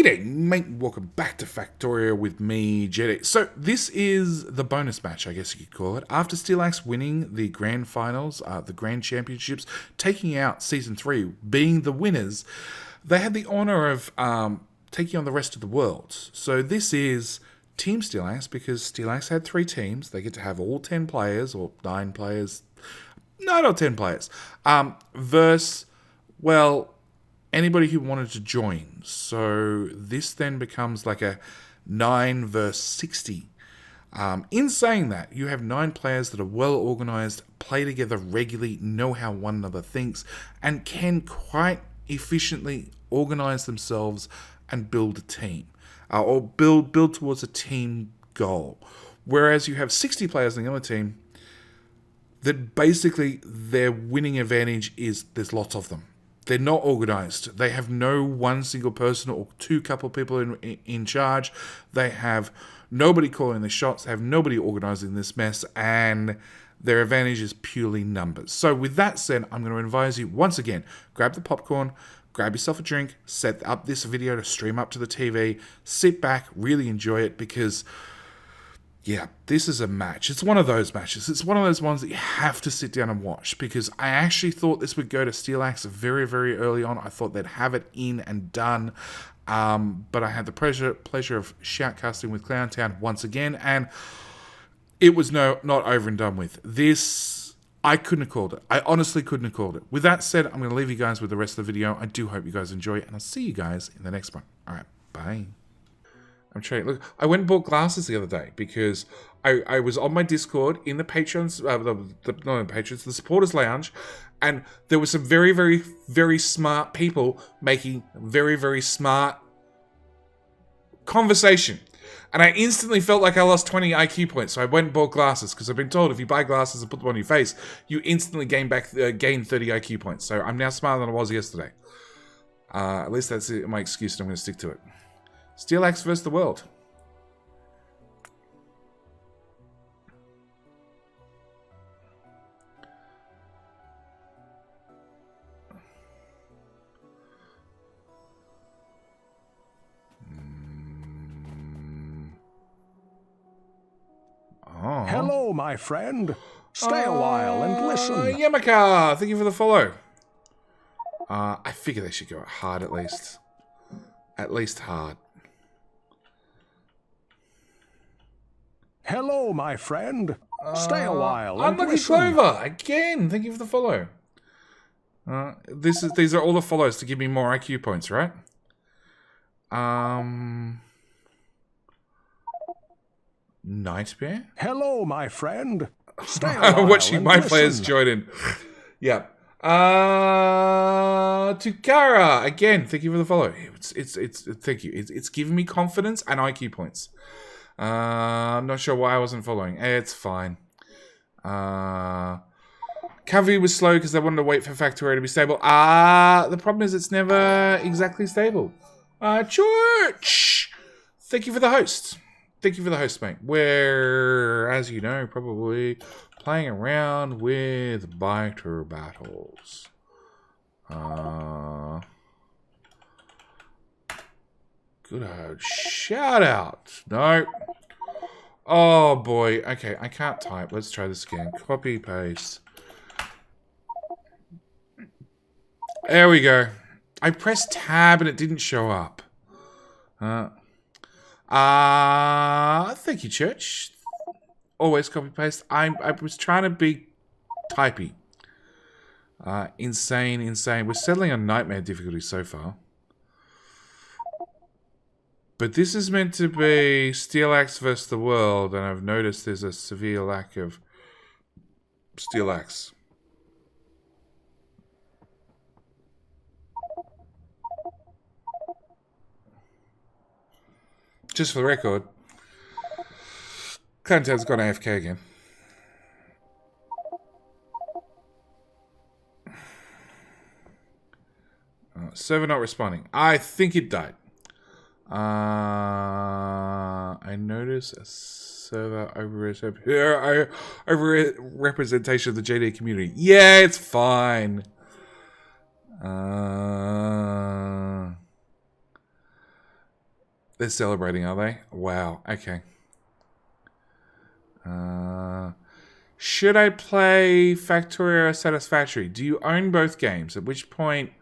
G'day, mate. Welcome back to Factorio with me, Jedi. So this is the bonus match, I guess you could call it. After Steelax winning the grand finals, the grand championships, taking out Season 3, being the winners, they had the honor of taking on the rest of the world. So this is Team Steelax, because Steelax had 3 teams. They get to have all 10 players, or 9 players. No, not 10 players. Versus, well, anybody who wanted to join. So this then becomes like a 9 versus 60. In saying that, you have 9 players that are well organized, play together regularly, know how one another thinks, and can quite efficiently organize themselves and build a team, or build towards a team goal. Whereas you have 60 players on the other team that basically their winning advantage is there's lots of them. They're not organized. They have no one single person or 2 couple people in charge. They have nobody calling the shots. They have nobody organizing this mess, and their advantage is purely numbers. So with that said, I'm going to advise you once again, grab the popcorn, grab yourself a drink, set up this video to stream up to the TV, sit back, really enjoy it, because yeah, this is a match. It's one of those matches. It's one of those ones that you have to sit down and watch, because I actually thought this would go to Steelax very, very early on. I thought they'd have it in and done. But I had the pleasure of shoutcasting with Clowntown once again, and it was not over and done with. This, I couldn't have called it. I honestly couldn't have called it. With that said, I'm going to leave you guys with the rest of the video. I do hope you guys enjoy it, and I'll see you guys in the next one. All right, bye. I'm trying. Look, I went and bought glasses the other day because I was on my Discord in the patrons, not the patrons, the supporters lounge, and there were some very, very, very smart people making very, very smart conversation, and I instantly felt like I lost 20 IQ points. So I went and bought glasses, because I've been told if you buy glasses and put them on your face, you instantly gain 30 IQ points. So I'm now smarter than I was yesterday. At least that's my excuse, and I'm going to stick to it. Steelax versus the world. Oh. Hello, my friend. Stay a while and listen. Yamaka, thank you for the follow. I figure they should go hard at least. At least hard. Hello, my friend. Stay a while and Unlucky listen. Clover, again, thank you for the follow. These are all the follows to give me more IQ points, right? Nightmare? Hello, my friend. Stay a while Watching and my listen. players join in. Yeah. Tukara, again, thank you for the follow. It's thank you. It's giving me confidence and IQ points. I'm not sure why I wasn't following. It's fine. Cavalry was slow because they wanted to wait for Factorio to be stable. The problem is it's never exactly stable. Church! Thank you for the host. Thank you for the host, mate. We're, as you know, probably playing around with biter battles. Good old shout out. No. Oh boy. Okay, I can't type. Let's try this again. Copy, paste. There we go. I pressed tab and it didn't show up. Thank you, Church. Always copy paste. I was trying to be typey. Insane. We're settling on nightmare difficulty so far. But this is meant to be Steelax versus the world, and I've noticed there's a severe lack of Steelax. Just for the record, Clantown's gone AFK again. Server not responding. I think it died. I notice a server over representation of the JD community. Yeah, it's fine. They're celebrating, are they? Wow. Okay. Should I play Factorio or Satisfactory? Do you own both games? At which point,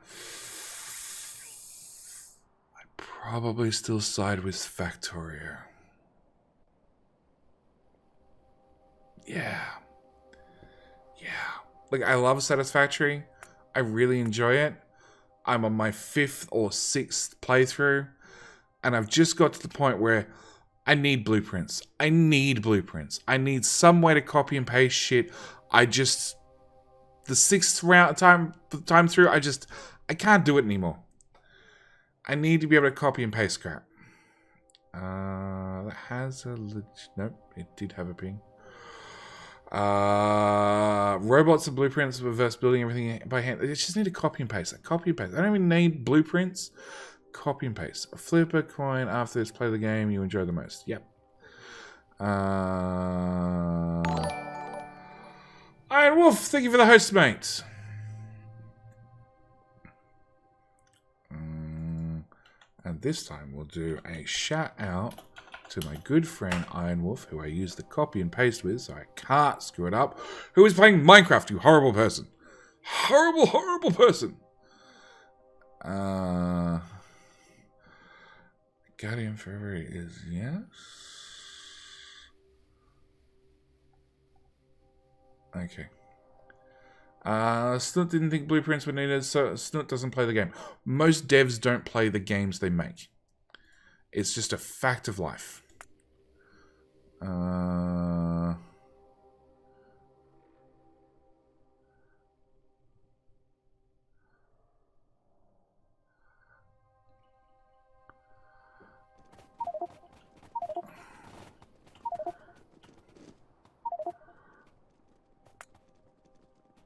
I probably still side with Factorio. Yeah. Like, I love Satisfactory. I really enjoy it. I'm on my 5th or 6th playthrough. And I've just got to the point where I need blueprints. I need some way to copy and paste shit. The 6th time through, I can't do it anymore. I need to be able to copy and paste crap. That has a nope, it did have a ping. Robots and blueprints versus building everything by hand. I just need to copy and paste. I don't even need blueprints. Copy and paste. A flipper coin after this, play the game you enjoy the most. Yep. Iron Wolf, thank you for the host, mate. And this time we'll do a shout out to my good friend Iron Wolf, who I use the copy and paste with, so I can't screw it up, who is playing Minecraft, you horrible person. Horrible, horrible person. Guardian Forever is yes. Okay. Snoot didn't think blueprints were needed, so Snoot doesn't play the game. Most devs don't play the games they make. It's just a fact of life.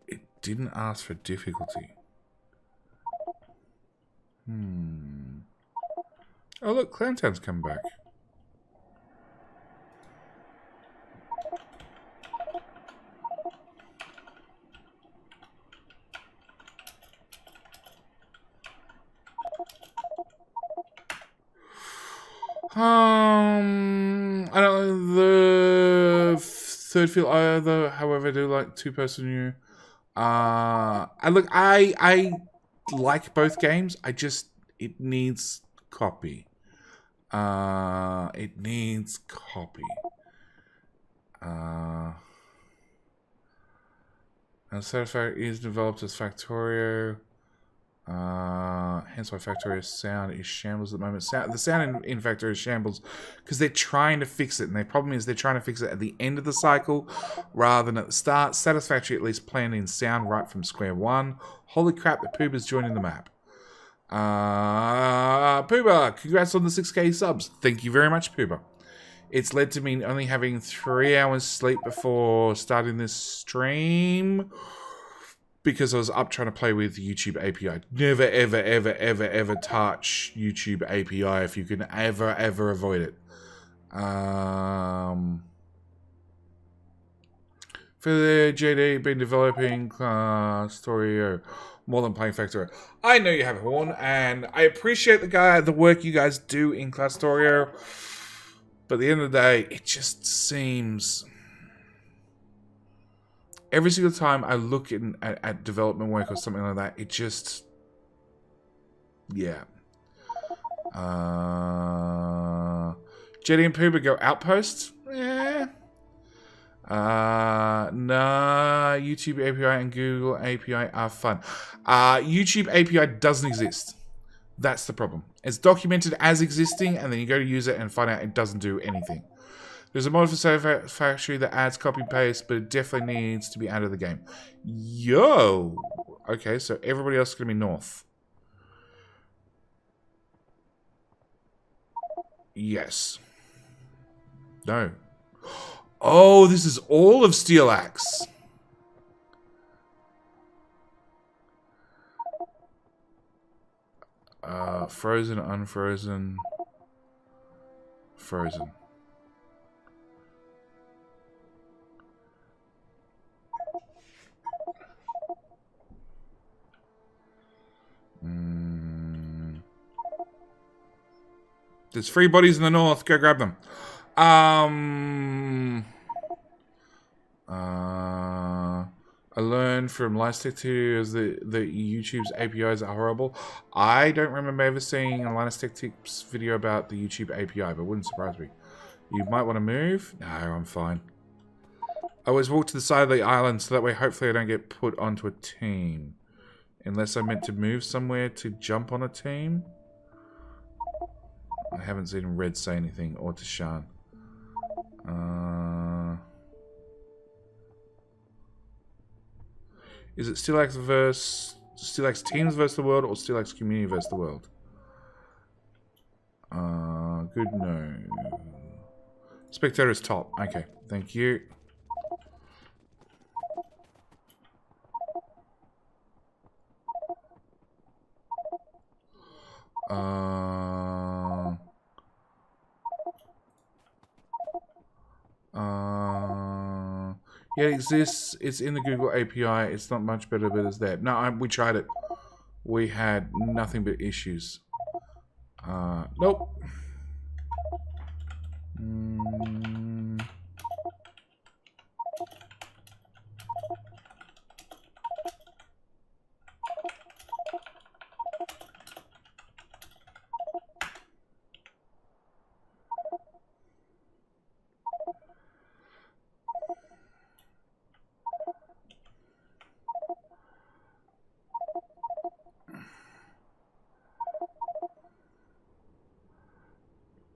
It didn't ask for difficulty. Oh look, Clowntown's come back. I don't know, the third field either, however, I do like two-person new. I like both games. It needs copy. It needs copy. And Satisfactory is developed as Factorio. Hence why Factorio's sound is shambles at the moment. The sound in Factorio is shambles because they're trying to fix it, and the problem is they're trying to fix it at the end of the cycle rather than at the start. Satisfactory at least planned in sound right from square one. Holy crap, the Pooba's joining the map. Pooba, congrats on the 6k subs. Thank you very much, Pooba. It's led to me only having 3 hours sleep before starting this stream because I was up trying to play with YouTube API. Never, ever, ever, ever, ever touch YouTube API if you can ever, ever avoid it. For the JD, been developing Factorio more than playing Factorio. I know you have, Horn, and I appreciate the work you guys do in Factorio. But at the end of the day, it just seems every single time I look at development work or something like that, it just, yeah. Jetty and Pooba go Outpost? Yeah. Nah, YouTube API and Google API are fun. YouTube API doesn't exist. That's the problem. It's documented as existing, and then you go to use it and find out it doesn't do anything. There's a mod for Satisfactory that adds copy-paste, but it definitely needs to be out of the game. Yo! Okay, so everybody else is going to be north. Yes. No. Oh, this is all of Steel Axe. Frozen, unfrozen, frozen. There's 3 bodies in the north. Go grab them. I learned from Linus Tech Tips that YouTube's APIs are horrible. I don't remember ever seeing a Linus Tech Tips video about the YouTube API, but wouldn't surprise me. You might want to move. No, I'm fine. I always walk to the side of the island so that way hopefully I don't get put onto a team. Unless I meant to move somewhere to jump on a team. I haven't seen Red say anything, or to Sean. Is it Steelax teams versus the world, or Steelax community versus the world? Good no. Spectator is top. Okay, thank you. Yeah, it exists. It's in the Google API. It's not much better, but it's there. No, we tried it. We had nothing but issues. Nope.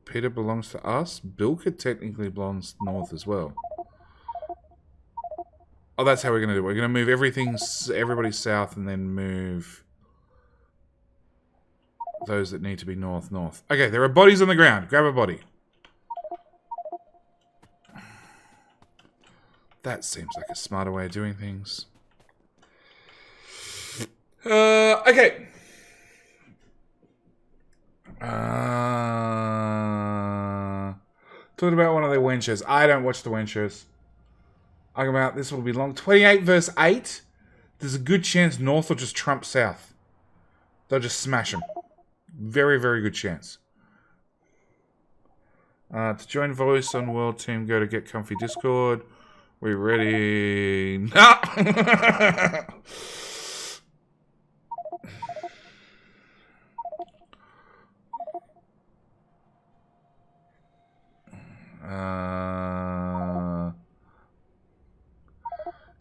Peter belongs to us. Bilka technically belongs north as well. Oh, that's how we're going to do it. We're going to move everybody south and then move those that need to be north. Okay, there are bodies on the ground. Grab a body. That seems like a smarter way of doing things. Okay. Talking about one of the win shows. I don't watch the win shows. I'm about this will be long. 28 verse 8. There's a good chance North will just trump South. They'll just smash them. Very, very good chance. To join voice on World Team, go to Get Comfy Discord. We ready? No!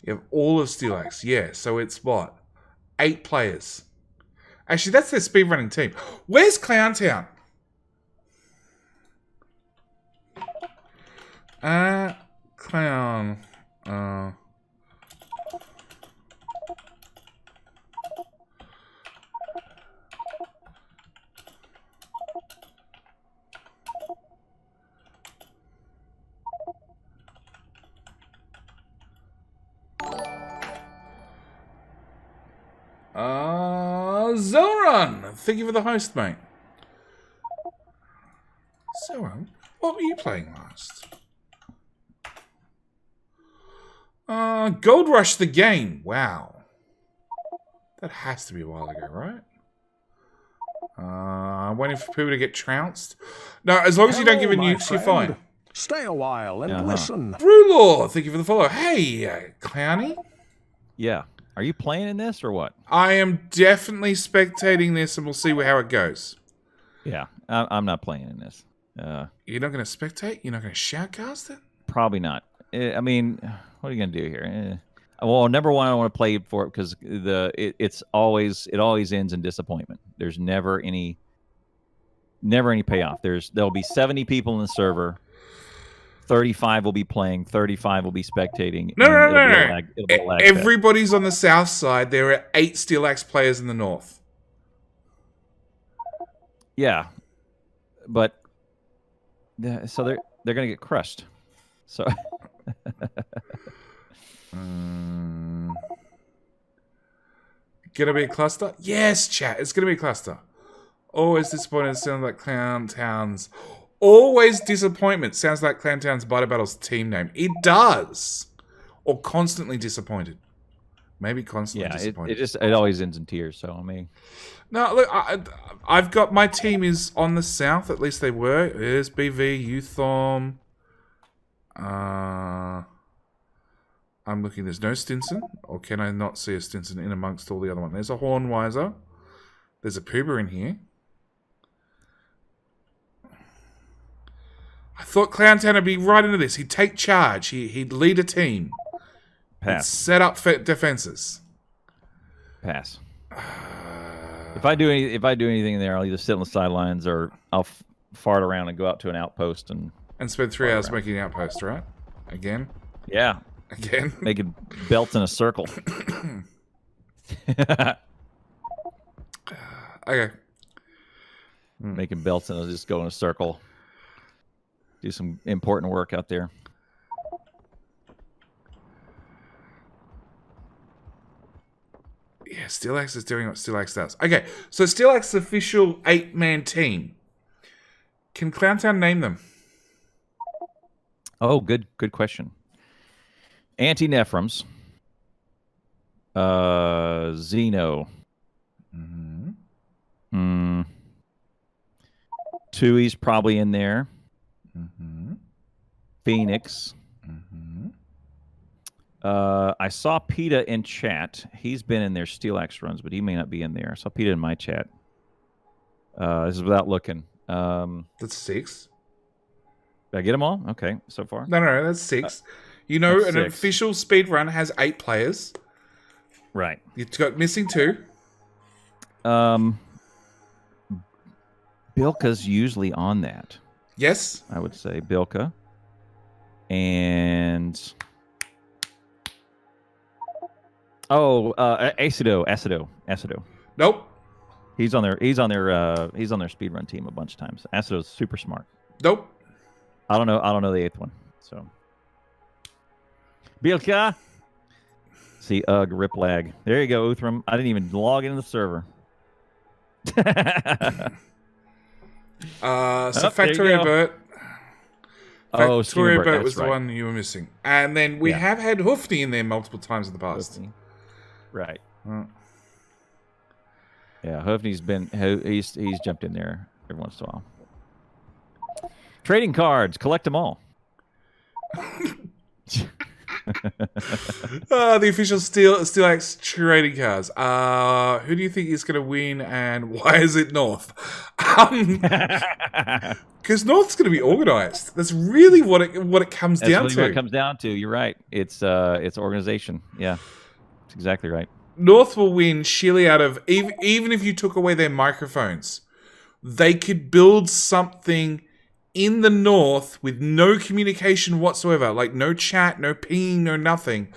You have all of Steelax. Yeah, so it's what? 8 players. Actually, that's their speedrunning team. Where's Clowntown? Clown. Zelrun! Thank you for the host, mate. Zelrun, what were you playing last? Gold Rush the game. Wow. That has to be a while ago, right? I'm waiting for people to get trounced. No, as long as you don't give a nukes, you're fine. Stay a while and listen. Brewlord, thank you for the follow. Hey, Clowny. Yeah. Are you playing in this or what? I am definitely spectating this, and we'll see how it goes. Yeah, I'm not playing in this. You're not going to spectate? You're not going to shoutcast it? Probably not. I mean, what are you going to do here? Well, number one, I want to play for it because it always ends in disappointment. There's never any payoff. There'll be 70 people in the server. 35 will be playing, 35 will be spectating. No. Everybody's fest. on the south side. There are 8 Steelax players in the north. Yeah, but so they're gonna get crushed. So Gonna be a cluster? Yes, chat. It's gonna be a cluster. Always disappointed. Sounds like Clown Town's. Always disappointment. Sounds like Clowntown's Biter Battle's team name. It does. Or constantly disappointed. Maybe constantly disappointed. It always ends in tears. So I mean, No, look, I've got my team is on the south. At least they were. There's BV, Uthorm. I'm looking. There's no Stinson, or can I not see a Stinson in amongst all the other ones? There's a Hornweiser. There's a Puba in here. I thought Clowntown would be right into this. He'd take charge. He'd lead a team. pass. He'd set up defenses. Pass. If I do anything in there, I'll either sit on the sidelines or I'll fart around and go out to an outpost and spend 3 hours making an outpost, right? Again. Yeah. Again. Making belts in a circle. Okay. Making belts and I'll just go in a circle. Do some important work out there. Yeah, Steelax is doing what Steelax does. Okay, so Steelax's official 8-man team. Can Clowntown name them? Oh, good question. Anti-Nephrons. Xeno. Tui's probably in there. Phoenix. I saw PETA in chat. He's been in their Steelax runs, but he may not be in there. I saw PETA in my chat. This is without looking. That's 6. Did I get them all? Okay, so far. No, that's 6. You know, an 6. official speed run has 8 players. Right. You've got missing 2. Bilka's usually on that. Yes. I would say Bilka. And Acido. Nope. He's on their speedrun team a bunch of times. Acido's super smart. Nope. I don't know the 8th one. So Bilka. See, rip lag. There you go, Uthram. I didn't even log into the server. Factorio Bert. Factorio Bert was the one you were missing. And then we have had Hoofney in there multiple times in the past. Hoofney. Right. Yeah, Hoofney's been he's jumped in there every once in a while. Trading cards, collect them all. The official Steelax trading cards. Who do you think is going to win, and why is it North? Because North's going to be organised. That's really what it comes down to. What it comes down to. You're right. It's organization. Yeah, that's exactly right. North will win sheerly out of even if you took away their microphones, they could build something in the North with no communication whatsoever, like no chat, no pinging, no nothing.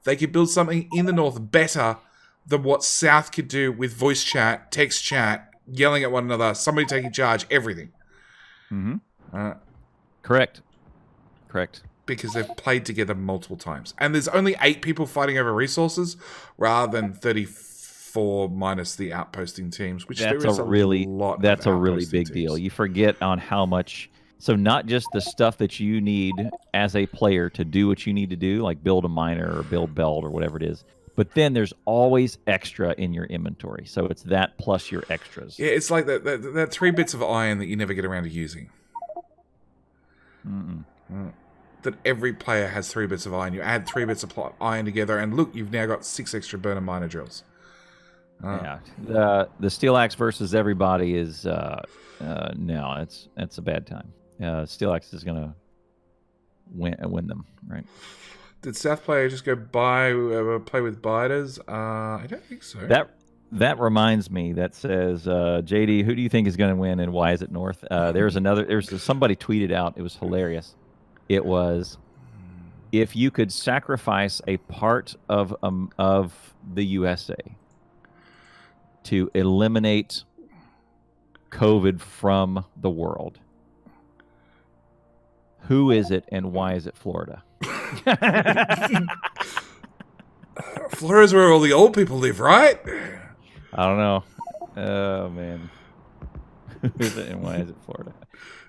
They could build something in the North better than what South could do with voice chat, text chat, yelling at one another, somebody taking charge, everything. Correct. Because they've played together multiple times. And there's only 8 people fighting over resources rather than 34 minus the outposting teams, which that's there is a really big teams. deal. You forget on how much. So not just the stuff that you need as a player to do what you need to do, like build a miner or build belt or whatever it is, but then there's always extra in your inventory. So it's that plus your extras. Yeah, it's like that 3 bits of iron that you never get around to using. That every player has 3 bits of iron. You add 3 bits of iron together, and look, you've now got 6 extra burner miner drills. Yeah, the Steelax versus everybody is no, it's a bad time. Steelax is gonna win them, right? Did South player just go play with biters? I don't think so. That reminds me. That says JD, who do you think is going to win, and why is it North? There's somebody tweeted out. It was hilarious. It was, if you could sacrifice a part of the USA to eliminate COVID from the world, who is it, and why is it Florida? Florida's where all the old people live, right? I don't know. Oh man, who is it, and why is it Florida?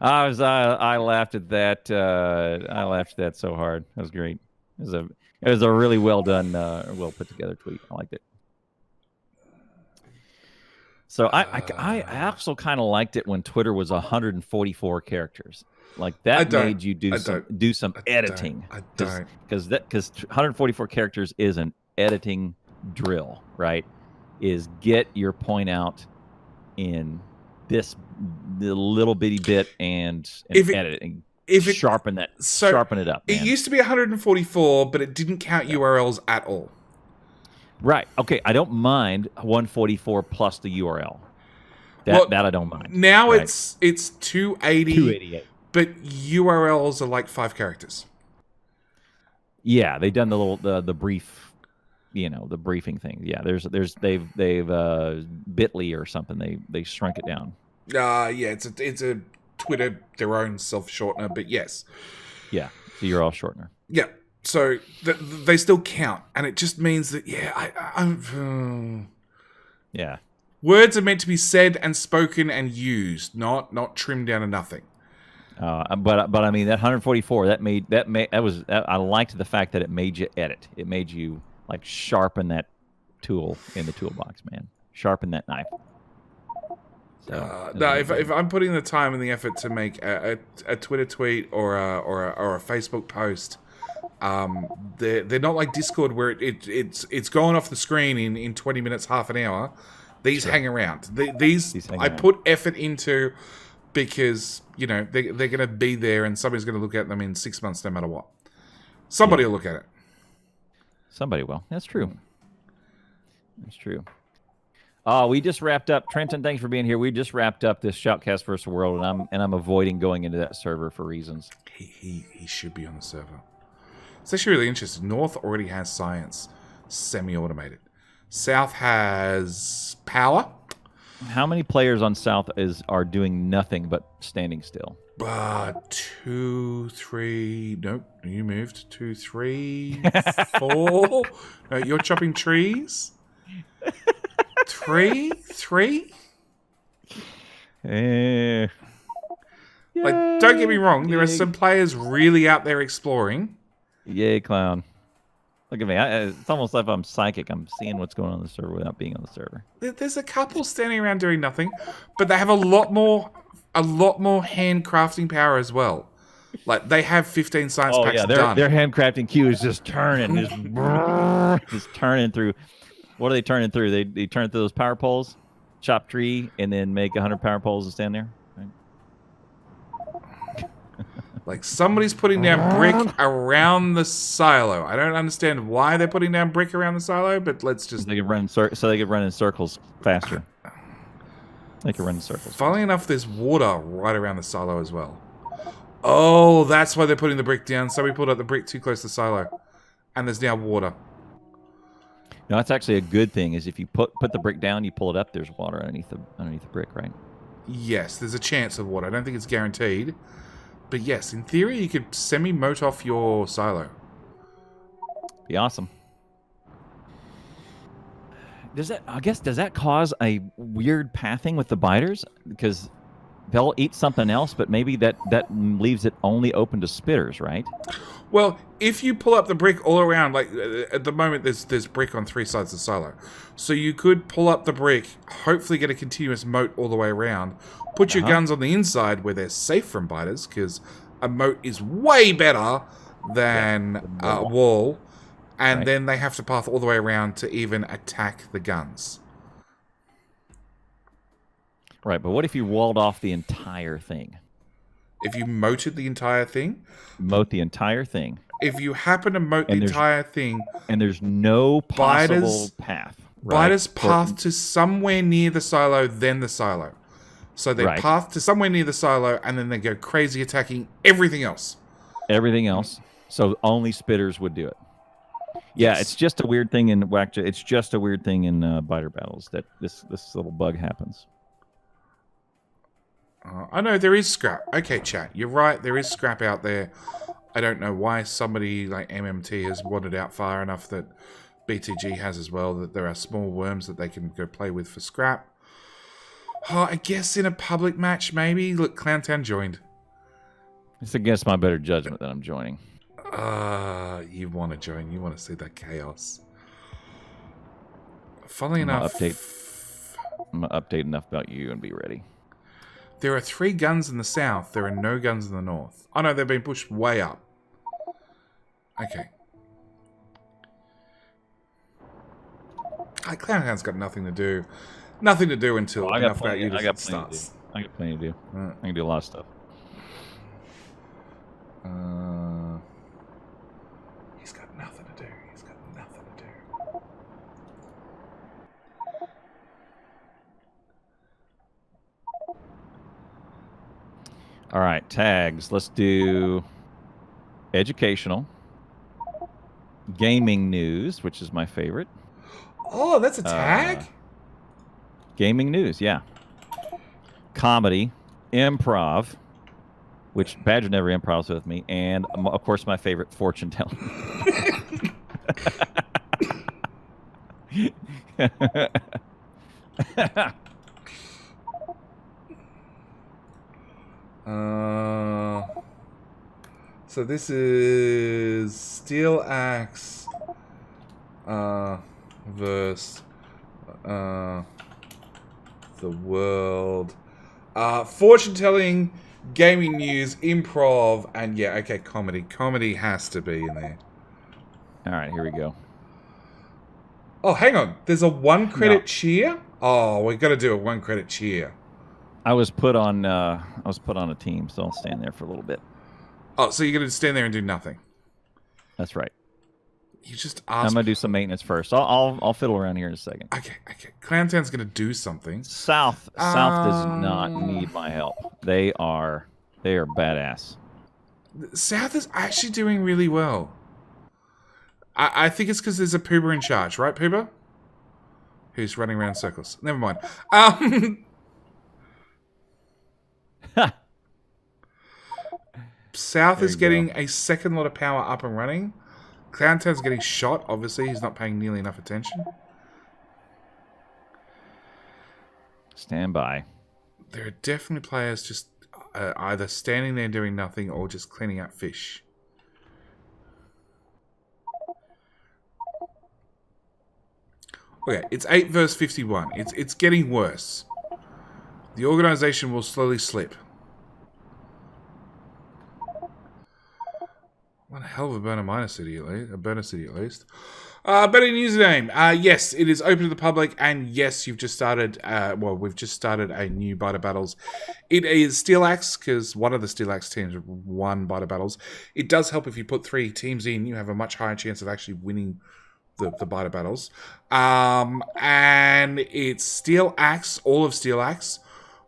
I laughed at that. I laughed at that so hard. That was great. It was a really well done, well put together tweet. I liked it. So I also kind of liked it when Twitter was 144 characters. Like I that don't. made you do I some don't. editing. I don't. Because 144 characters is an editing drill, right? Is get your point out in the little bitty bit and edit it and sharpen it up. Man. It used to be 144, but it didn't count URLs at all. Right. Okay. I don't mind 144 plus the URL. That I don't mind. Now right? it's 288. But URLs are like 5 characters. Yeah, they've done the brief, the briefing thing. Yeah, they've Bitly or something. They shrunk it down. Yeah, it's a Twitter their own self shortener, but yes. Yeah, the URL shortener. Yeah. So they still count, and it just means that I'm yeah. Words are meant to be said and spoken and used, not trimmed down to nothing. But I mean that 144 I liked the fact that it made you edit. It made you like sharpen that tool in the toolbox, man. Sharpen that knife. So, no, if I'm putting the time and the effort to make a Twitter tweet or a Facebook post, they're not like Discord where it's going off the screen in 20 minutes, half an hour. These hang around. These I put effort into because they're going to be there and somebody's going to look at them in 6 months no matter what. Somebody will look at it. Somebody will. That's true. That's true. Oh, we just wrapped up. Trenton, thanks for being here. We just wrapped up this Shoutcast vs. World, and I'm avoiding going into that server for reasons. He should be on the server. It's actually really interesting. North already has science, semi-automated. South has power. How many players on South are doing nothing but standing still? 2, 3. Nope, you moved. 2, 3, 4. No, you're chopping trees. 3. Like, don't get me wrong. There are some players really out there exploring. Yay, clown. Look at me. It's almost like I'm psychic. I'm seeing what's going on the server without being on the server. There's a couple standing around doing nothing, but they have a lot more handcrafting power as well. Like, they have 15 science packs done. Their handcrafting queue is just turning. Just turning through. What are they turning through? They turn through those power poles, chop tree, and then make 100 power poles and stand there. Right? Like somebody's putting down brick around the silo. I don't understand why they're putting down brick around the silo, but let's just... They can run so they can run in circles faster. They can run in circles. Funnily enough, there's water right around the silo as well. Oh, that's why they're putting the brick down. Somebody pulled up the brick too close to the silo. And there's now water. No, that's actually a good thing, is if you put the brick down, you pull it up, there's water underneath the brick, right? Yes, there's a chance of water. I don't think it's guaranteed. But yes, in theory, you could semi-moat off your silo. Be awesome. Does that cause a weird pathing with the biters? Because they'll eat something else, but maybe that leaves it only open to spitters, right? Well, if you pull up the brick all around, like at the moment there's brick on 3 sides of the silo. So you could pull up the brick, hopefully get a continuous moat all the way around, put your guns on the inside where they're safe from biters, because a moat is way better than a wall, and then they have to path all the way around to even attack the guns. Right, but what if you walled off the entire thing? If you moated the entire thing? Moat the entire thing. If you happen to moat the entire thing... And there's no possible path. Right? Biters path to somewhere near the silo, then the silo. So they path to somewhere near the silo, and then they go crazy attacking everything else. Everything else. So only spitters would do it. Yeah, yes. It's just a weird thing in It's just a weird thing in biter battles that this little bug happens. I know there is scrap. Okay, chat, you're right. There is scrap out there. I don't know why somebody like MMT has wandered out far enough that BTG has as well, that there are small worms that they can go play with for scrap. Oh, I guess in a public match, maybe. Look, Clowntown joined. It's against my better judgment that I'm joining. You want to join. You want to see that chaos. Funnily I'm enough, gonna update enough about you and be ready. there are 3 guns in the south. There are no guns in the north. Oh no, they've been pushed way up. Okay. Clown Town's got nothing to do. Nothing to do until enough about you to start. I got plenty to do. I can do a lot of stuff. He's got nothing to do. He's got nothing to do. All right, tags. Let's do educational, gaming news, which is my favorite. Oh, that's a tag? Gaming news, yeah. Comedy, improv, which Badger never improvs with me, and of course my favorite, fortune telling. So this is Steel Axe versus the world. Fortune telling, gaming news, improv, and yeah, okay, comedy. Comedy has to be in there. All right, here we go. Oh, hang on. There's a 1 credit cheer? Oh, we've got to do a 1 credit cheer. I was put on a team, so I'll stand there for a little bit. Oh, so you're going to stand there and do nothing? That's right. You just I'm asked. gonna do some maintenance first. I'll fiddle around here in a second. Okay. Clowntown's going to do something. South does not need my help. They are badass. South is actually doing really well. I think it's because there's a Poober in charge, right, Poober? Who's running around in circles. Never mind. South is getting a second lot of power up and running. Clowntown's getting shot. Obviously, he's not paying nearly enough attention. Stand by. There are definitely players just either standing there doing nothing or just cleaning out fish. Okay, it's 8 versus 51. It's getting worse. The organization will slowly slip. What a hell of a burner city at least. Better username. Yes, it is open to the public, and yes, you've just started. We've just started a new Biter Battles. It is Steel Axe because one of the Steel Axe teams won Biter Battles. It does help if you put 3 teams in. You have a much higher chance of actually winning the Biter Battles. And it's Steel Axe, all of Steel Axe,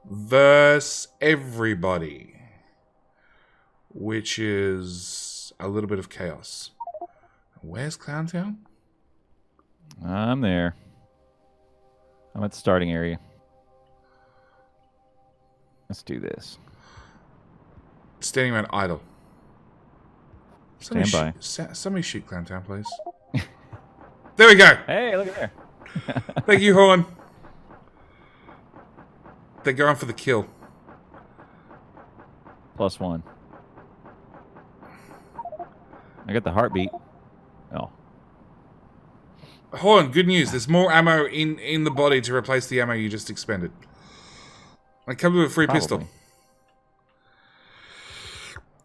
versus everybody, which is a little bit of chaos. Where's Clowntown? I'm there. I'm at the starting area. Let's do this. Standing around idle. Stand by. Somebody shoot Clowntown, please. There we go. Hey, look at there. Thank you, Horn. They're going for the kill. +1. I got the heartbeat. Oh. Horn, good news. There's more ammo in the body to replace the ammo you just expended. I come with a free pistol.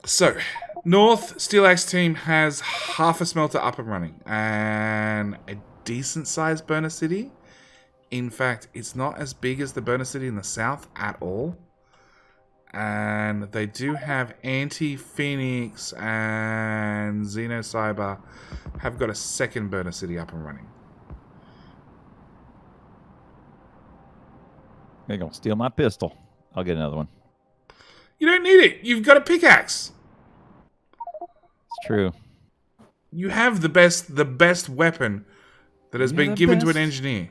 So, North Steel Axe team has half a smelter up and running and a decent sized burner city. In fact, it's not as big as the burner city in the south at all. And they do have Anti-Phoenix and Xenocyber have got a second burner city up and running. They're going to steal my pistol. I'll get another one. You don't need it. You've got a pickaxe. It's true. You have the best weapon that has been given to an engineer.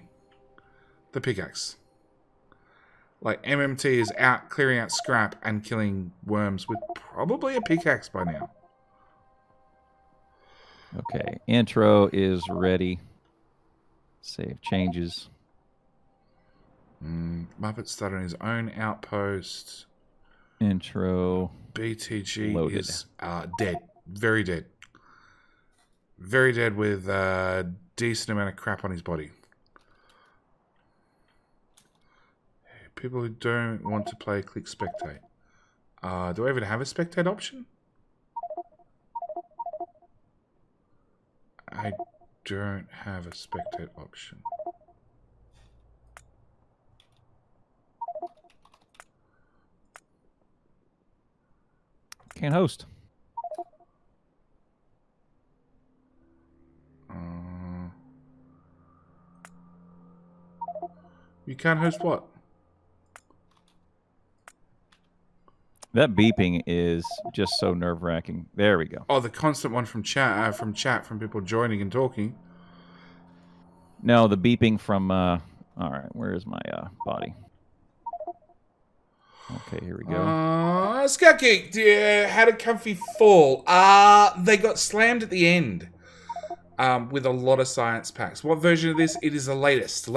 The pickaxe. Like, MMT is out clearing out scrap and killing worms with probably a pickaxe by now. Okay, intro is ready. Save changes. Muppet started on his own outpost. Intro BTG loaded. is dead. Very dead. Very dead with a decent amount of crap on his body. People who don't want to play, click spectate. Do I even have a spectate option? I don't have a spectate option. Can't host. You can't host what? That beeping is just so nerve-wracking. There we go. Oh, the constant one from chat, from people joining and talking. No, the beeping from. All right, where is my body? Okay, here we go. Scout Geek, how did Comfy fall? They got slammed at the end with a lot of science packs. What version of this? It is the latest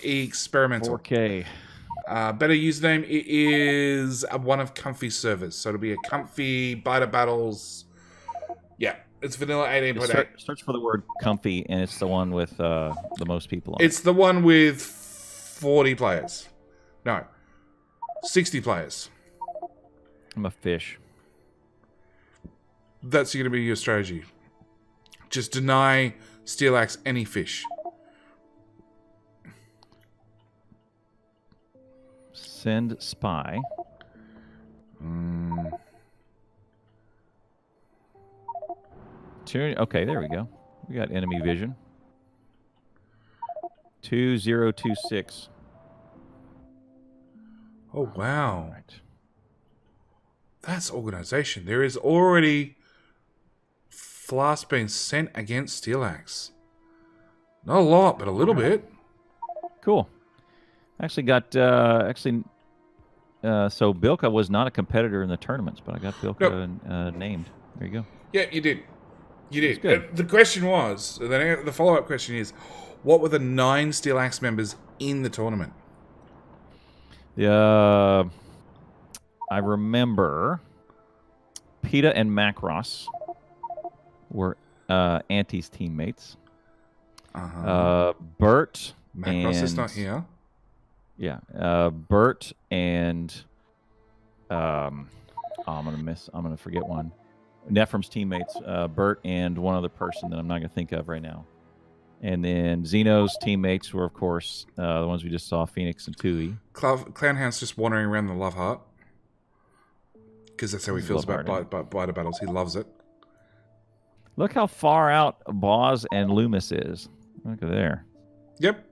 experimental. 4K. Better username, it is one of Comfy's servers. So it'll be a Comfy, Biter Battles. Yeah, it's vanilla 18.8. Search for the word comfy, and it's the one with the most people on It's the one with 40 players. No, 60 players. I'm a fish. That's going to be your strategy. Just deny Steel Axe any fish. Send spy. Okay, there we go. We got enemy vision. 2026. Oh, wow. Right. That's organization. There is already flask being sent against Steel Axe. Not a lot, but a little bit. Cool. Actually got so Bilka was not a competitor in the tournaments, but I got Bilka named. There you go. Yeah, you did. You did. Good. The question was, the follow-up question is, what were the 9 Steel Axe members in the tournament? I remember PETA and Macross were Auntie's teammates. Bert Macross is not here. Yeah, Bert and I'm gonna forget one. Nephrem's teammates, Bert and one other person that I'm not gonna think of right now. And then Xeno's teammates were, of course, the ones we just saw, Phoenix and Tui. Clownhound's just wandering around the Love Heart. Because that's how he feels about Biter Battles. He loves it. Look how far out Boz and Loomis is. Look at there. Yep.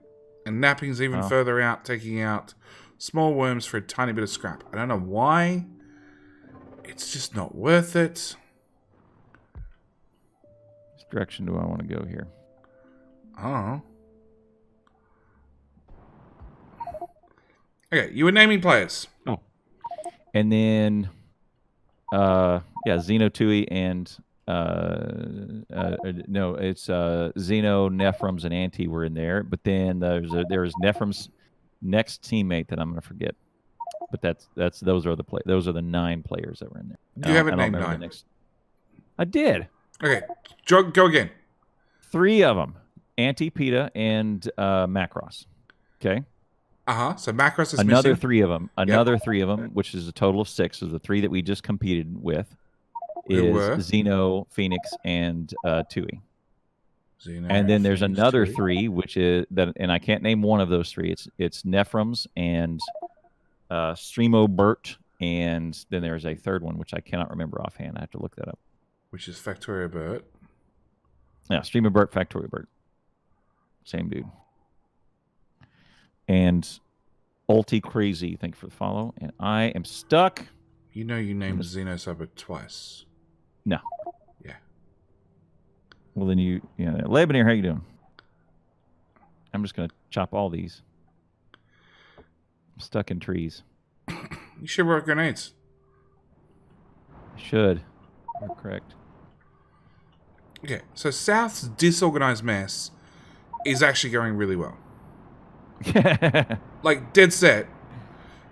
And Napping's even further out, taking out small worms for a tiny bit of scrap. I don't know why. It's just not worth it. Which direction do I want to go here? Oh. Okay, you were naming players. Oh. And then, Xeno, Tui, and no, it's Xeno, Nephrem's, and Auntie were in there. But then there's Nephrem's next teammate that I'm going to forget. But those are the 9 players that were in there. You haven't named 9. I did. Okay, go again. 3 of them: Auntie, PETA, and Macross. Okay. So Macross is another missing. 3 of them. Another 3 of them, which is a total of 6. So the 3 that we just competed with is Xeno, Phoenix, and Tui. And then there's another 3, which is that, and I can't name one of those 3. It's Nephrem's and Streamo Bert, and then there's a third one which I cannot remember offhand. I have to look that up. Which is Factorio Bert. Yeah, Streamo Bert, Factorio Bert. Same dude. And Ulti Crazy, thank you for the follow. And I am stuck. You know you named Xenosaber twice. No. Yeah. Well, then Lebanon, how you doing? I'm just going to chop all these. I'm stuck in trees. You should work grenades. I should. You're correct. Okay, so South's disorganized mess is actually going really well. Like, dead set.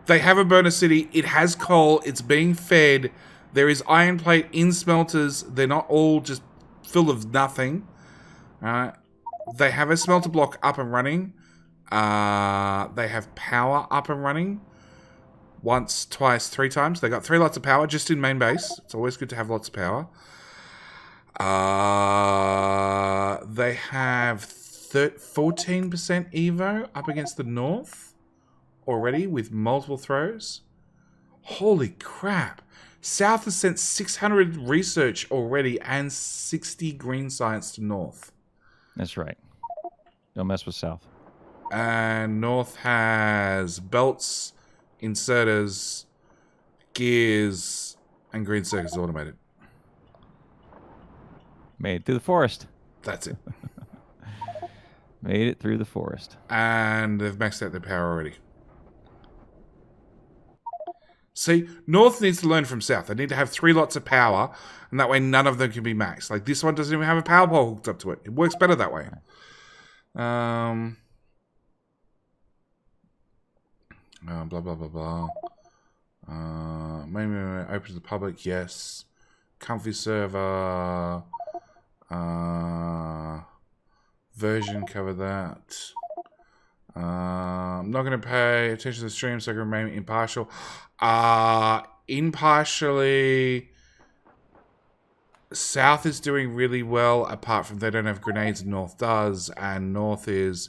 They have a burner city. It has coal. It's being fed. There is iron plate in smelters. They're not all just full of nothing. They have a smelter block up and running. They have power up and running. Once, twice, 3 times. They got 3 lots of power just in main base. It's always good to have lots of power. They have 14% Evo up against the North already with multiple throws. Holy crap. South has sent 600 research already and 60 green science to North. That's right. Don't mess with South. And North has belts, inserters, gears, and green circuits automated. Made it through the forest. That's it. Made it through the forest. And they've maxed out their power already. See, North needs to learn from South. They need to have 3 lots of power, and that way none of them can be maxed. Like, this one doesn't even have a power pole hooked up to it. It works better that way. Blah, blah, blah, blah. Maybe open to the public, yes. Comfy server. Version, cover that. I'm not going to pay attention to the stream, so I can remain impartial. Impartially, South is doing really well, apart from they don't have grenades and North does, and North has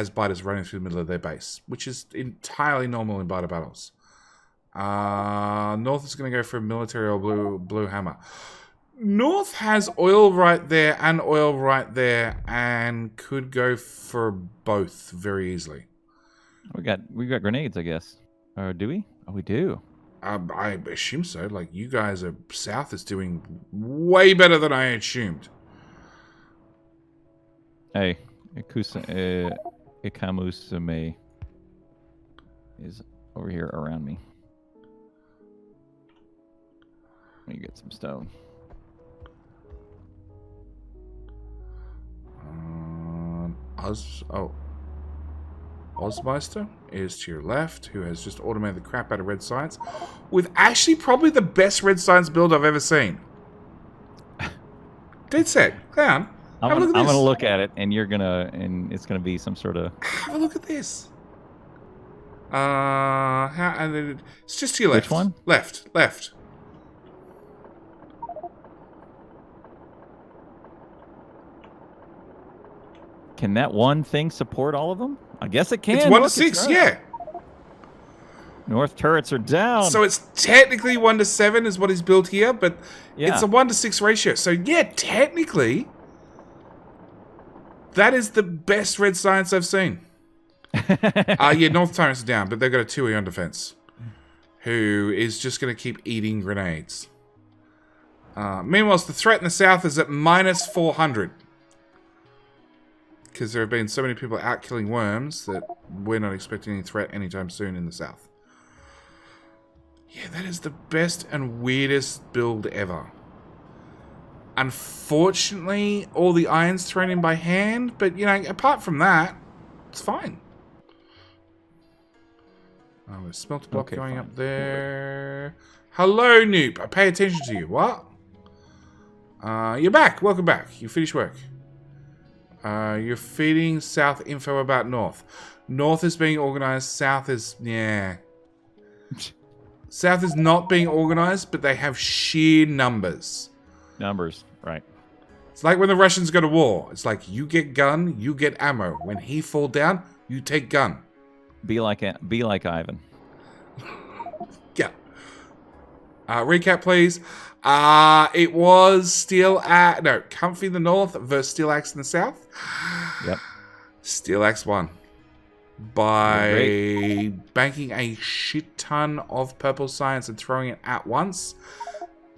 biters running through the middle of their base, which is entirely normal in biter battles. North is going to go for a military or blue hammer. North has oil right there and oil right there, and could go for both very easily. We got grenades, I guess. Or do we? Oh, we do. I assume so. Like, you guys are... South is doing way better than I assumed. Hey, Ikamusame is over here around me. Let me get some stone. Ozmeister is to your left, who has just automated the crap out of red science, with actually probably the best red science build I've ever seen. Dead set, Clown. I'm gonna look at it, and it's gonna be some sort of. Have a look at this. It's just to your left. Which one? Left. Can that one thing support all of them? I guess it can. It's 1 to 6, yeah. North turrets are down. So it's technically 1 to 7 is what is built here, but yeah. It's a 1 to 6 ratio. So yeah, technically, that is the best red science I've seen. Yeah, North Tyrants are down, but they've got a 2E on defense, who is just going to keep eating grenades. Meanwhile, the threat in the south is at minus 400. Because there have been so many people out killing worms that we're not expecting any threat anytime soon in the south. Yeah, that is the best and weirdest build ever. Unfortunately, all the iron's thrown in by hand, but, you know, apart from that, it's fine. Oh, there's smelter block going up there. Hello, Noop. I pay attention to you. What? You're back. Welcome back. You finished work. You're feeding South info about North. North is being organized. South is... yeah. South is not being organized, but they have sheer numbers. Numbers, right. It's like when the Russians go to war. It's like, you get gun, you get ammo. When he fall down, you take gun. Be like Ivan. Yeah. Recap, please. It was Comfy in the north versus Steel Axe in the south. Yep. Steel Axe won by banking a shit ton of purple science and throwing it at once,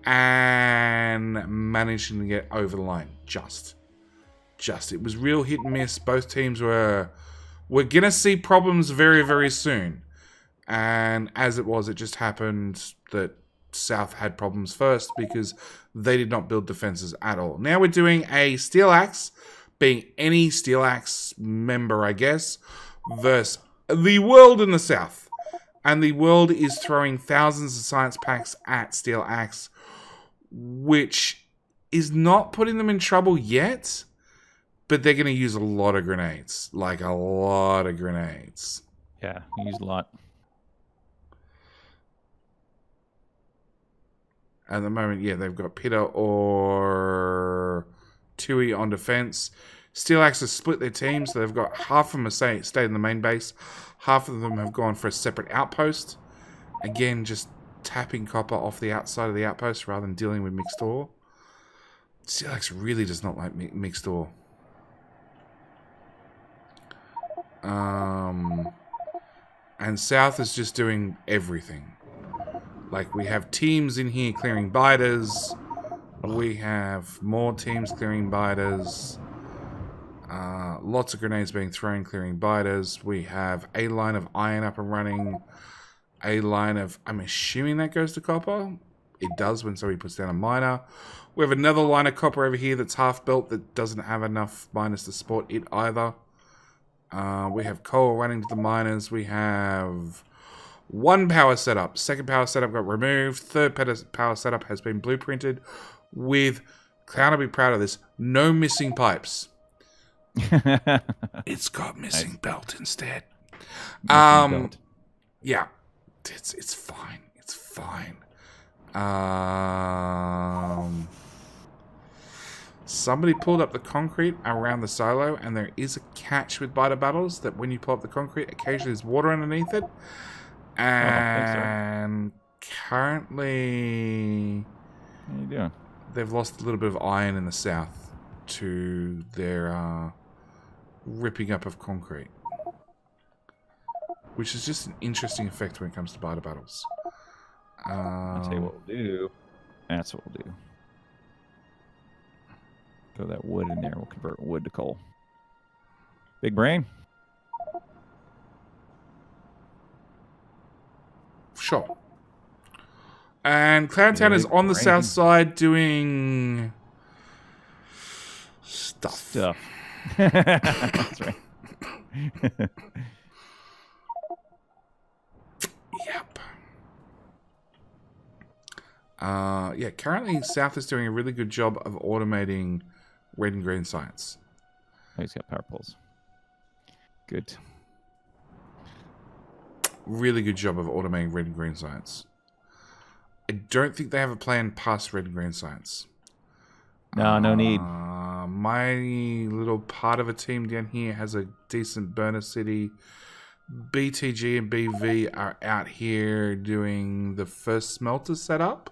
and managing to get over the line. Just it was real hit and miss. Both teams we're gonna see problems very, very soon, and as it was, it just happened that South had problems first because they did not build defenses at all. Now we're doing a Steel Axe, being any Steel Axe member, I guess, versus the world in the South. And the world is throwing thousands of science packs at Steel Axe, which is not putting them in trouble yet, But they're going to use a lot of grenades. Like, a lot of grenades. Yeah, you used a lot. At the moment, yeah, they've got Pitta or Tui on defense. Steel Axe has split their teams. So they've got half of them have stayed in the main base. Half of them have gone for a separate outpost. Again, just tapping copper off the outside of the outpost rather than dealing with mixed ore. Steel Axe really does not like mixed ore. And South is just doing everything. Like, we have teams in here clearing biters. We have more teams clearing biters. Lots of grenades being thrown clearing biters. We have a line of iron up and running. A line of... I'm assuming that goes to copper. It does when somebody puts down a miner. We have another line of copper over here that's half built that doesn't have enough miners to support it either. We have coal running to the miners. We have... one power setup. Second power setup got removed. Third power setup has been blueprinted with, Clown will be proud of this, no missing pipes. It's got missing belt instead. Belt. Yeah. It's fine. It's fine. Somebody pulled up the concrete around the silo, and there is a catch with biter battles that when you pull up the concrete, occasionally there's water underneath it. And currently, What are you doing? they've lost a little bit of iron in the south to their ripping up of concrete. Which is just an interesting effect when it comes to biter battles. I'll tell you what we'll do. That's what we'll do. Throw that wood in there. We'll convert wood to coal. Big brain. Sure. And Clowntown is on the south side doing stuff. That's right. Yep. Yeah, currently South is doing a really good job of automating red and green science. Oh, he's got power poles. Good. Really good job of automating red and green science. I don't think they have a plan past red and green science. No, no need. My little part of a team down here has a decent burner city. BTG and BV are out here doing the first smelter setup.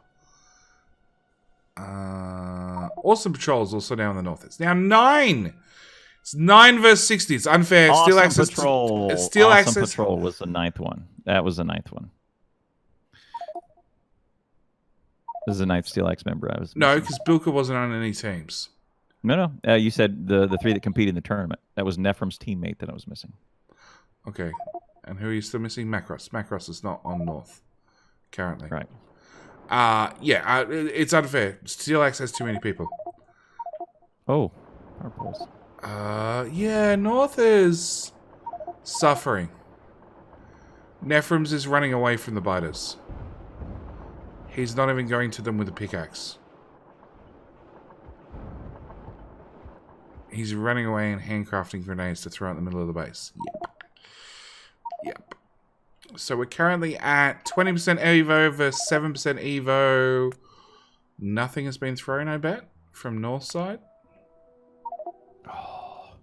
Awesome Patrol is also down in the north. It's now 9! It's 9 versus 60. It's unfair. Awesome Steel Access. Patrol. Steel Awesome Access. Patrol was the 9th one. That was the 9th one. This is the 9th Steel Axe member I was No, missing. because Bilka wasn't on any teams. No. You said the 3 that competed in the tournament. That was Nephrim's teammate that I was missing. Okay. And who are you still missing? Macross. Macross is not on north currently. Right. It's unfair. Steel Axe has too many people. Oh, power poles. Yeah, north is suffering. Nephrim's is running away from the biters. He's not even going to them with a pickaxe. He's running away and handcrafting grenades to throw in the middle of the base. Yep. So we're currently at 20% Evo versus 7% Evo. Nothing has been thrown, I bet, from north side. Oh.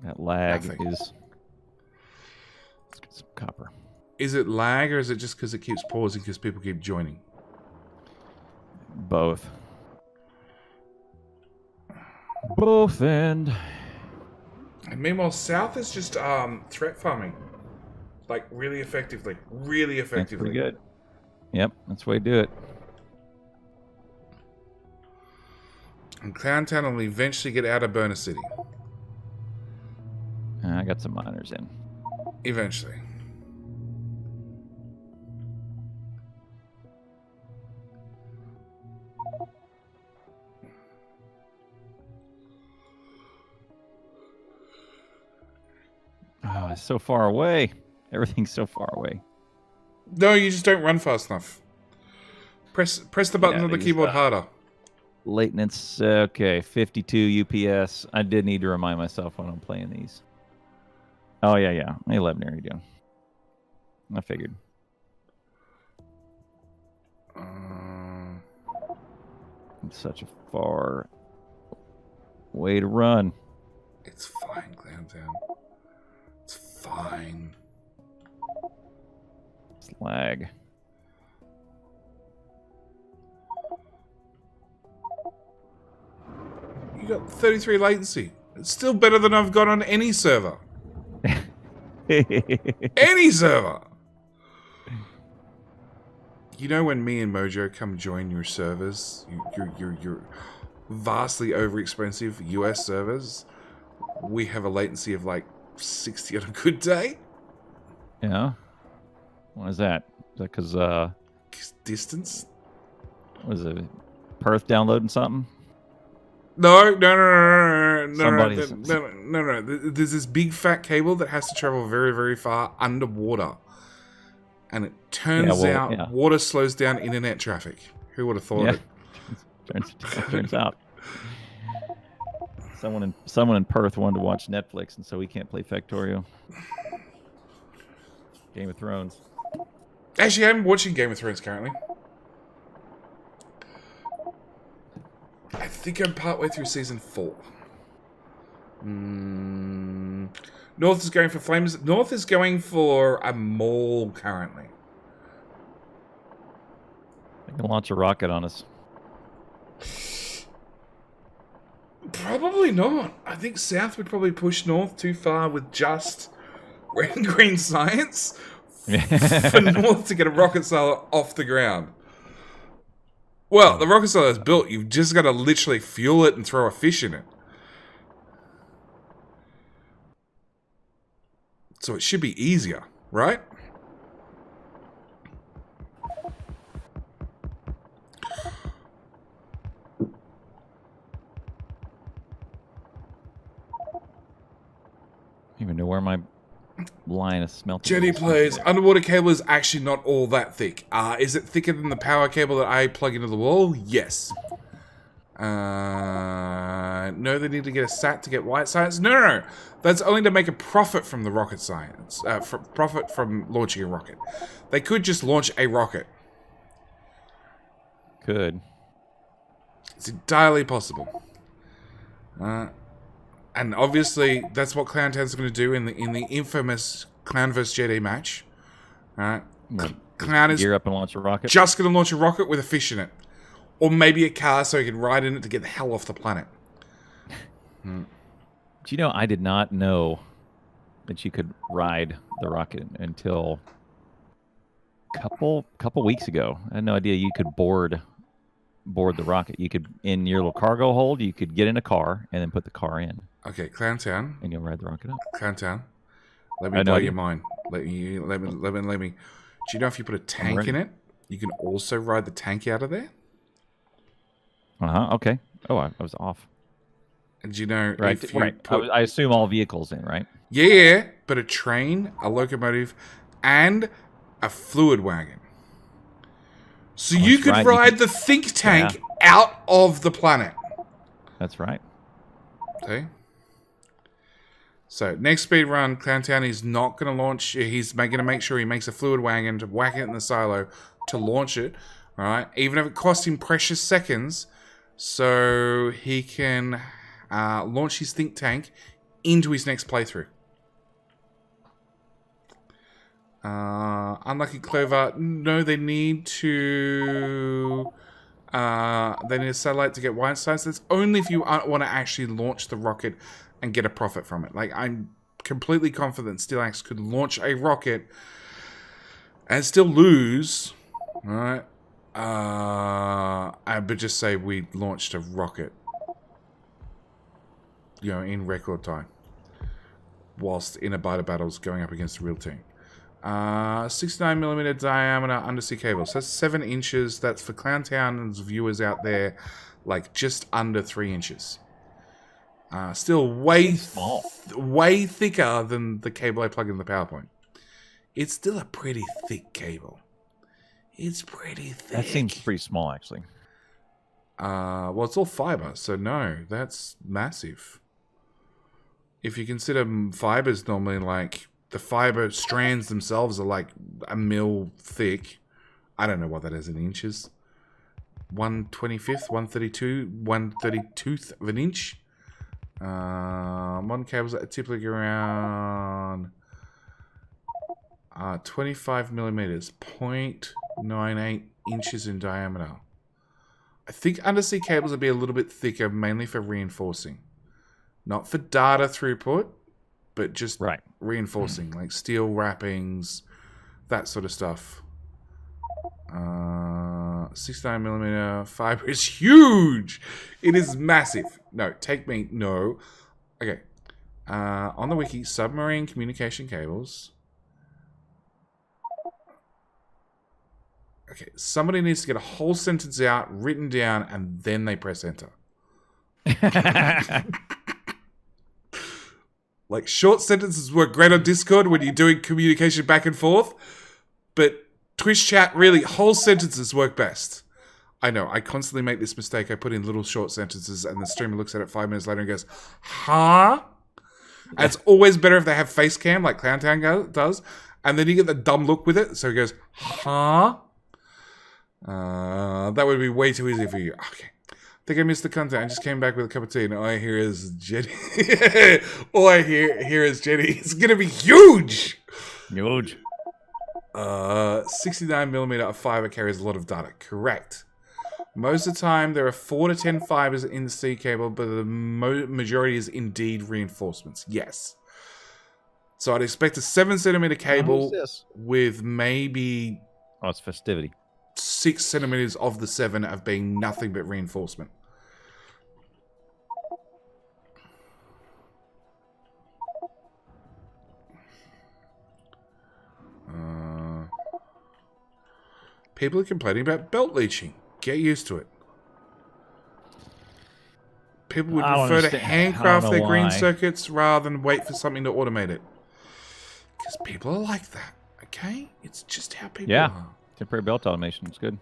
That lag Nothing. is... Let's get some copper. Is it lag or is it just because it keeps pausing because people keep joining? Both. Both end. And meanwhile, South is just threat farming. Like, really effectively. Really That's effectively. pretty good. Yep, that's the way to do it. And Clowntown will eventually get out of Burner City. I got some miners in. Eventually. Oh, it's so far away. Everything's so far away. No, you just don't run fast enough. Press the button on the these, keyboard harder. Latenance, okay, 52 UPS. I did need to remind myself when I'm playing these. Oh, yeah. 11 there you go. I figured. It's such a far way to run. It's fine, Clowntown. It's fine. It's lag. You got 33 latency. It's still better than I've got on any server. Any server. You know when me and Mojo come join your servers, your vastly overexpensive US servers, we have a latency of like 60 on a good day. Yeah. Why is that? Is that because Distance? was it Perth downloading something? No. Somebody's- No. There's this big fat cable that has to travel very, very far underwater. And it turns out water slows down internet traffic. Who would have thought it? Turns out. Someone in Perth wanted to watch Netflix, and so we can't play Factorio. Game of Thrones. Actually, I'm watching Game of Thrones currently. I think I'm partway through season 4. North is going for flames. North is going for a mall currently. They can launch a rocket on us. Probably not. I think South would probably push North too far with just red and green science for North to get a rocket silo off the ground. Well, the rocket silo is built. You've just got to literally fuel it and throw a fish in it. So it should be easier, right? I don't even know where my line of smelting. Jetty plays. Underwater cable is actually not all that thick. Is it thicker than the power cable that I plug into the wall? Yes. No, they need to get a SAT to get white science. No. That's only to make a profit from the rocket science. Profit from launching a rocket. They could just launch a rocket. Could. It's entirely possible. And obviously, that's what Clowntown's going to do in the infamous Clown vs. Jetty match. Clown is gear up and launch a rocket. Just going to launch a rocket with a fish in it. Or maybe a car so he can ride in it to get the hell off the planet. Do you know, I did not know that you could ride the rocket until a couple weeks ago. I had no idea you could board the rocket. You could, in your little cargo hold, you could get in a car and then put the car in. Okay, Clowntown. And you'll ride the rocket up. Clowntown. Let me blow your mind. Let me. Do you know if you put a tank in it, you can also ride the tank out of there? Okay. Oh, I was off. And do you know right? if you right. put... I assume all vehicles in, right? Yeah, but a train, a locomotive, and a fluid wagon. So you could ride the think tank out of the planet. That's right. Okay. So next speed run, Clowntown is not going to launch. He's going to make sure he makes a fluid wagon to whack it in the silo to launch it. All right, even if it costs him precious seconds, so he can launch his think tank into his next playthrough. Unlucky Clover. No, they need to. They need a satellite to get white science. That's only if you want to actually launch the rocket and get a profit from it. Like, I'm completely confident Steelax could launch a rocket and still lose. All right. But just say we launched a rocket, in record time, whilst in a biter battles going up against a real team. 69mm diameter undersea cable. So that's 7 inches. That's for Clowntown's viewers out there, like just under 3 inches. Still way small, way thicker than the cable I plug in the PowerPoint. It's still a pretty thick cable. It's pretty thick. That seems pretty small, actually. Well, it's all fiber, so no, that's massive. If you consider fibers normally like the fiber strands themselves are like a mil thick. I don't know what that is in inches. 1/25th, 1/32th of an inch. Modern cables are typically around 25 millimeters, 0.98 inches in diameter. I think undersea cables will be a little bit thicker, mainly for reinforcing. Not for data throughput, but just reinforcing, like steel wrappings, that sort of stuff. 69 millimeter fiber is huge. It is massive. No, take me. No. Okay. On the wiki, submarine communication cables. Okay, somebody needs to get a whole sentence out, written down, and then they press enter. Like, short sentences work great on Discord when you're doing communication back and forth, but Twitch chat, really, whole sentences work best. I know, I constantly make this mistake. I put in little short sentences, and the streamer looks at it 5 minutes later and goes, huh? And it's always better if they have face cam, like Clowntown does, and then you get the dumb look with it, so he goes, huh? That would be way too easy for you. Okay. I think I missed the content. I just came back with a cup of tea, and all I hear is Jenny. All I hear is Jenny. It's gonna be huge. Huge. 69 millimeter of fiber carries a lot of data. Correct. Most of the time, there are 4 to 10 fibers in the C cable, but the majority is indeed reinforcements. Yes. So I'd expect a 7 centimeter cable with maybe... Oh, it's festivity. 6 centimeters of the 7 of being nothing but reinforcement. People are complaining about belt leaching. Get used to it. People would prefer to handcraft their green circuits rather than wait for something to automate it. Because people are like that, okay? It's just how people are. Temporary belt automation is good.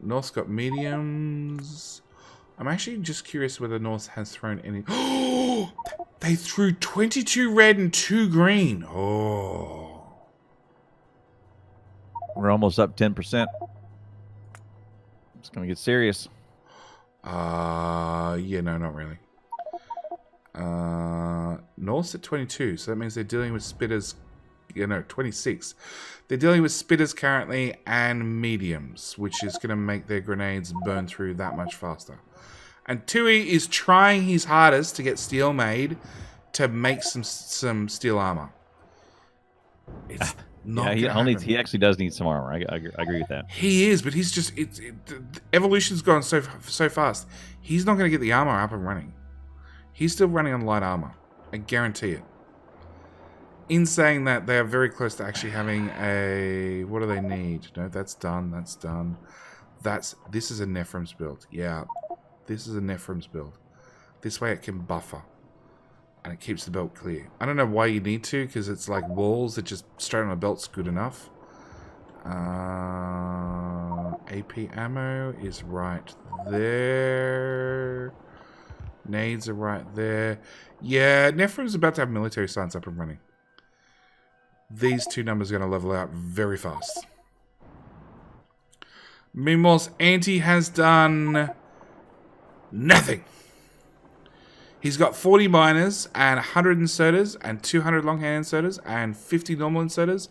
North's got mediums. I'm actually just curious whether North has thrown any... They threw 22 red and 2 green. Oh. We're almost up 10%. It's going to get serious. Yeah, no, not really. North's at 22, so that means they're dealing with spitters... 26. They're dealing with spitters currently and mediums, which is going to make their grenades burn through that much faster. And Tui is trying his hardest to get steel made to make some steel armor. It's not he actually does need some armor. I agree with that. He is, but he's just... evolution's gone so fast. He's not going to get the armor up and running. He's still running on light armor. I guarantee it. In saying that, they are very close to actually having a... What do they need? No, that's done. That's done. This is a Nephrim's build. Yeah, this is a Nephrim's build. This way it can buffer. And it keeps the belt clear. I don't know why you need to, because it's like walls that just straight on a belt's good enough. AP ammo is right there. Nades are right there. Yeah, Nephrim's about to have military science up and running. These 2 numbers are going to level out very fast. Meanwhile, Anti has done nothing. He's got 40 miners and 100 inserters and 200 longhand inserters and 50 normal inserters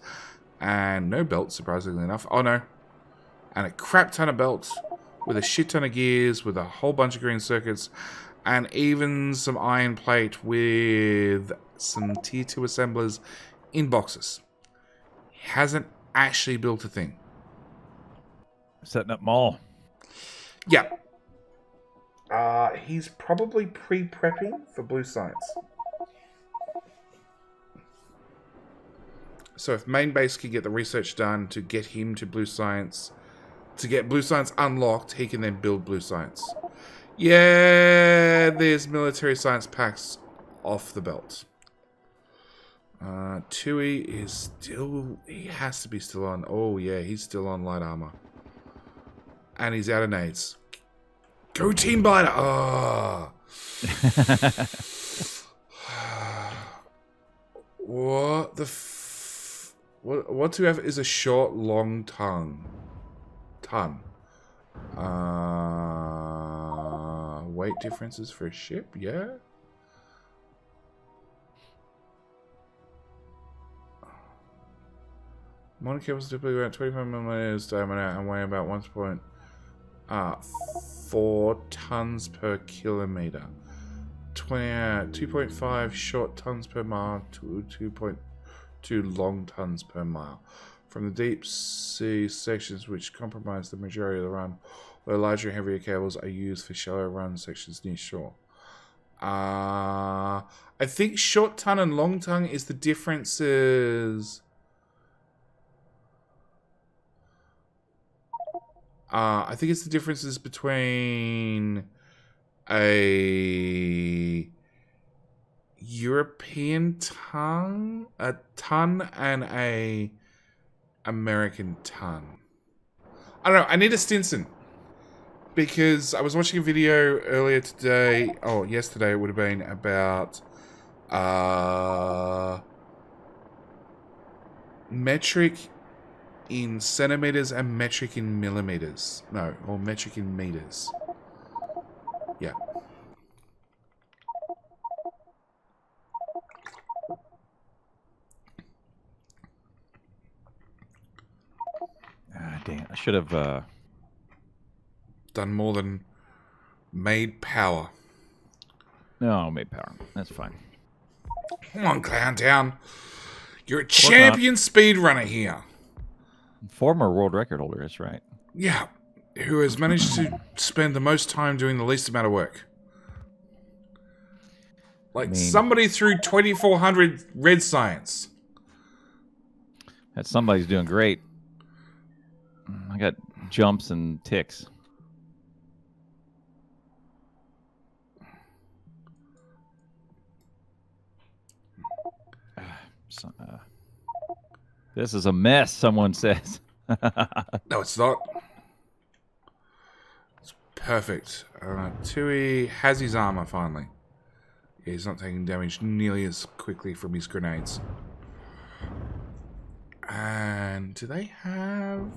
and no belts, surprisingly enough. Oh no. And a crap ton of belts with a shit ton of gears with a whole bunch of green circuits and even some iron plate with some tier 2 assemblers in boxes. He hasn't actually built a thing. Setting up mall. Yeah. He's probably pre-prepping for Blue Science. So if main base can get the research done to get him to Blue Science, to get Blue Science unlocked, he can then build Blue Science. Yeah, there's military science packs off the belt. Tui is still... He has to be still on... Oh, yeah, he's still on light armor. And he's out of nades. Go Team Blighter. Oh. What the what do we have is a short, long tongue. Weight differences for a ship, yeah? Modern cables typically around 25 millimeters diameter and weigh about 1.4 tons per kilometer. 2.5 short tons per mile to 2.2 long tons per mile. From the deep sea sections which comprise the majority of the run, where larger and heavier cables are used for shallow run sections near shore. I think short ton and long ton is the differences. I think it's the differences between a European ton, a ton, and a American ton. I don't know. I need a Stinson because I was watching a video earlier today. Oh, yesterday it would have been about metric in centimeters and metric in millimeters. No, or metric in meters. Yeah. Damn, I should have Done more than made power. no made power. That's fine. Come on, Clown Town. You're a champion speedrunner here. Former world record holder, that's right. Yeah. Who has managed to spend the most time doing the least amount of work. Like somebody threw 2,400 red science. That somebody's doing great. I got jumps and ticks. This is a mess, someone says. No, it's not. It's perfect. Tui has his armor, finally. Yeah, he's not taking damage nearly as quickly from his grenades. And do they have...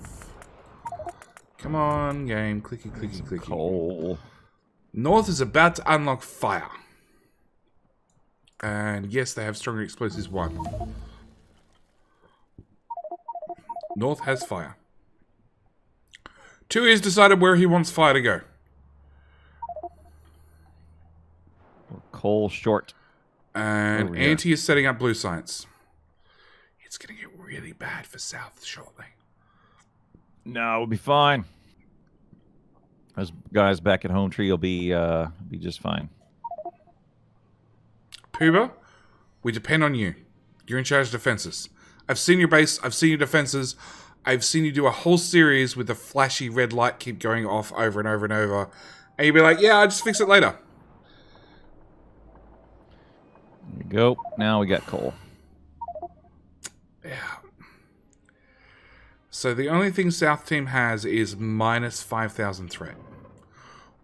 Come on, game. Clicky, clicky, clicky. Coal. North is about to unlock fire. And yes, they have stronger explosives 1. North has fire. 2 has decided where he wants fire to go. Coal short. And Anti is setting up blue science. It's going to get really bad for South shortly. No, we'll be fine. Those guys back at home tree will be just fine. Puba, we depend on you. You're in charge of defenses. I've seen your base. I've seen your defenses. I've seen you do a whole series with the flashy red light keep going off over and over and over. And you'd be like, yeah, I'll just fix it later. There you go. Now we got coal. Yeah. So the only thing South Team has is minus 5,000 threat.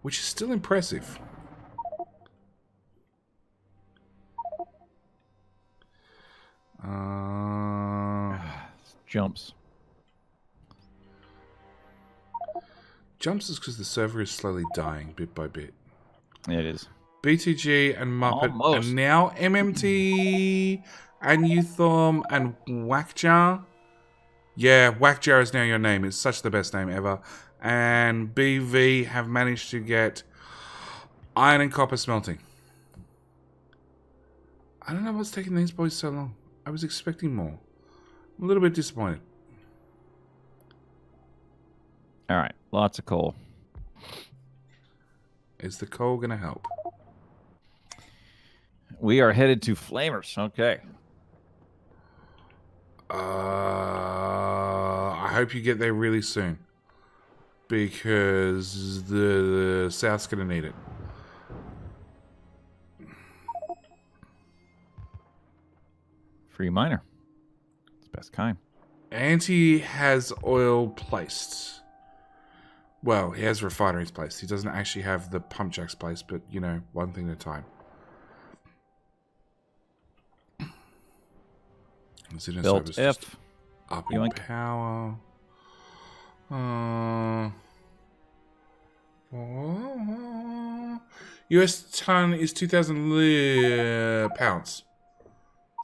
Which is still impressive. Jumps. Jumps is because the server is slowly dying bit by bit. Yeah, it is. BTG and Muppet Almost. and now MMT and Euthorm and Whackjar. Yeah, Whackjar is now your name. It's such the best name ever. And BV have managed to get iron and copper smelting. I don't know what's taking these boys so long. I was expecting more. I'm a little bit disappointed. All right, lots of coal. Is the coal going to help? We are headed to Flamers. Okay. I hope you get there really soon. Because the South's going to need it. Free miner. It's best kind. Anti has oil placed. Well, he has refineries placed. He doesn't actually have the pump jacks placed, but, you know, one thing at a time. Belt F. Up in Yoink. power. US ton is 2,000 pounds.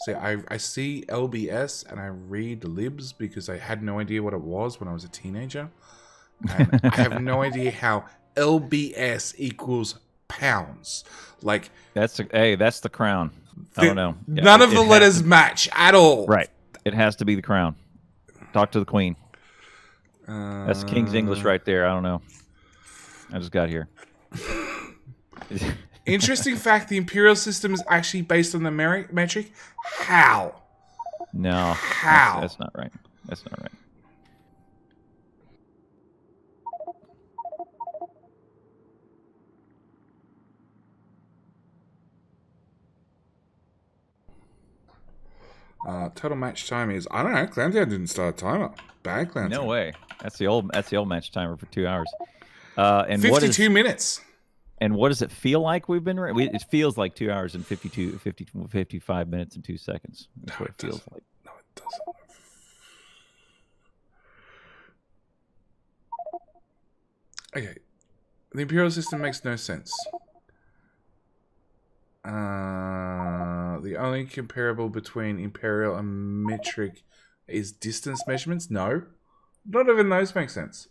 See, I see LBS and I read libs because I had no idea what it was when I was a teenager. And I have no idea how LBS equals pounds. Like That's the crown. I don't know. Yeah, none of the letters match at all. Right. It has to be the crown. Talk to the queen. That's King's English right there. I don't know. I just got here. Interesting fact, the imperial system is actually based on the metric. How? No. How? That's not right. That's not right. Total match time is, I don't know, Clowntown didn't start a timer. Bad Clowntown. No way. That's the old match timer for 2 hours. And 52 minutes. And what does it feel like we've been? It feels like 2 hours and 55 minutes and 2 seconds. That's what it feels like. No, it doesn't. Okay. The imperial system makes no sense. The only comparable between imperial and metric is distance measurements? No. Not even those make sense.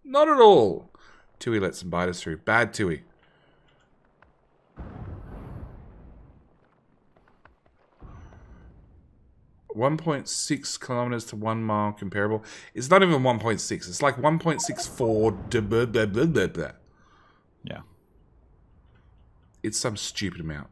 Not at all. Tui lets them bite us through. Bad Tui. .6 kilometers to 1 mile comparable. It's not even 1.6. It's like 1.64. Yeah. It's some stupid amount.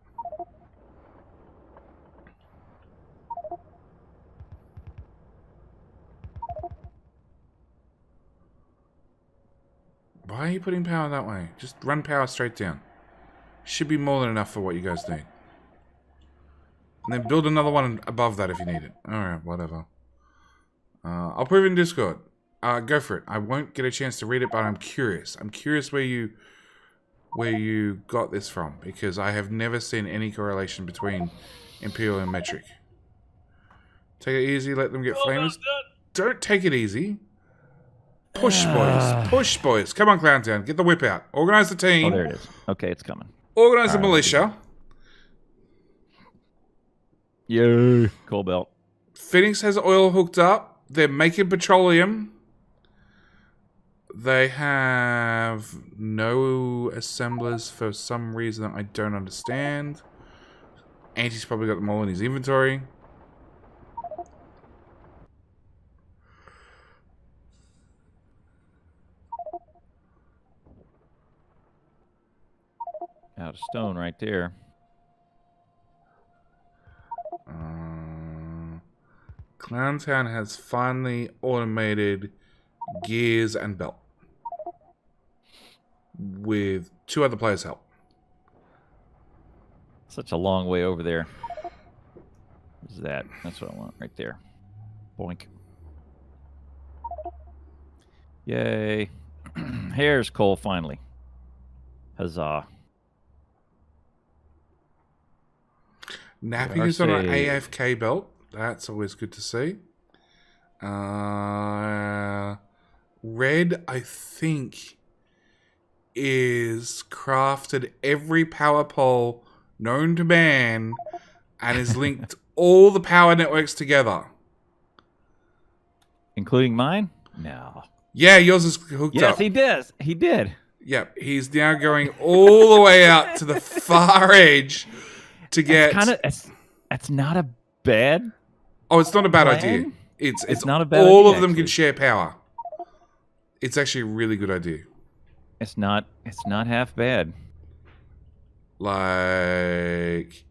Why are you putting power that way? Just run power straight down. Should be more than enough for what you guys need. And then build another one above that if you need it. Alright, whatever. I'll prove in Discord. Go for it. I won't get a chance to read it, but I'm curious. I'm curious where you got this from, because I have never seen any correlation between imperial and metric. Take it easy, let them get flamers. Don't take it easy. Push, boys. Push, boys. Come on, Clowntown. Get the whip out. Organize the team. Oh, there it is. Okay, it's coming. Organize the militia. Yeah. Coal belt. Phoenix has oil hooked up. They're making petroleum. They have no assemblers for some reason that I don't understand. Anti's probably got them all in his inventory. Out of stone right there. Clowntown has finally automated gears and belt. With 2 other players' help. Such a long way over there. What's that? That's what I want right there. Boink. Yay. Here's coal finally. Huzzah. Napping is on an AFK belt. That's always good to see. Red, I think, is crafted every power pole known to man and is linked all the power networks together. Including mine? No. Yeah, yours is hooked up. Yes, he does. He did. Yep, he's now going all the way out to the far edge to get... That's not a bad... Oh, it's not a bad plan? idea. It's not a bad idea, all of them actually. can share power. It's actually a really good idea. It's not half bad. Like...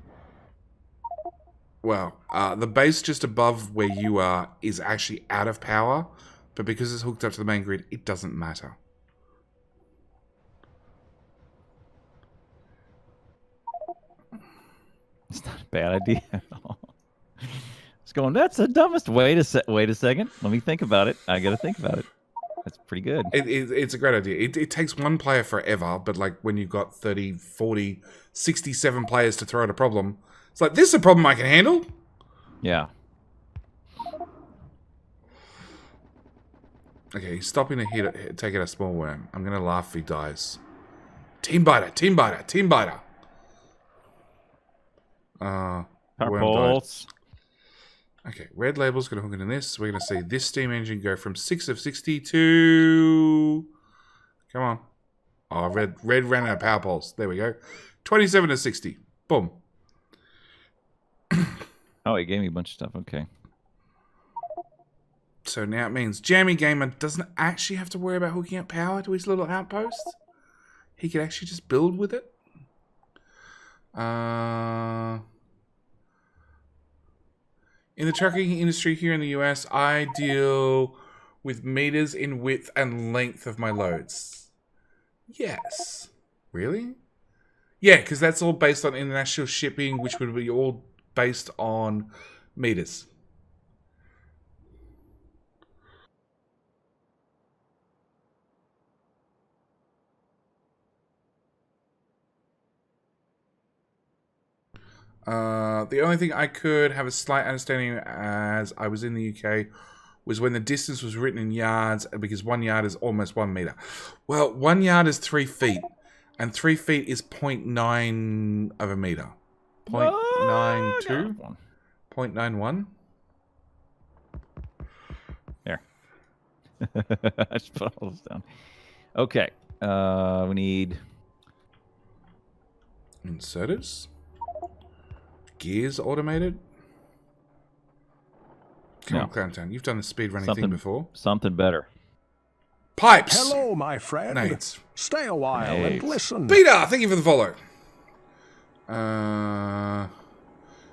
Well, the base just above where you are is actually out of power, but because it's hooked up to the main grid, it doesn't matter. It's not a bad idea at all. It's going, that's the dumbest. Wait a second. Let me think about it. I got to think about it. That's pretty good. It's a great idea. It takes one player forever, but like when you've got 30, 40, 67 players to throw at a problem, it's like, this is a problem I can handle. Yeah. Okay, he's stopping to take out a small worm. I'm going to laugh if he dies. Team biter, team biter, team biter. Power worm bolts. died. Okay, red label's going to hook into this. We're going to see this steam engine go from 6 of 60 to... Come on. Oh, red ran out of power poles. There we go. 27 to 60. Boom. Oh, he gave me a bunch of stuff. Okay. So now it means Jammy Gamer doesn't actually have to worry about hooking up power to his little outpost. He can actually just build with it. In the trucking industry here in the US, I deal with meters in width and length of my loads. Yes. Really? Yeah, because that's all based on international shipping, which would be all based on meters. The only thing I could have a slight understanding as I was in the UK was when the distance was written in yards, because 1 yard is almost 1 meter. Well, 1 yard is 3 feet, and 3 feet is 0.9 of a meter. 0.92? 0.91? There. I just put all this down. Okay. We need inserters. Gears automated. Come on, Clowntown. You've done the speedrunning thing before. Something better. Pipes. Hello, my friend. Nades. Stay a while and listen. Peter, thank you for the follow.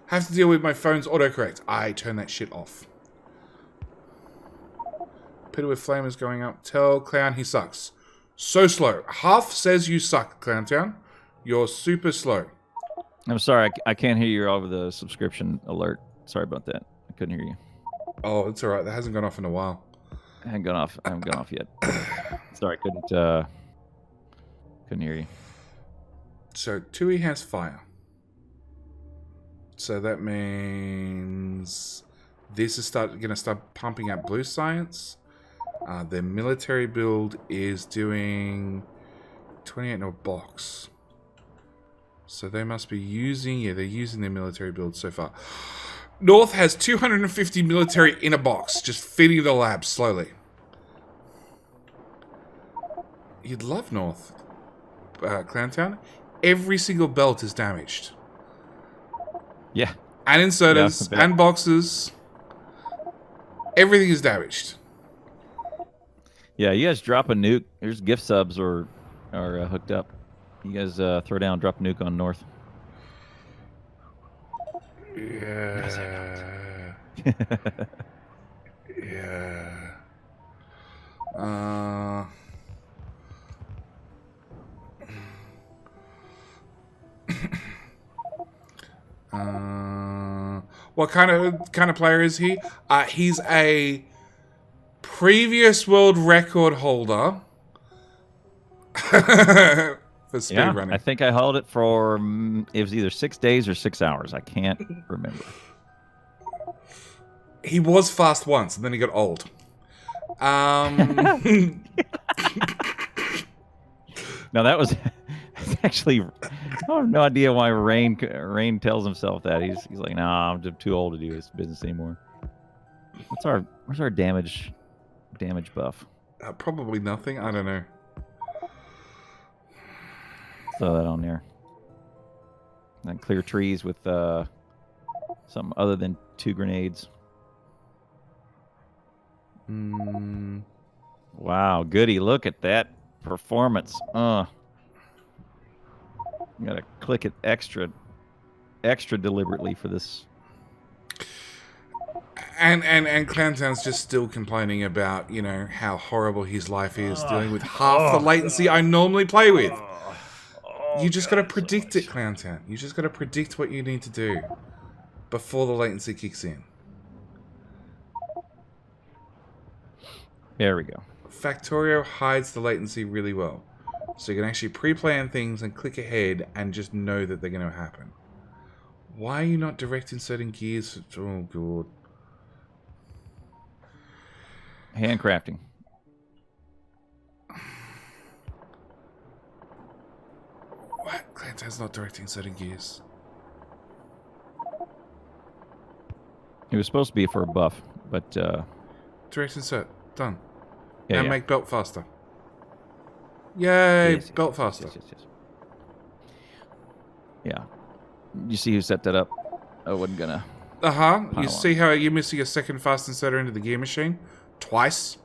Have to deal with my phone's autocorrect. I turn that shit off. Peter with flamers going up. Tell Clown he sucks. So slow. Huff says you suck, Clowntown. You're super slow. I'm sorry, I can't hear you over the subscription alert. Sorry about that. I couldn't hear you. Oh, it's alright. That hasn't gone off in a while. I haven't gone off yet. Sorry, couldn't hear you. So Tui has fire. So that means this is going to start pumping out blue science. Their military build is doing 28 in a box. So they must be using... Yeah, they're using their military build so far. North has 250 military in a box, just feeding the lab slowly. You'd love North, Clowntown. Every single belt is damaged. Yeah. And inserters, and boxes. Everything is damaged. Yeah, you guys drop a nuke. There's gift subs are hooked up. You guys throw down, drop a nuke on North. Yeah. Yeah. What kind of player is he? He's a previous world record holder for speed running. I think I held it for it was either 6 days or 6 hours. I can't remember. He was fast once, and then he got old. No, that was actually. I have no idea why Rain tells himself that. He's like, nah, I'm just too old to do this business anymore. Where's our damage buff? Probably nothing. I don't know. Throw that on there. And clear trees with something other than 2 grenades. Wow, goody! Look at that performance. I'm gotta click it extra deliberately for this. And Clowntown's just still complaining about, you know, how horrible his life is, dealing with half the latency I normally play with. You just gotta predict it, Clowntown. You just gotta predict what you need to do before the latency kicks in. There we go. Factorio hides the latency really well. So you can actually pre-plan things and click ahead and just know that they're going to happen. Why are you not direct inserting gears? Oh, God. Handcrafting. What? Clantan's not direct inserting gears. It was supposed to be for a buff, but Direct insert. Done. yeah, Now make belt faster. Yay, belt faster. Yes. Yeah. You see who set that up? I wasn't gonna. You see how you're missing a second fast inserter into the gear machine? Twice.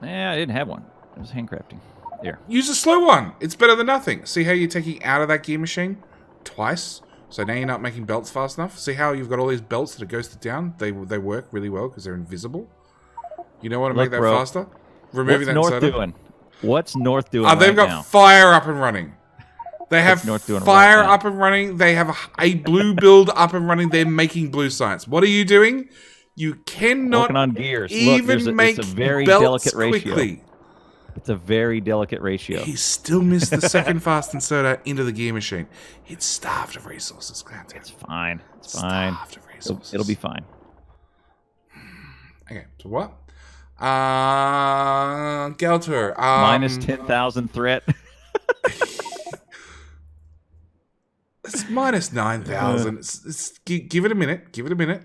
Yeah, I didn't have one. It was handcrafting. There. Use a slow one. It's better than nothing. See how you're taking out of that gear machine? Twice. So now you're not making belts fast enough. See how you've got all these belts that are ghosted down? They work really well because they're invisible. You know what to make that faster? Removing that What's North inserter. doing? What's North doing They've got now? fire up and running. They have fire up and running. They have a blue build up and running. They're making blue science. What are you doing? You cannot working on gears. even Look, make it's a very belts delicate ratio. quickly. It's a very delicate ratio. He still missed the second fast inserter into the gear machine. It's starved of resources, Clanton. It's fine. It's fine. Starved of resources. It'll be fine. Okay, so what? Gelter. Minus 10,000 threat. It's minus 9,000. Give it a minute. Give it a minute.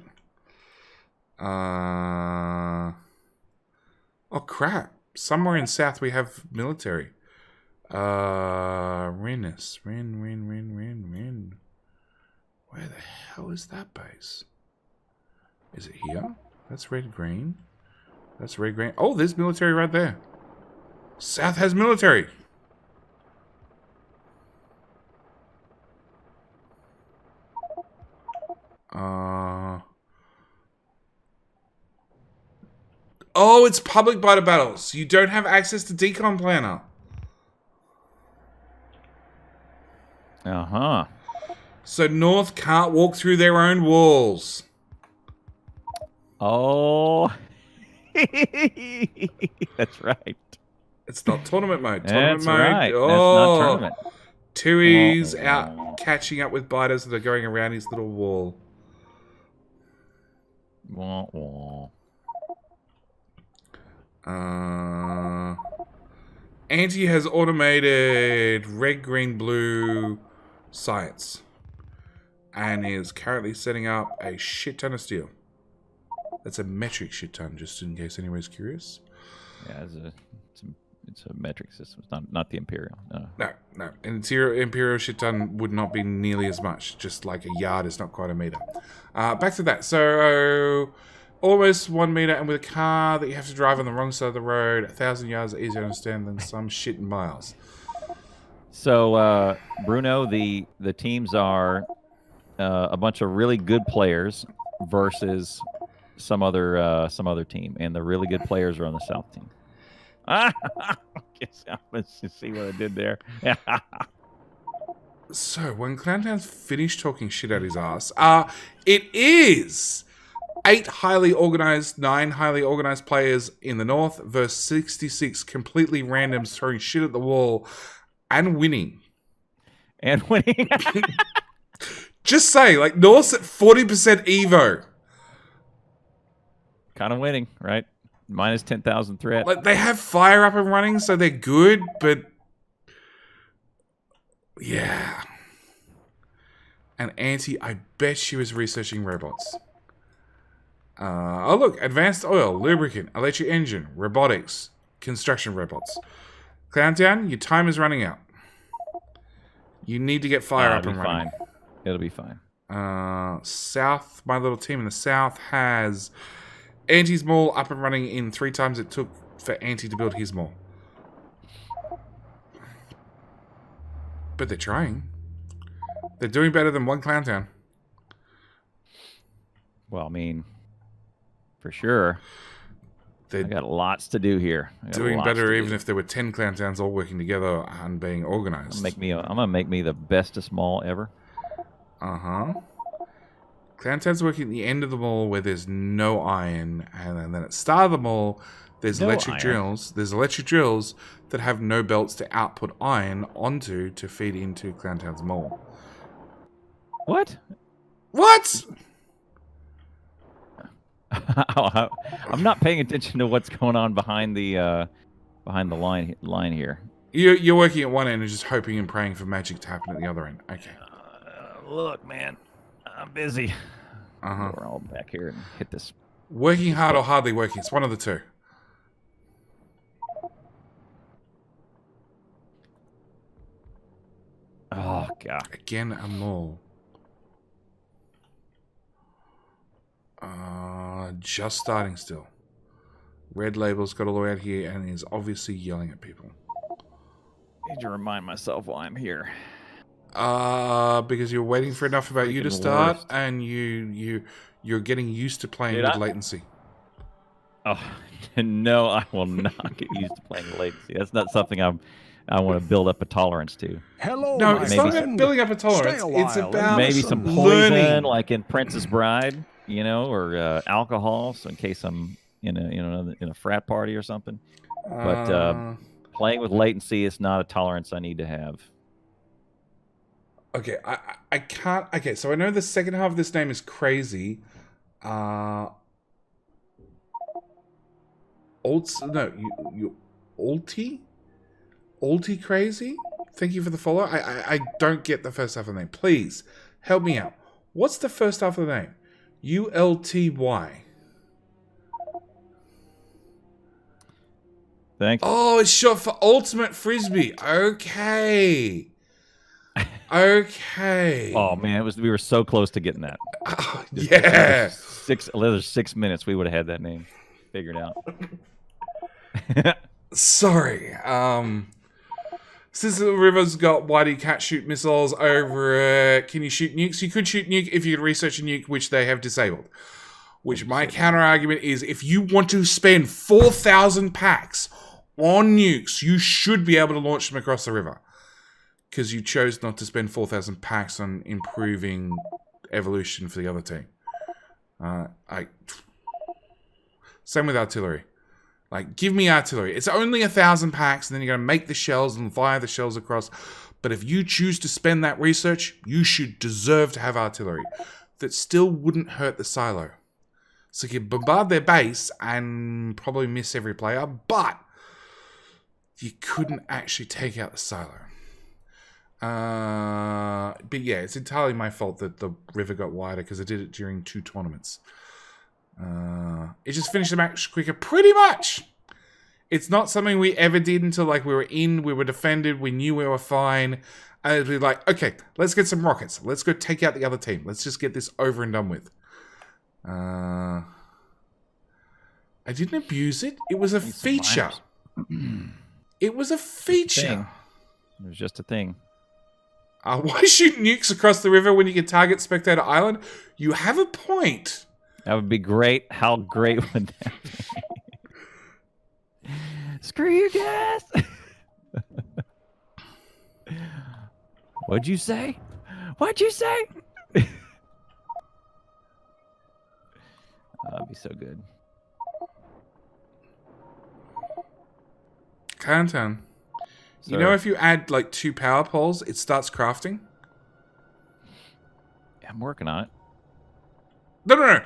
Oh, crap. Somewhere in south we have military. Renus. Rin. Where the hell is that base? Is it here? That's red-green. That's red-green. Oh, there's military right there. South has military. Oh, it's public beta battles. You don't have access to decon planner. Uh-huh. So North can't walk through their own walls. Oh. That's right. It's not tournament mode. That's mode. right. Oh. That's not tournament. Tui's out catching up with biters that are going around his little wall. Anti has automated red, green, blue science and is currently setting up a shit ton of steel. That's a metric shit ton, just in case anyone's curious. Yeah, it's a metric system. It's not the imperial. No. Imperial shit ton would not be nearly as much. Just like a yard is not quite a meter. Back to that. So almost 1 meter, and with a car that you have to drive on the wrong side of the road, 1,000 yards are easier to understand than some shit in miles. So Bruno, the teams are a bunch of really good players versus some other team, and the really good players are on the south team. Let's just see what I did there. So when Clantown's finished talking shit out his ass, it is 9 highly organized players in the north versus 66 completely randoms throwing shit at the wall and winning. Just say, like, North's at 40% Evo. Kind of winning, right? Minus 10,000 threat. Like, they have fire up and running, so they're good, but yeah. And Auntie, I bet she was researching robots. Oh, look. Advanced oil, lubricant, electric engine, robotics, construction robots. Clowntown, your time is running out. You need to get fire up and running. It'll be fine. South, my little team in the south has Auntie's mall up and running in 3 times it took for Auntie to build his mall. But they're trying. They're doing better than one Clowntown. Well, I mean, for sure. I got lots to do here. Doing better even if there were 10 Clowntowns all working together and being organized. I'm gonna make me the bestest mall ever. Clowntown's working at the end of the mall where there's no iron, and then at the start of the mall, There's No electric iron. drills. There's electric drills that have no belts to output iron onto to feed into Clowntown's mall. What? What? I'm not paying attention to what's going on behind the line here. You're working at one end and just hoping and praying for magic to happen at the other end. Okay. Look, man, I'm busy. Uh-huh. We're all back here and hit this. Working hard or hardly working. It's one of the two. Oh god. Again, a mall. Just starting still. Red label's got all the way out here and is obviously yelling at people. Need to remind myself why I'm here. Because you're waiting for enough about you to Freaking start, worst. and you're getting used to playing Dude, with latency. Oh no, I will not get used to playing latency. That's not something I want to build up a tolerance to. Hello, No, my it's not Maybe- about friend. building up a tolerance. Stay a It's while, about Maybe some poison, learning. like in Princess Bride, or alcohol, so in case I'm in a frat party or something. But playing with latency is not a tolerance I need to have. Okay, I can't. Okay, so I know the second half of this name is crazy. Alti? Alti crazy? Thank you for the follow. I don't get the first half of the name. Please help me out. What's the first half of the name? ULTY. Thanks. Oh, it's short for Ultimate Frisbee. Okay. Okay. Oh man, we were so close to getting that. Oh, Just yeah. another 6 minutes, we would have had that name figured out. Sorry. Since the river's got why do you can't shoot missiles over it? Can you shoot nukes? You could shoot nuke if you could research a nuke, which they have disabled. Which my counter argument is, if you want to spend 4,000 packs on nukes, you should be able to launch them across the river. Because you chose not to spend 4,000 packs on improving evolution for the other team. Same with artillery. Like, give me artillery. It's only 1,000 packs, and then you're going to make the shells and fire the shells across. But if you choose to spend that research, you should deserve to have artillery. That still wouldn't hurt the silo. So you can bombard their base and probably miss every player, but you couldn't actually take out the silo. But yeah, it's entirely my fault that the river got wider because I did it during 2 tournaments. It just finished the match quicker, pretty much. It's not something we ever did until like we were defended, we knew we were fine, and it'd be like, okay, let's get some rockets, let's go take out the other team, let's just get this over and done with. I didn't abuse it. It was a feature. It was a feature. It was just a thing. Why shoot nukes across the river when you can target Spectator Island? You have a point. That would be great. How great would that be? Screw you guys! What'd you say? What'd you say? That'd be so good. Canton. You know, if you add like 2 power poles, it starts crafting? I'm working on it. No.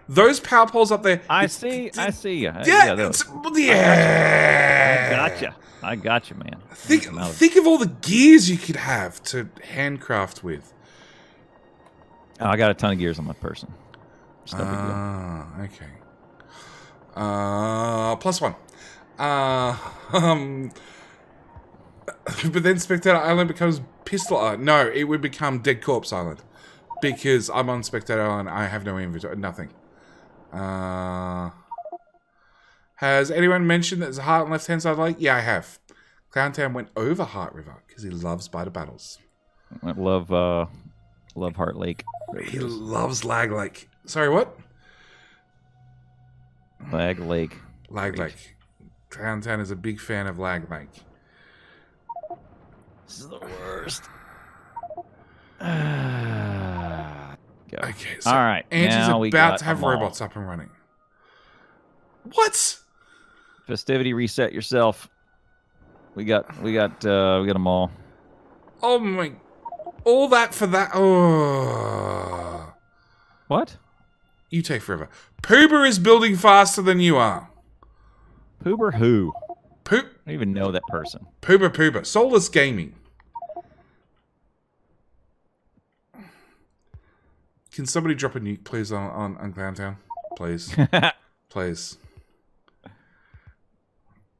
Those power poles up there. I see you. Yeah. Those. Yeah. I got you, man. Think of all the gears you could have to handcraft with. Oh, I got a ton of gears on my person. It's no big deal. Okay. +1. But then Spectator Island becomes Pistol. No, it would become Dead Corpse Island. Because I'm on Spectator Island, I have no inventory, nothing. Has anyone mentioned that there's a heart on left-hand side lake? Yeah, I have. Clowntown went over Heart River because he loves Spider Battles. I love Heart Lake. He loves Lag Lake. Sorry, what? Lag Lake. Lag Lake. Clowntown is a big fan of Lag Lake. This is the worst. Okay, so all right. Angie's now we about got to have them all. robots up and running. What? Festivity, reset yourself. We got them all. Oh my! All that for that? Oh, What? you take forever. Poober is building faster than you are. Poober who? Poop. I don't even know that person. Poober. Soulless Gaming. Can somebody drop a nuke, please, on Clowntown? Please. Please.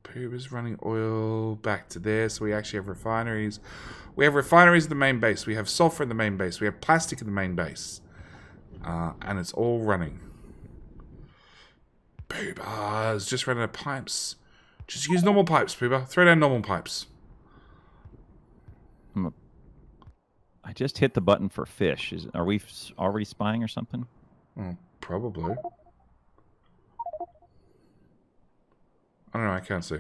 Poober's running oil back to there, so we actually have refineries. We have refineries in the main base. We have sulfur in the main base. We have plastic in the main base. And it's all running. Poober's just running out of pipes. Just use normal pipes, Poober. Throw down normal pipes. I just hit the button for fish. Are we already spying or something? Oh, probably. I don't know. I can't see.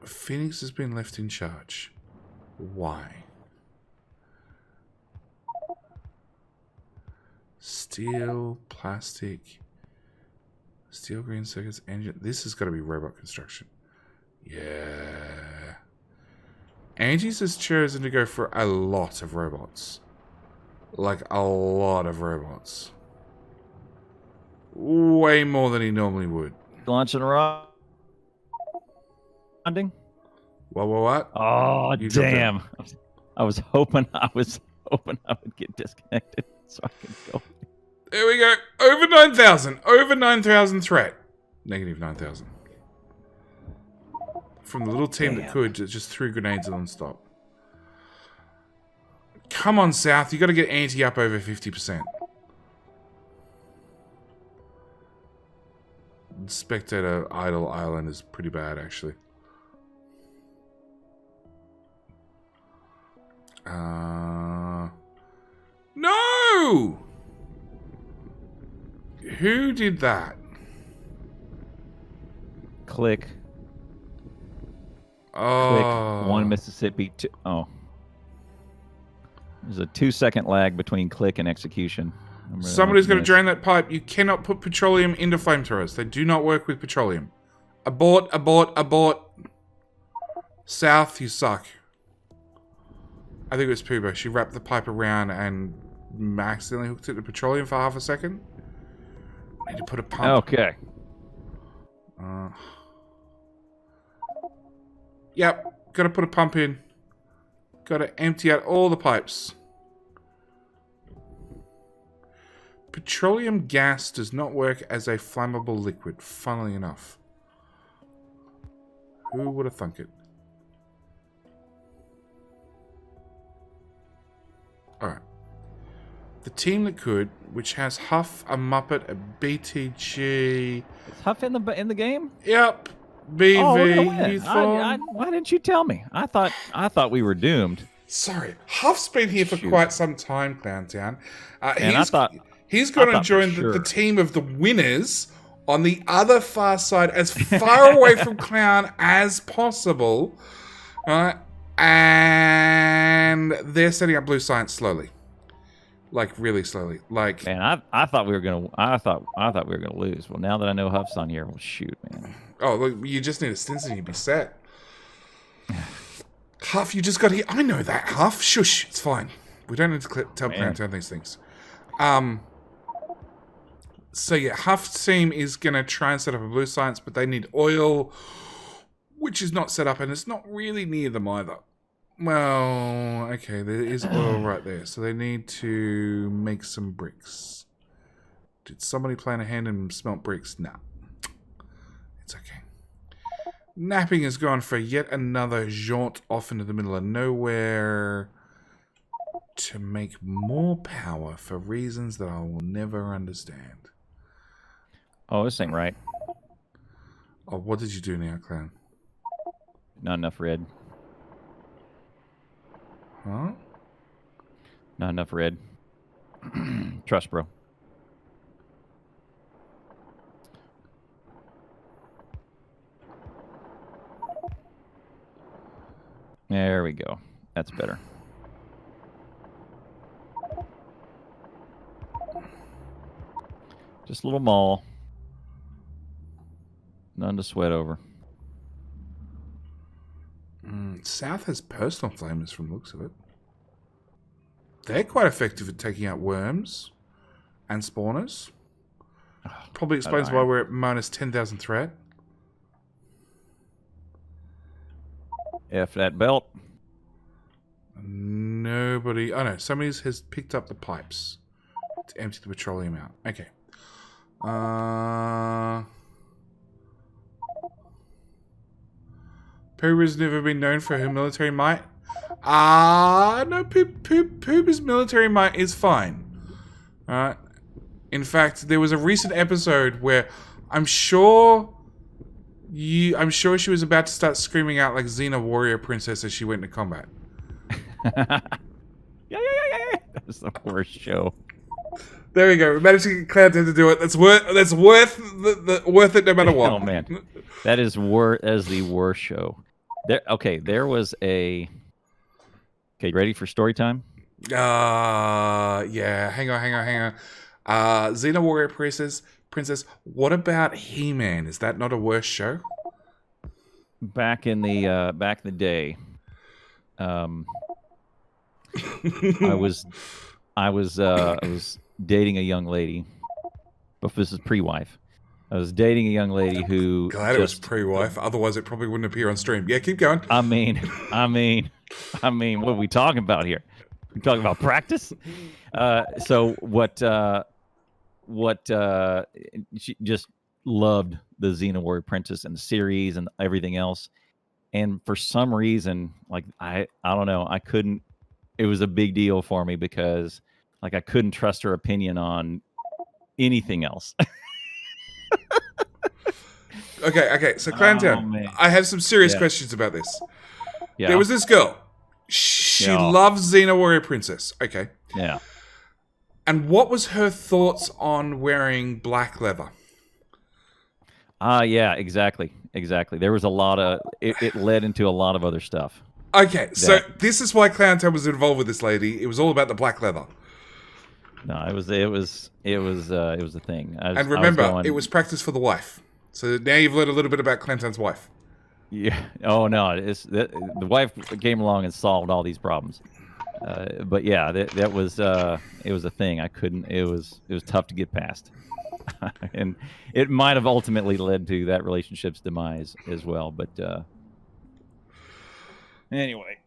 Phoenix has been left in charge. Why? Steel, plastic, steel, green circuits, engine. This has got to be robot construction. Yeah. Angie's has chosen to go for a lot of robots. Like a lot of robots. Way more than he normally would. Launching rounding. What? Oh, You jumped damn. I was hoping I would get disconnected so I could go. There we go. Over 9,000. Over 9,000 threat. Negative 9,000. From the little team that could, just threw grenades non-stop. Come on, South. You got to get anti up over 50%. Spectator Idle Island is pretty bad, actually. No! Who did that? Click. Oh. Click. 1 Mississippi. 2. Oh. There's a 2-second lag between click and execution. Somebody's going to drain that pipe. You cannot put petroleum into flamethrowers. They do not work with petroleum. Abort. South, you suck. I think it was Poober. She wrapped the pipe around and accidentally hooked it to petroleum for half a second. I need to put a pump. Okay. Yep. Got to put a pump in. Got to empty out all the pipes. Petroleum gas does not work as a flammable liquid, funnily enough. Who would have thunk it? Alright. The team that could, which has Huff, a Muppet, a BTG... Is Huff in the game? Yep. BV, why didn't you tell me? I thought we were doomed. Sorry. Huff's been here for quite some time, Clowntown. He's going to join the team of the winners on the other far side, as far away from Clown as possible. And they're setting up Blue Science slowly. Like, really slowly. Like, man, I thought we were gonna lose. Well, now that I know Huff's on here, well, shoot, man. Oh, look, you just need a Stinson, you'd be set. Huff, you just got here. I know that, Huff. Shush, it's fine. We don't need to tell Clowntown these things. So yeah, Huff's team is gonna try and set up a Blue Science, but they need oil, which is not set up, and it's not really near them either. Well, okay, there is oil right there, so they need to make some bricks. Did somebody plan ahead and smelt bricks? Nah. It's okay. Napping has gone for yet another jaunt off into the middle of nowhere to make more power for reasons that I will never understand. Oh, this ain't right. Oh, what did you do now, Clown? Not enough red. Huh? Not enough red. Trust, bro. There we go. That's better. Just a little mall. None to sweat over. South has personal flamers from the looks of it. They're quite effective at taking out worms and spawners. Probably explains why we're at minus 10,000 threat. F that belt. Nobody... Oh no, somebody has picked up the pipes to empty the petroleum out. Okay. Poop has never been known for her military might. No, Poop's military might is fine. In fact, there was a recent episode where I'm sure she was about to start screaming out like Xena Warrior Princess as she went into combat. Yeah. That's the worst show. There we go. We managed to get Cloud10 to do it. That's worth worth it no matter what. Oh man, that is the worst show. There was a. Okay, ready for story time? Yeah. Hang on. Xena Warrior Princess. What about He-Man? Is that not a worse show? Back in the day, I was dating a young lady, but this is pre-wife. I was dating a young lady who. Glad it was pre-wife. Otherwise, it probably wouldn't appear on stream. Yeah, keep going. I mean, what are we talking about here? We talking about practice? So she just loved the Xena Warrior Princess and the series and everything else. And for some reason, like I don't know, I couldn't. It was a big deal for me because like I couldn't trust her opinion on anything else. Okay. So Clowntown, I have some serious questions about this. Yeah. There was this girl. She loves Xena Warrior Princess. Okay. Yeah. And what was her thoughts on wearing black leather? Yeah, exactly. There was a lot of it led into a lot of other stuff. Okay, so this is why Clowntown was involved with this lady. It was all about the black leather. No, it was a thing. And remember, it was practice for the wife. So now you've learned a little bit about Clowntown's wife. Yeah. Oh no, the wife came along and solved all these problems. But yeah, that was it was a thing. I couldn't. It was tough to get past, and it might have ultimately led to that relationship's demise as well. But anyway,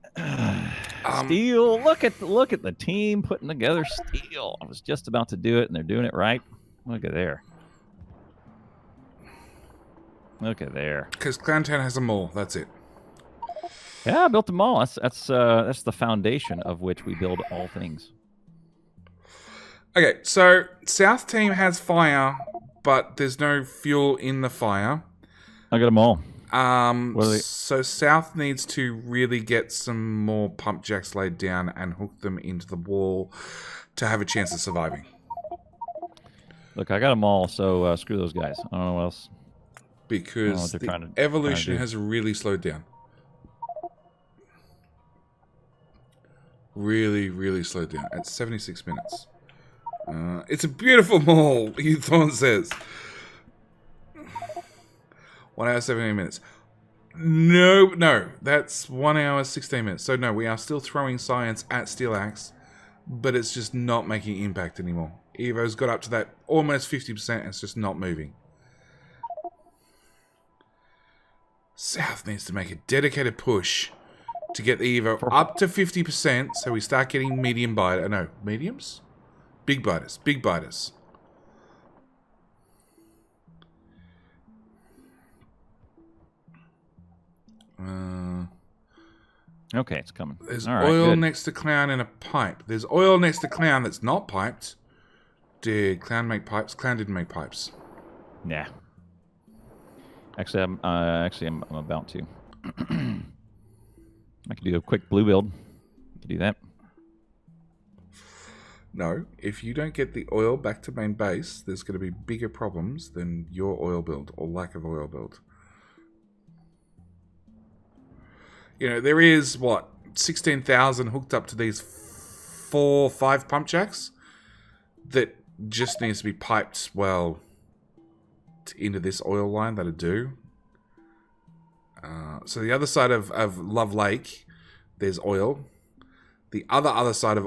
Steel. Look at the team putting together Steel. I was just about to do it, and they're doing it right. Look at there. Look at there. Because Clowntown has a mall. That's it. Yeah, I built them all. That's the foundation of which we build all things. Okay, so South team has fire, but there's no fuel in the fire. I got them all. So South needs to really get some more pump jacks laid down and hook them into the wall to have a chance of surviving. Look, I got them all, so screw those guys. I don't know what else. Because the evolution has really slowed down. Really, really slowed down at 76 minutes. It's a beautiful mall, Thorn says. 1 hour, 17 minutes. No, that's 1 hour, 16 minutes. So no, we are still throwing science at Steel Axe, but it's just not making impact anymore. Evo's got up to that almost 50% and it's just not moving. South needs to make a dedicated push to get the Evo up to 50% so we start getting medium biter. No, mediums? Big biters. Okay, it's coming. There's oil next to Clown in a pipe. There's oil next to Clown that's not piped. Did Clown make pipes? Clown didn't make pipes. Yeah. Actually, I'm about to. I could do a quick blue build. I could do that. No, if you don't get the oil back to main base, there's going to be bigger problems than your oil build or lack of oil build. You know, there is, 16,000 hooked up to these 4-5 pump jacks that just needs to be piped, well, into this oil line. That'll do. So the other side of Love Lake, there's oil. The other side of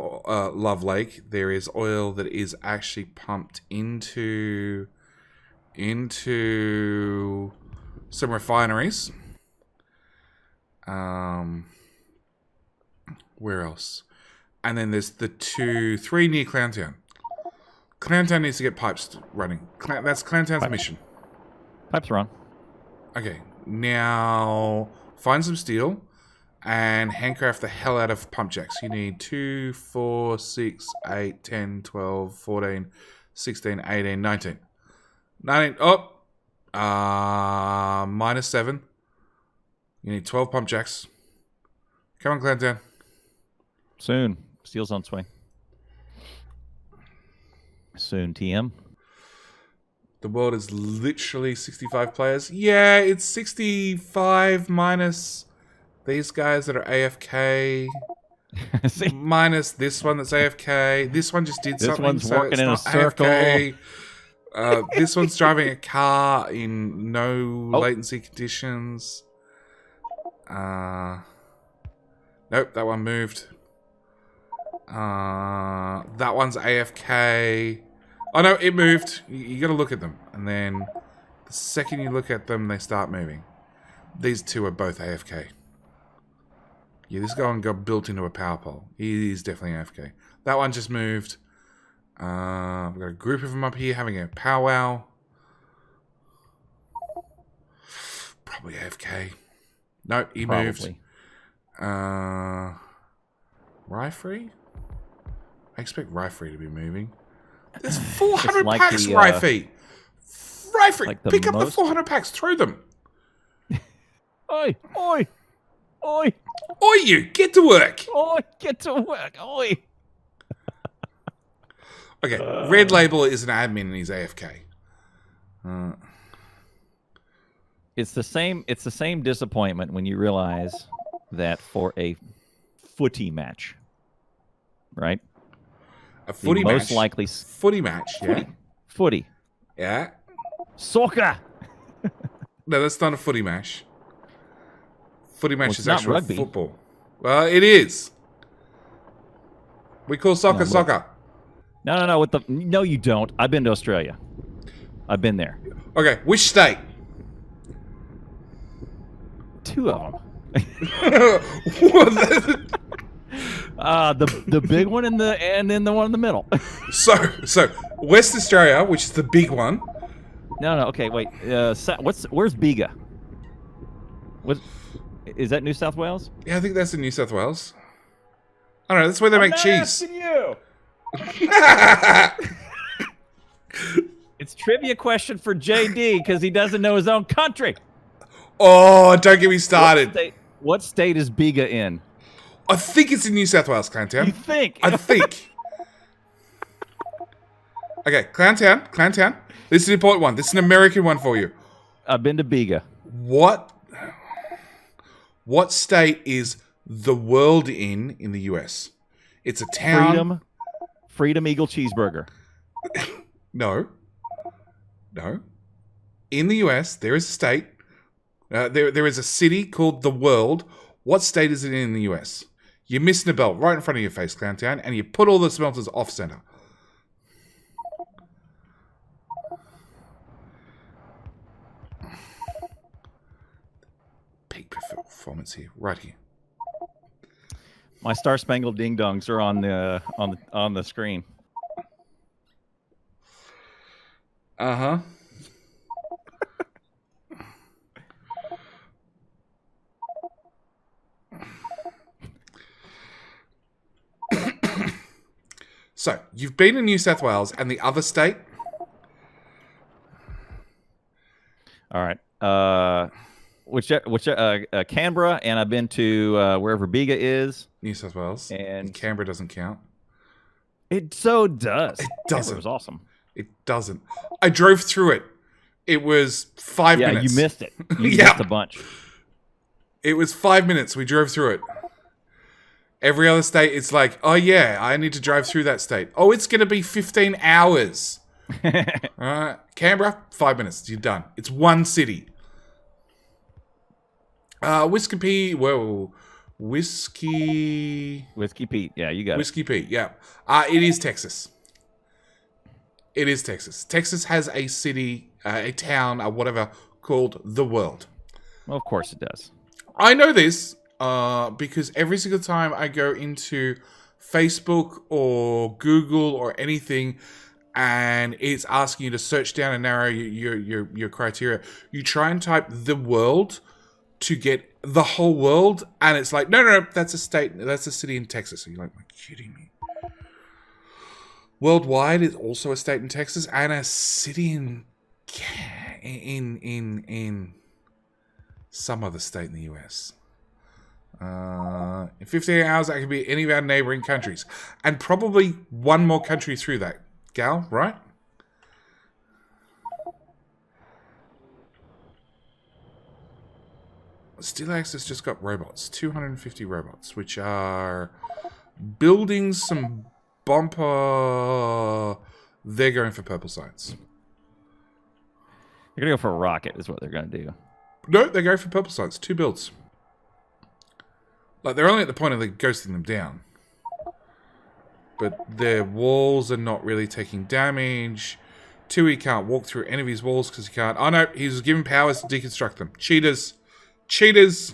Love Lake, there is oil that is actually pumped into some refineries. Where else? And then there's the 3 near Clowntown. Clowntown needs to get pipes running. That's Clowntown's mission. Pipes are on. Okay, now find some steel and handcraft the hell out of pump jacks. You need 2, 4, 6, 8, 10, 12, 14, 16, 18, 19. 19. Oh! -7. You need 12 pump jacks. Come on, Clowntown. Soon. Steel's on swing. Soon, TM. The world is literally 65 players. Yeah, it's 65 minus these guys that are AFK. Minus this one that's AFK. This one just did something. This one's working in a circle. AFK. This one's driving a car in no latency conditions. Nope, that one moved. That one's AFK. Oh no, it moved. You gotta look at them. And then the second you look at them, they start moving. These two are both AFK. Yeah, this guy got built into a power pole. He is definitely AFK. That one just moved. We've got a group of them up here having a powwow. Probably AFK. Nope, he moved. Rye-free? I expect Rye-free to be moving. There's 400 like packs, the, Rye-free! Rye-free! like Pick up the 400 packs, throw them! Oi! Oi! Oi! Oi, you! Get to work! Oi! Get to work! Oi! Okay, Red Label is an admin and he's AFK. It's the same disappointment when you realize that for a footy match, right? A footy the match? Most likely Footy match, yeah. Footy. Yeah. Soccer! No, that's not a footy match. Footy match is not actually rugby. football. Well, it is. We call soccer look. soccer. No. No, you don't. I've been to Australia. I've been there. Okay, which state? 2 of them. What The big one and then the one in the middle. so West Australia, which is the big one. No. Okay, wait. Where's Bega? What is that? New South Wales? Yeah, I think that's in New South Wales. I don't know. That's where they make cheese. You. It's trivia question for JD because he doesn't know his own country. Oh, don't get me started. What state is Bega in? I think it's in New South Wales, Clowntown. You think? I think. Okay, Clowntown. This is an important one. This is an American one for you. I've been to Bega. What state is the world in the US? It's a town. Freedom Eagle Cheeseburger. No. In the US, there is a state. There is a city called The World. What state is it in the US? You're missing a belt right in front of your face, Clowntown, and you put all the smelters off center. Peak performance here, right here. My Star Spangled Ding Dongs are on the screen. Uh-huh. So, you've been in New South Wales and the other state? All right. Canberra, and I've been to wherever Bega is. New South Wales. And Canberra doesn't count. It so does. It doesn't. Canberra was awesome. It doesn't. I drove through it. It was 5 minutes. Yeah, you missed it. You Yeah. missed a bunch. It was 5 minutes. We drove through it. Every other state, it's like, oh yeah, I need to drive through that state. Oh, it's going to be 15 hours. Canberra, 5 minutes. You're done. It's one city. Whiskey Pete. Whoa. Whiskey Pete. Yeah, you got it. Whiskey Pete, yeah. It is Texas. It is Texas. Texas has a city, a town, whatever, called The World. Well, of course it does. I know this because every single time I go into Facebook or Google or anything, and it's asking you to search down and narrow your criteria, you try and type The World to get the whole world, and it's like, no, that's a state, that's a city in Texas. And you're like, am I kidding me? Worldwide is also a state in Texas and a city in some other state in the US. In 15 hours, that could be any of our neighboring countries, and probably one more country through that, gal, right? SteelX has just got robots, 250 robots, which are building some bumper. They're going for purple science. They're going to go for a rocket is what they're going to do. No, they're going for purple science. 2 builds. Like, they're only at the point of ghosting them down. But their walls are not really taking damage. 2, he can't walk through any of his walls because he can't. Oh no, he's given powers to deconstruct them. Cheaters. Cheaters.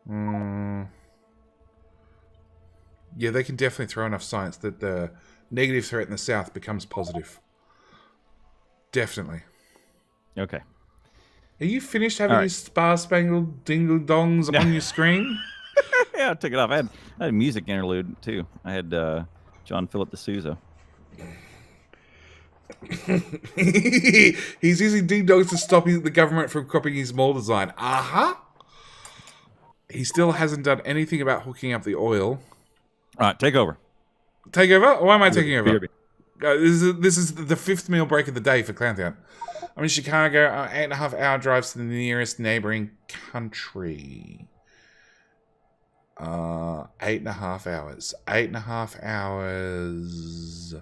Yeah, they can definitely throw enough science that the negative threat in the south becomes positive. Definitely. Okay. Are you finished having your star-spangled dingle-dongs on your screen? Yeah, I took it off. I had a music interlude, too. I had John Philip D'Souza. He's using ding-dongs to stop the government from copying his mall design. He still hasn't done anything about hooking up the oil. All right, take over. Take over? Why am I taking over? BRB. This is the 5th meal break of the day for Clowntown. I'm in Chicago, 8.5 hour drives to the nearest neighboring country. 8.5 hours. 8.5 hours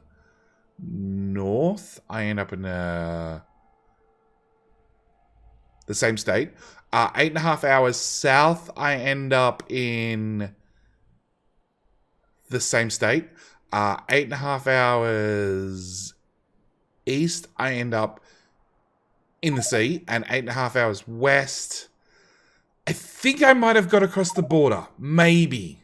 north. I end up in the same state. 8.5 hours south. I end up in the same state. 8.5 hours east. I end up in the sea, and 8.5 hours west. I think I might have got across the border. Maybe.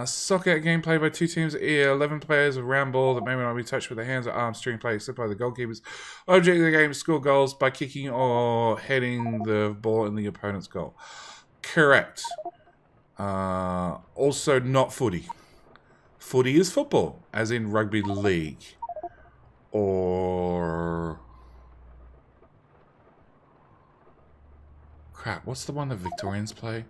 Soccer game played by 2 teams, 11 players, a round ball that may not be touched with the hands or arms, steering play except by the goalkeepers. Object of the game is score goals by kicking or heading the ball in the opponent's goal. Correct. Also not footy. Footy is football, as in rugby league. Or... crap, what's the one that Victorians play?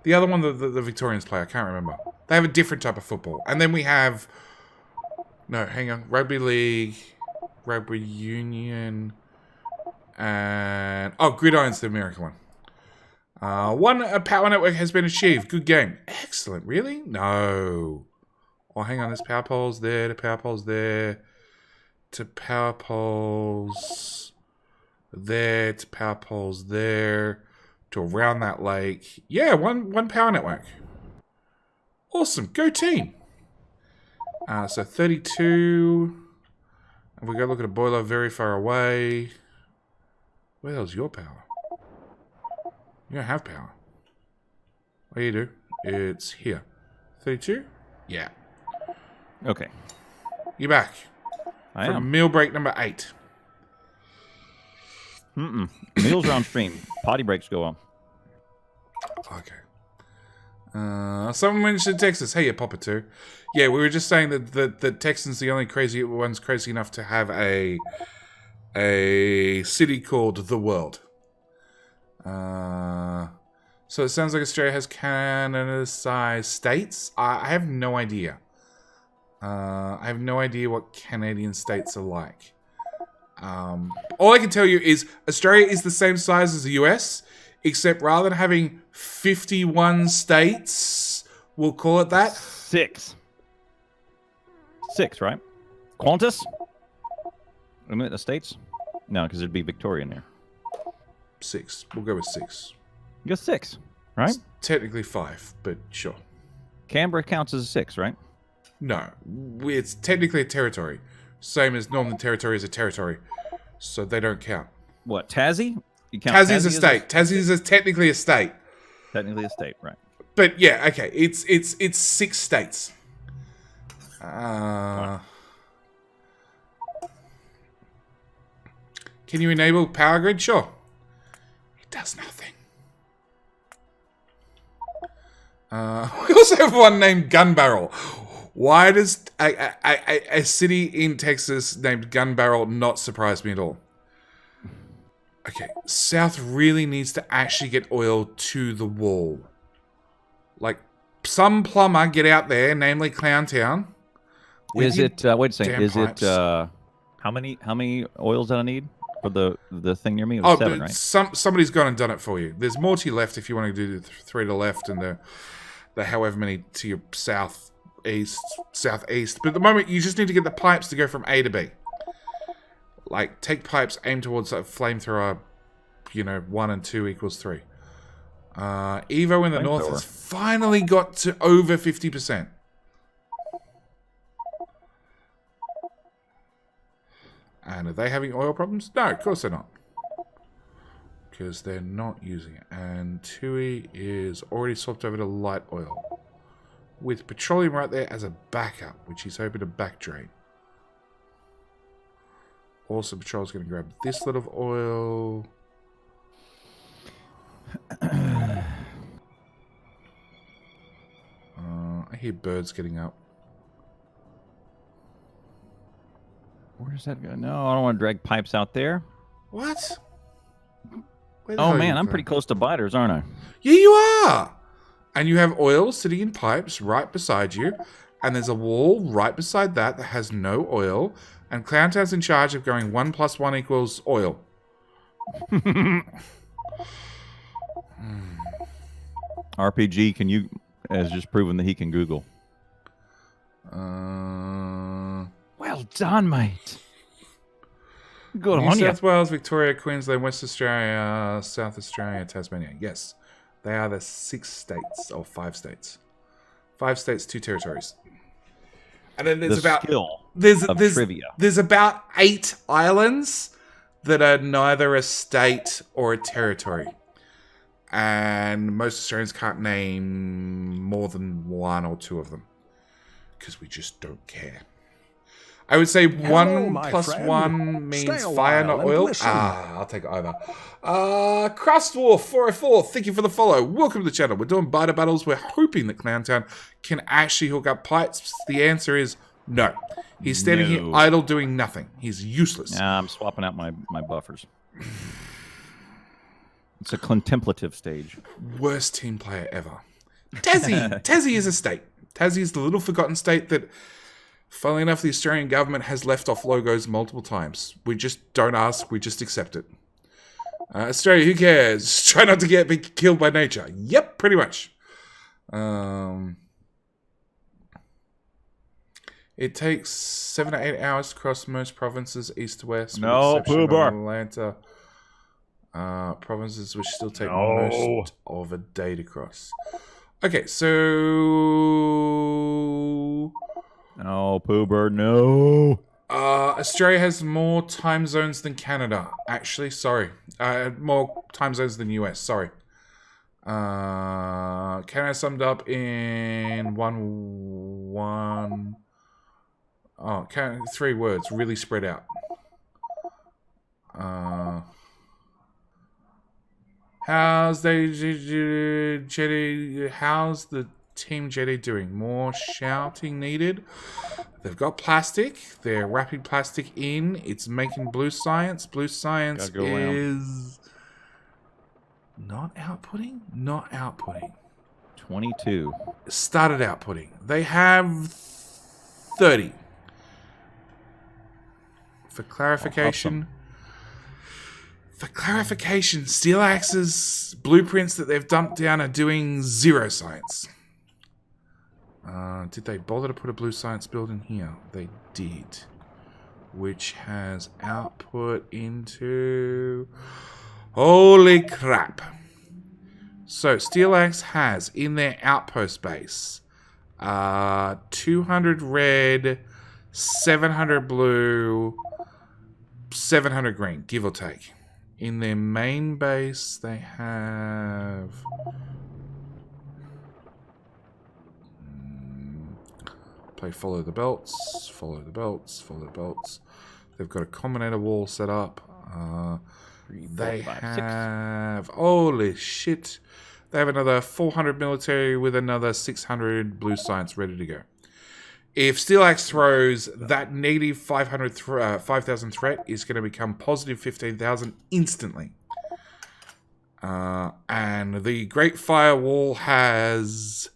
The other one that the Victorians play, I can't remember. They have a different type of football. And then we have... no, hang on. Rugby league, rugby union, and... oh, Gridiron's the American one. A power network has been achieved. Good game. Excellent. Really? No. Oh, hang on. There's power poles there, to power poles there, to power poles there, to power poles there, to around that lake. Yeah, one power network. Awesome. Go team. So 32. And we go look at a boiler very far away. Where the hell's your power? You don't have power. Oh, you do. It's here. 32? Yeah. Okay. You're back. I From am. meal break number 8. Meals are on stream. Potty breaks go on. Okay. Someone mentioned Texas. Hey, you Papa too. Yeah, we were just saying that Texans the only crazy ones crazy enough to have a city called The World. So it sounds like Australia has Canada-sized states. I have no idea. I have no idea what Canadian states are like. All I can tell you is Australia is the same size as the US, except rather than having 51 states, we'll call it that. 6. 6, right? Qantas? I mean, the states? No, because there'd be Victoria in there. 6. We'll go with 6. You got 6, right? It's technically 5, but sure. Canberra counts as a 6, right? No, it's technically a territory. Same as Northern Territory is a territory. So they don't count. What, Tassie? You count Tassie's a state. Tassie's technically a state. Technically a state, right. But yeah, okay. It's 6 states. Can you enable power grid? Sure. It does nothing. We also have one named Gun Barrel. Why does a city in Texas named Gun Barrel not surprise me at all? Okay, South really needs to actually get oil to the wall. Like, some plumber get out there, namely Clowntown. Is it, wait a second, is pipes. it, how many oils do I need for the thing near me? It was 7, right? Somebody's gone and done it for you. There's more to your left if you want to do the 3 to the left and the however many to your southeast. But at the moment, you just need to get the pipes to go from A to B. Like, take pipes, aim towards a flamethrower, 1 and 2 equals 3. Evo in the north has finally got to over 50%. And are they having oil problems? No, of course they're not. Because they're not using it. And Tui is already swapped over to light oil. With petroleum right there as a backup, which he's hoping to back drain. Also, Patrol's going to grab this lot of oil. I hear birds getting up. Where's that going? No, I don't want to drag pipes out there. What? Where the Oh hell are man, you I'm going? pretty close to biters, aren't I? Yeah, you are! And you have oil sitting in pipes right beside you. And there's a wall right beside that has no oil. And Clowntown's in charge of going 1 + 1 equals oil. RPG, has just proven that he can Google. Well done, mate. Good New on you. South Wales, Victoria, Queensland, West Australia, South Australia, Tasmania. Yes, they are the 6 states, or 5 states. 5 states, 2 territories. And then there's trivia. There's about 8 islands that are neither a state or a territory. And most Australians can't name more than 1 or 2 of them. Because we just don't care. I would say Hello, 1 my + friend. 1 means Stay a fire, while not and oil. listen. I'll take either. Crustwolf 404, thank you for the follow. Welcome to the channel. We're doing biter battles. We're hoping that Clowntown can actually hook up pipes. The answer is no. He's standing here idle doing nothing. He's useless. Nah, I'm swapping out my buffers. It's a contemplative stage. Worst team player ever. Tassie. Tassie is a state. Tassie is the little forgotten state that, funnily enough, the Australian government has left off logos multiple times. We just don't ask, we just accept it. Australia, who cares? Try not to be killed by nature. Yep, pretty much. It takes 7 to 8 hours to cross most provinces, east to west. With No, the exception of Poobar. Atlanta. Provinces which still take most of a day to cross. Okay, so... Oh, Pooh no. Australia has more time zones than Canada. Actually, sorry. More time zones than US, sorry. Canada summed up in 3 words, really spread out. How's the Team Jetty doing? More shouting needed. They've got plastic. They're wrapping plastic in. It's making blue science. Blue science is not outputting? Not outputting. 22. Started outputting. They have 30. For clarification, Steel Axe's blueprints that they've dumped down are doing 0 science. Did they bother to put a blue science build in here? They did. Which has output into... Holy crap. So, Steel Axe has in their outpost base 200 red, 700 blue, 700 green, give or take. In their main base, they have... Play follow the belts, follow the belts, follow the belts. They've got a combinator wall set up. They have... Holy shit. They have another 400 military with another 600 blue science ready to go. If Steel Axe throws, that negative 5,000 threat is going to become positive 15,000 instantly. And the Great Firewall has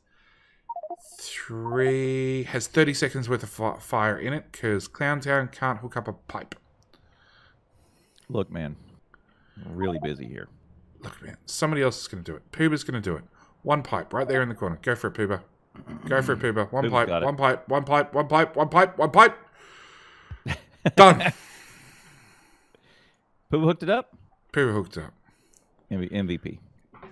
30 seconds worth of fire in it because Clowntown can't hook up a pipe. Look, man. I'm really busy here. Look, man. Somebody else is going to do it. Puba's going to do it. One pipe right there in the corner. Go for it, Puba. Go for it, Puba. One pipe, one pipe, one pipe, one pipe, one pipe, one pipe. Done. Puba hooked it up? Puba hooked it up. MVP.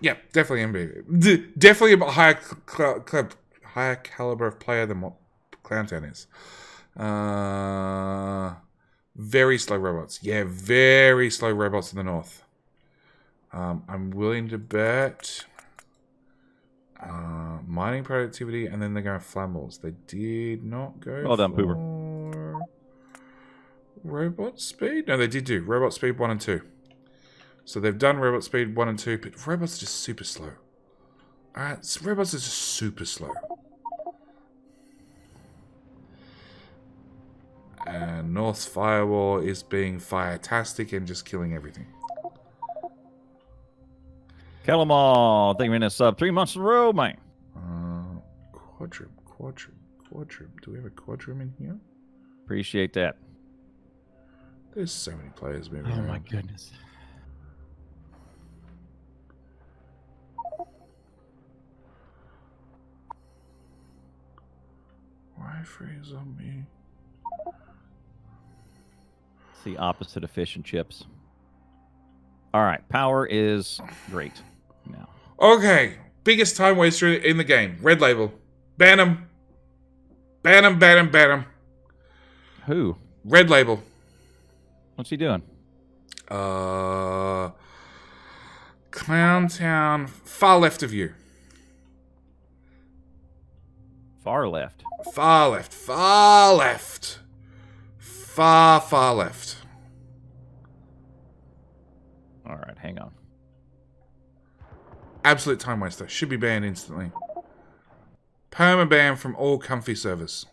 Yeah, definitely MVP. Definitely a higher caliber of player than what Clowntown is. Very slow robots. Yeah, very slow robots in the north. I'm willing to bet mining productivity, and then they're going flammables. They did not go well done, for Poober. Robot speed? No, they did do robot speed 1 and 2. So they've done robot speed 1 and 2, but robots are just super slow. Alright, robots are just super slow. And North's Firewall is being fire-tastic and just killing everything. Kill them all. Thank you for sub 3 months in a row, man. Quadrum. Do we have a quadrum in here? Appreciate that. There's so many players moving Oh around. my goodness. Why freeze on me? It's the opposite of fish and chips. All right, power is great now. Okay, biggest time waster in the game. Red Label. Ban him. Ban him, ban him, ban him. Who? Red Label. What's he doing? Clowntown, far left of you. Far left. Far left. Far left. Far, far left. All right, hang on. Absolute time waster. Should be banned instantly. Perma ban from all comfy servers.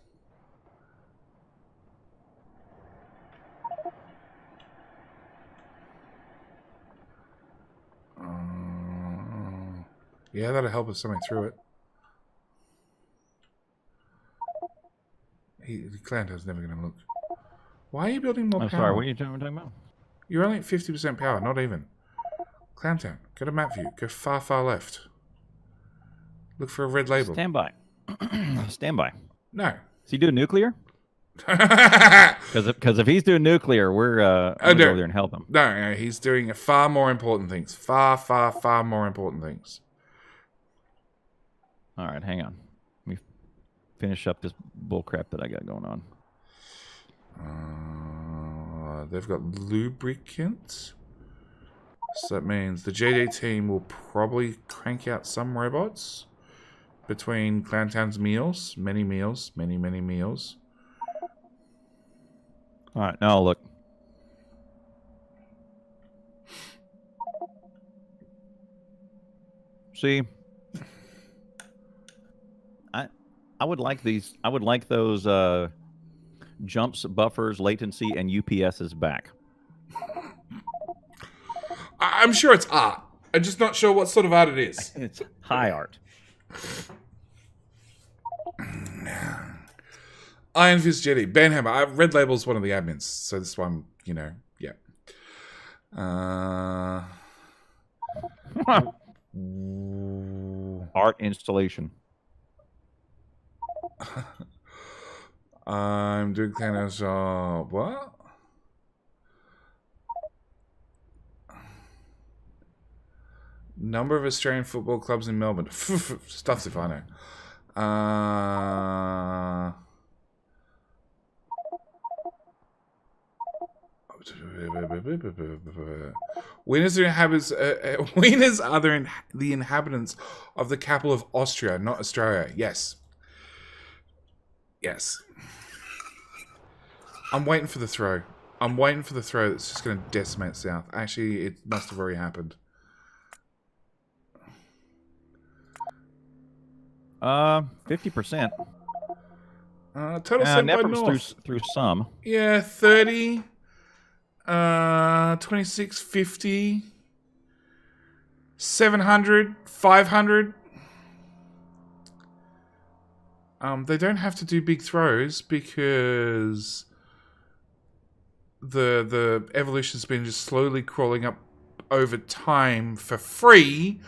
Yeah, that'll help us something through it. The Clowntown's never going to look. Why are you building more power? I'm sorry, what are you talking about? You're only at 50% power, not even. Clowntown, go to map view. Go far, far left. Look for a red label. Stand by. Stand by. No. Is he doing nuclear? Because if he's doing nuclear, we're going to go over there and help him. No, he's doing far more important things. Far, far, far more important things. All right, hang on. Let me finish up this bullcrap that I got going on. They've got lubricant. So that means the JD team will probably crank out some robots between Clowntown's meals. Many meals. Many, many meals. All right, now look. See, I would like these. I would like those jumps, buffers, latency, and UPSs back. I'm sure it's art. I'm just not sure what sort of art it is. It's high art. Iron Fist Jetty. Banhammer. Red Label's one of the admins. So this one, you know, yeah. Art installation. I'm doing Thanos. What? Number of Australian football clubs in Melbourne. Stuffs if I know. Wieners are the inhabitants of the capital of Austria, not Australia. Yes. Yes. I'm waiting for the throw. I'm waiting for the throw that's just going to decimate South. Actually, it must have already happened. 50%. Total sent by Nephrim's North. through some. Yeah, 30. 26, 50. 700, 500. They don't have to do big throws because the evolution's been just slowly crawling up over time for free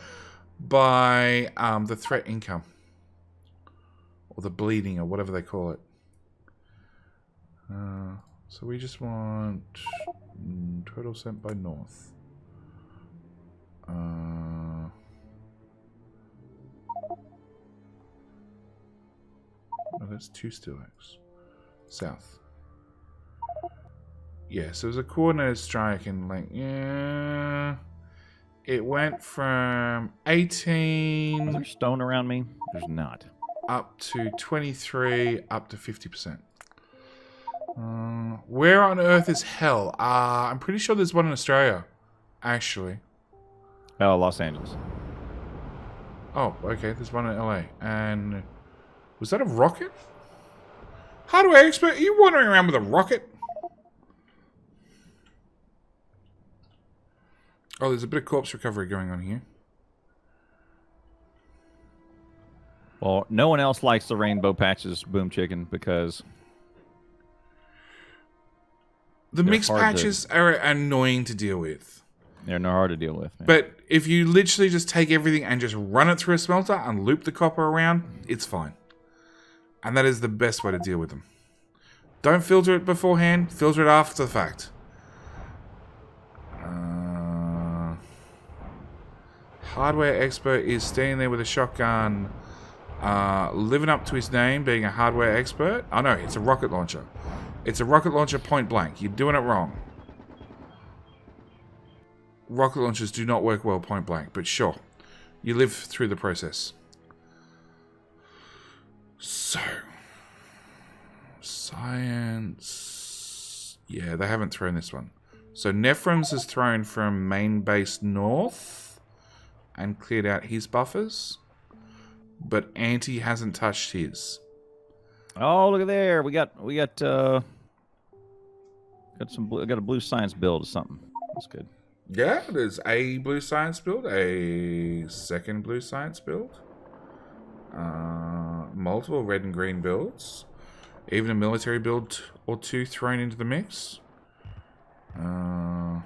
by the threat income. Or the bleeding, or whatever they call it. So we just want total sent by North. Oh, that's 2 Steelix. South. Yeah, so there's a coordinated strike and like, yeah. It went from 18... Is there stone around me? There's not. Up to 23, up to 50%. Where on earth is hell? I'm pretty sure there's one in Australia, actually. Oh, Los Angeles. Oh, okay, there's one in LA. And was that a rocket? Hardware expert, are you wandering around with a rocket? Oh, there's a bit of corpse recovery going on here. Well, no one else likes the Rainbow Patches Boom Chicken because... The mixed patches are annoying to deal with. They're not hard to deal with. Man. But if you literally just take everything and just run it through a smelter and loop the copper around, it's fine. And that is the best way to deal with them. Don't filter it beforehand, filter it after the fact. Hardware expert is standing there with a shotgun, living up to his name, being a hardware expert. Oh no, it's a rocket launcher. It's a rocket launcher point blank. You're doing it wrong. Rocket launchers do not work well point blank, but sure. You live through the process. So. Science. Yeah, they haven't thrown this one. So Nephrim's has thrown from main base north and cleared out his buffers. But Anti hasn't touched his. Oh, look at there. We got a blue science build or something. That's good. Yeah, there's a blue science build, a second blue science build, multiple red and green builds, even a military build or two thrown into the mix. Oh,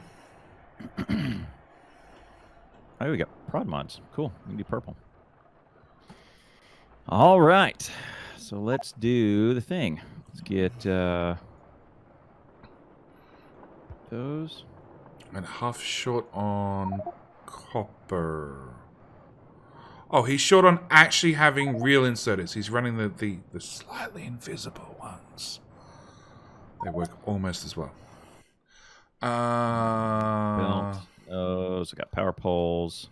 we got prod mods. Cool. We can do purple. All right. So let's do the thing. Let's get those. And half short on copper. Oh, he's short on actually having real inserters. He's running the slightly invisible ones. They work almost as well. Built those. I got power poles.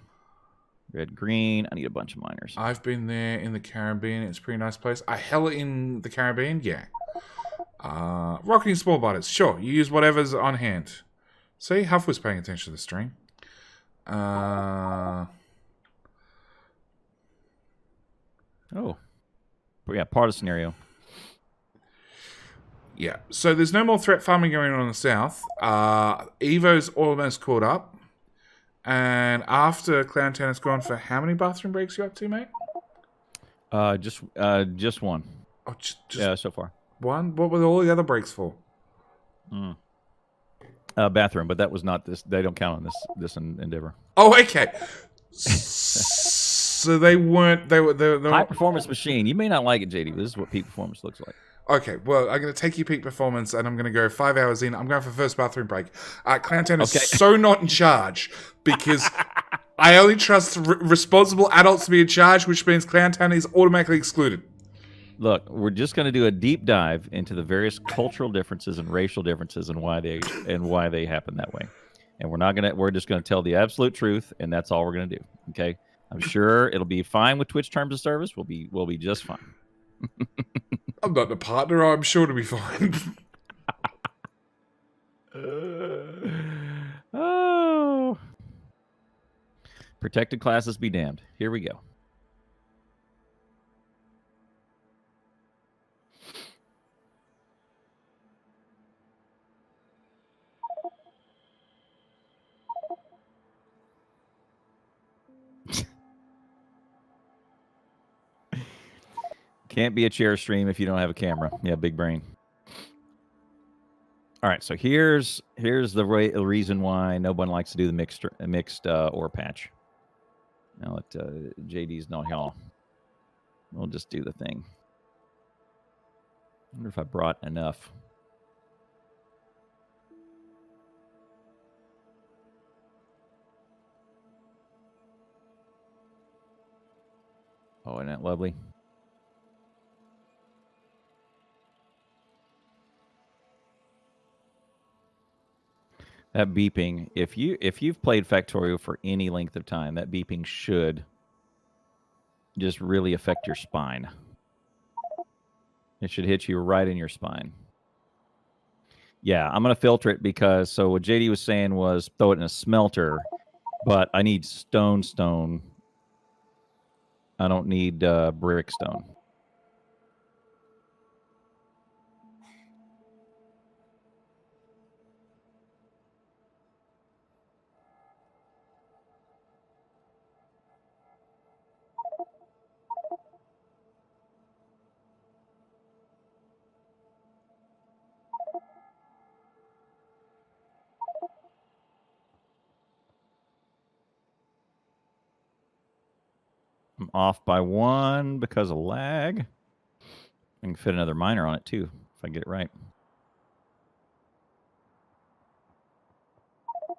Red, green. I need a bunch of miners. I've been there in the Caribbean. It's a pretty nice place. I hella in the Caribbean, yeah. Rocketing small biters. Sure, you use whatever's on hand. See, Huff was paying attention to the stream. Oh. But yeah, part of the scenario. Yeah, so there's no more threat farming going on in the south. Evo's almost caught up. And after Clown Town has gone for how many bathroom breaks you up to, mate? Just one. Oh, just yeah, so far. one. What were all the other breaks for? Bathroom, but that was not this. They don't count on this endeavor. Oh, okay. So they weren't. They were High performance machine. You may not like it, JD, but this is what peak performance looks like. Okay, well, I'm going to take you peak performance, and I'm going to go 5 hours in. I'm going for first bathroom break. Clowntown is so not in charge, because I only trust responsible adults to be in charge, which means Clowntown is automatically excluded. Look, we're just going to do a deep dive into the various cultural differences and racial differences and why they happen that way. And we're just going to tell the absolute truth, and that's all we're going to do. Okay? I'm sure it'll be fine with Twitch terms of service. We'll be just fine. I'm not the partner. I'm sure to be fine. Oh. Protected classes be damned. Here we go. Can't be a chair stream if you don't have a camera. Yeah, big brain. All right, so here's the reason why no one likes to do the mixed ore patch. Now let JD's not here. We'll just do the thing. I wonder if I brought enough. Oh, isn't that lovely? That beeping, if you've played Factorio for any length of time, that beeping should just really affect your spine. It should hit you right in your spine. Yeah, I'm going to filter it because, so what JD was saying was throw it in a smelter, but I need stone. I don't need brick stone. I'm off by 1 because of lag. I can fit another miner on it too, if I get it right. Am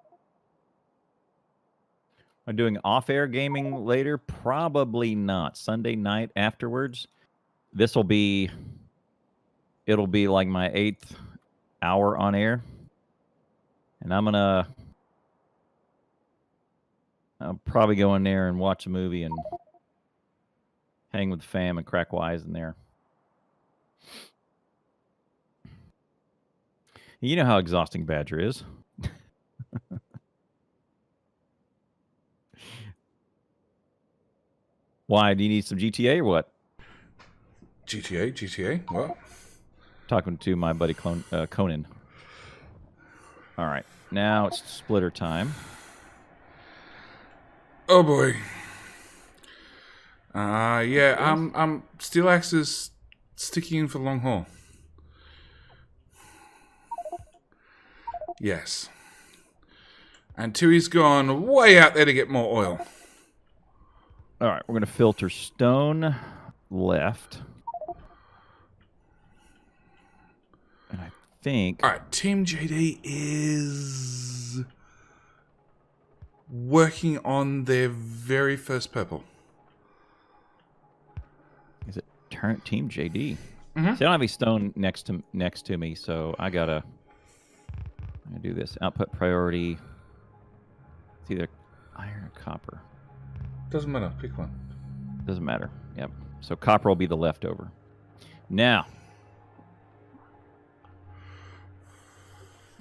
I doing off-air gaming later? Probably not. Sunday night afterwards. It'll be like my 8th hour on air. And I'll probably go in there and watch a movie and hang with the fam and crack wise in there. You know how exhausting Badger is. Why? Do you need some GTA or what? GTA? What? Talking to my buddy Conan. All right. Now it's splitter time. Oh boy. Yeah, Steel Axe is sticking in for the long haul. Yes. And Tui's gone way out there to get more oil. All right, we're going to filter stone left. And I think... All right, Team JD is working on their very first purple. Is it Team JD? Mm-hmm. See, I don't have any stone next to me, so I'm gonna do this. Output priority. It's either iron or copper. Doesn't matter. Pick one. Doesn't matter. Yep. So copper will be the leftover. Now.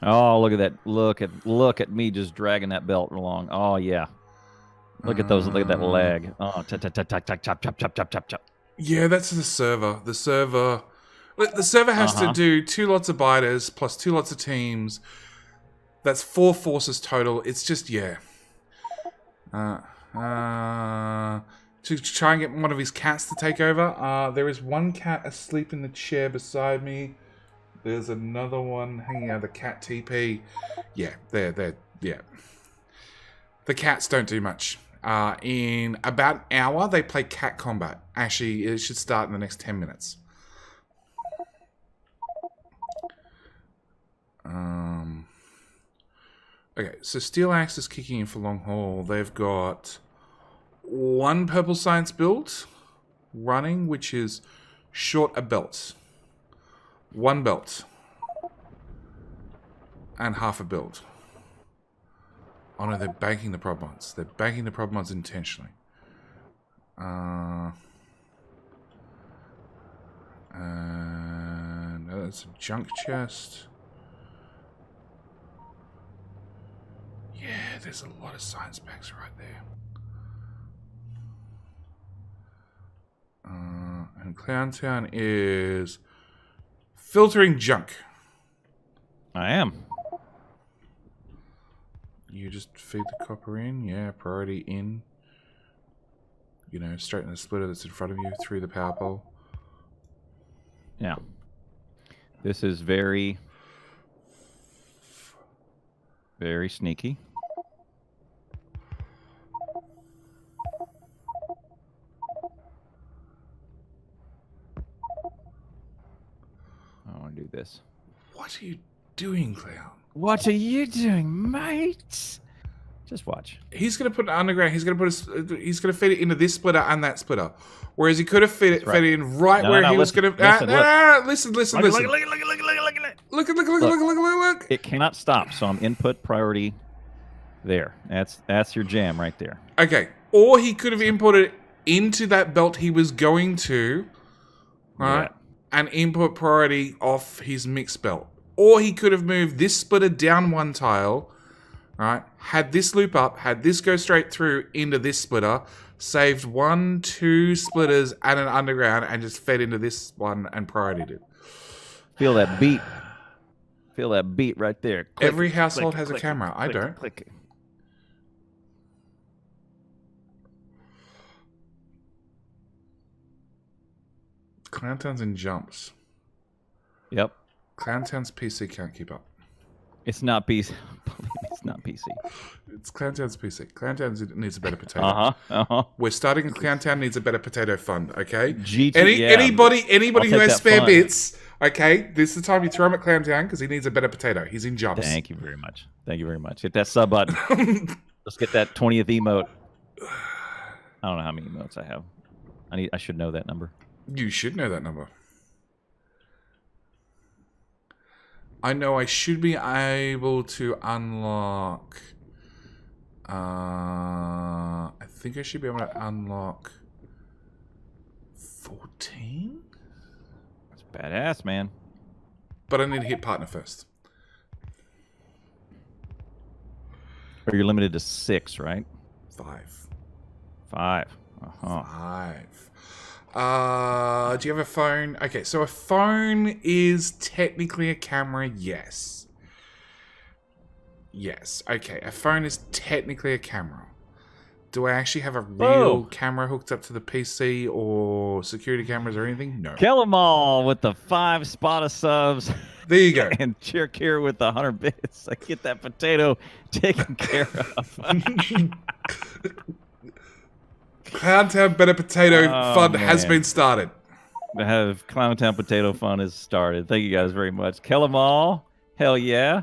Oh, look at that! Look at me just dragging that belt along. Oh yeah. Look at those. Look at that lag. Oh, chop. Yeah, that's the server. The server has to do 2 lots of biters plus 2 lots of teams. That's 4 forces total. It's just, yeah. to try and get one of his cats to take over. There is one cat asleep in the chair beside me. There's another one hanging out of the cat TP. Yeah, yeah. The cats don't do much. In about an hour, they play cat combat. Actually, it should start in the next 10 minutes. Okay, so Steel Axe is kicking in for long haul. They've got one purple science build running, which is short a belt. One belt. And half a build. Oh no, they're banking the prod mods. They're banking the prod mods intentionally. And that's a junk chest. Yeah, there's a lot of science packs right there. And Clowntown is filtering junk. I am. You just feed the copper in. Yeah, priority in. You know, straight in the splitter that's in front of you through the power pole. Yeah. This is very, very sneaky. I want to do this. What are you doing, Clown? What are you doing, mate? Just watch. He's gonna put it underground. He's gonna he's gonna feed it into this splitter and that splitter. Whereas he could have fed it in right where he was gonna. Listen. Look. It cannot stop, so I'm input priority. There. That's your jam right there. Okay. Or he could have inputted into that belt he was going to, right? Yeah. And input priority off his mixed belt. Or he could have moved this splitter down one tile, right? Had this loop up, had this go straight through into this splitter, saved 1, 2 splitters and an underground, and just fed into this one and priorityed it. Feel that beat. Feel that beat right there. Click, every household has a camera. I don't. Click. Clowntown's in jumps. Yep. Clowntown's PC can't keep up. It's not PC. It's not PC. It's Clowntown's PC. Clowntown needs a better potato. We're starting. Clowntown needs a better potato fund. Okay. Anybody who has spare bits. Okay. This is the time you throw him at Clowntown because he needs a better potato. He's in jumps. Thank you very much. Hit that sub button. Let's get that 20th emote. I don't know how many emotes I have. I should know that number. You should know that number. I know I should be able to unlock... I think I should be able to unlock... 14? That's badass, man. But I need to hit partner first. Or you're limited to 6, right? 5. 5. 5. Do you have a phone? Okay, so a phone is technically a camera, yes. Yes, okay, a phone is technically a camera. Do I actually have a real camera hooked up to the PC or security cameras or anything? No. Kill them all with the 5 spot subs. There you go. And Cheer with the 100 bits. I get that potato taken care of. Clowntown Better Potato Fund has been started. The Clowntown Potato Fund is started. Thank you guys very much. Kill them all. Hell yeah.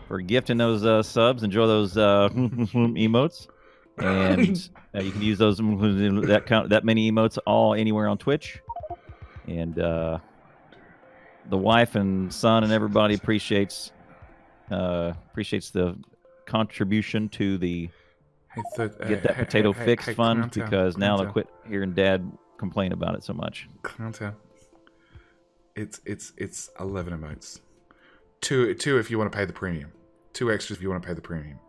For gifting those subs. Enjoy those emotes. And you can use those that many emotes all anywhere on Twitch. And the wife and son and everybody appreciates the contribution to the get that potato fixed fund because now they'll quit hearing Dad complain about it so much. Clowntown. It's 11 emotes. Two if you want to pay the premium. 2 extras if you want to pay the premium.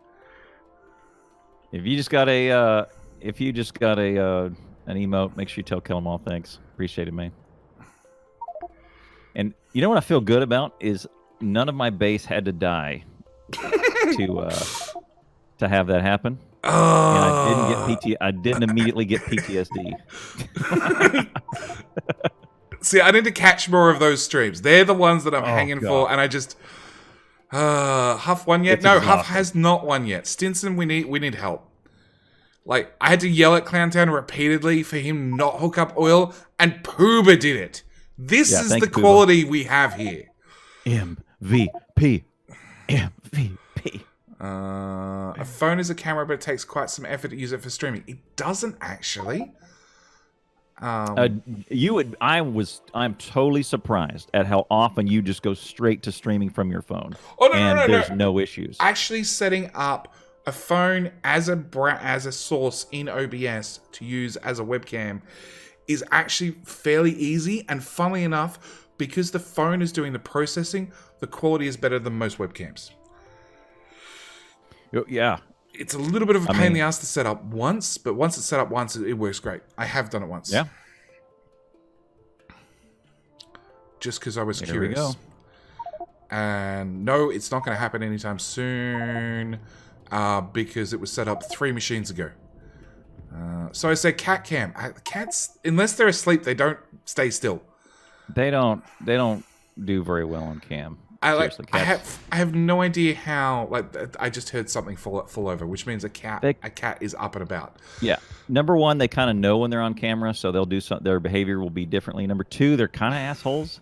If you just got an emote, make sure you tell Kill 'em all thanks. Appreciate it, man. And you know what I feel good about is none of my base had to die to have that happen. And I didn't get I didn't immediately get PTSD. See, I need to catch more of those streams. They're the ones that I'm hanging for, and I just Huff won yet? It's No, exhausting. Huff has not won yet. Stinson, we need help. Like, I had to yell at Clowntown repeatedly for him not hook up oil, and Pooba did it. This is the quality we have here. MVP. MVP. A phone is a camera, but it takes quite some effort to use it for streaming. It doesn't actually. I'm totally surprised at how often you just go straight to streaming from your phone. Oh, no, and no, there's no issues. Actually setting up a phone as a source in OBS to use as a webcam is actually fairly easy, and funnily enough, because the phone is doing the processing, the quality is better than most webcams. Yeah. It's a little bit of a pain in the ass to set up once, but once it's set up once, it works great. I have done it once. Yeah. Just because I was There curious. we go. And no, it's not going to happen anytime soon because it was set up 3 machines ago. So I say cat cam. Cats, unless they're asleep, they don't stay still. They don't do very well on cam. I have no idea how. Like, I just heard something fall over, which means a cat is up and about. Yeah. Number one, they kind of know when they're on camera, so they'll do something. Their behavior will be differently. Number two, they're kind of assholes,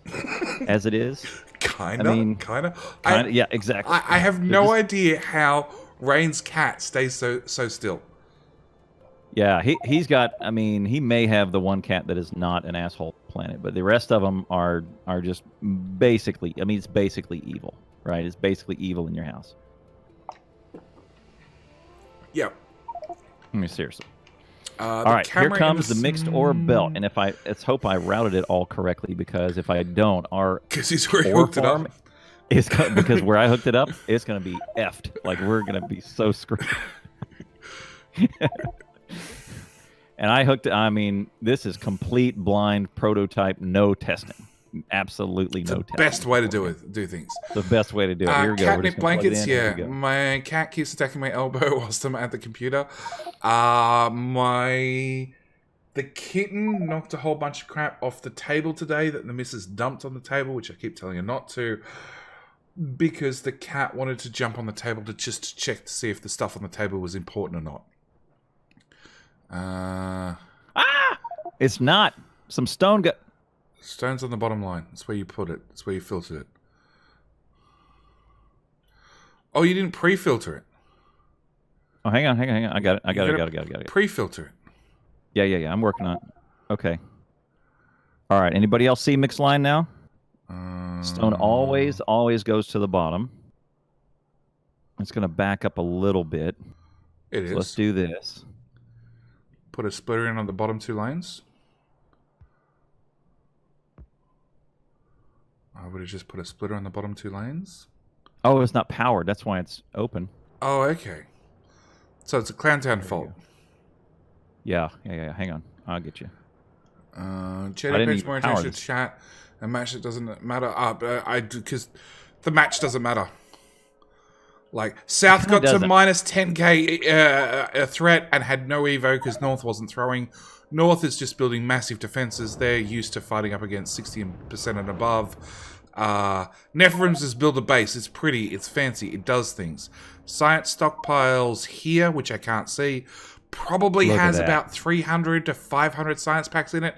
as it is. Kind of. Yeah, exactly. I have no idea how Rain's cat stays so still. Yeah, he's got. I mean, he may have the one cat that is not an asshole planet, but the rest of them are just basically. I mean, it's basically evil, right? It's basically evil in your house. Yeah. I mean, seriously. All right, here comes the mixed orb belt, and let's hope I routed it all correctly, because if I don't, because he's already hooked it up. Because where I hooked it up, it's going to be effed. Like, we're going to be so screwed. And I hooked it. I mean, this is complete blind prototype, no testing. Absolutely no testing. Best way to do things. The best way to do it. Here we go. Catnip blankets, yeah. My cat keeps attacking my elbow whilst I'm at the computer. The kitten knocked a whole bunch of crap off the table today that the missus dumped on the table, which I keep telling her not to, because the cat wanted to jump on the table to just check to see if the stuff on the table was important or not. It's not. Some stone got... Stone's on the bottom line. That's where you put it. That's where you filtered it. Oh, you didn't pre-filter it. Oh, hang on. I got it. Pre-filter it. Yeah. I'm working on it. Okay. All right. Anybody else see mixed line now? Stone always goes to the bottom. It's going to back up a little bit. It is. Let's do this. Put a splitter in on the bottom 2 lanes. I would have just put a splitter on the bottom 2 lanes. Oh, it's not powered. That's why it's open. Oh, okay. So it's a Clowntown fault. Yeah. Hang on. I'll get you. Jedi pays more attention to chat. A match that doesn't matter. Because the match doesn't matter. Like, South got to minus 10k threat and had no evo because North wasn't throwing. North is just building massive defenses. They're used to fighting up against 60% and above. Nephrons just build a base. It's pretty. It's fancy. It does things. Science stockpiles here, which I can't see, probably has about 300 to 500 science packs in it.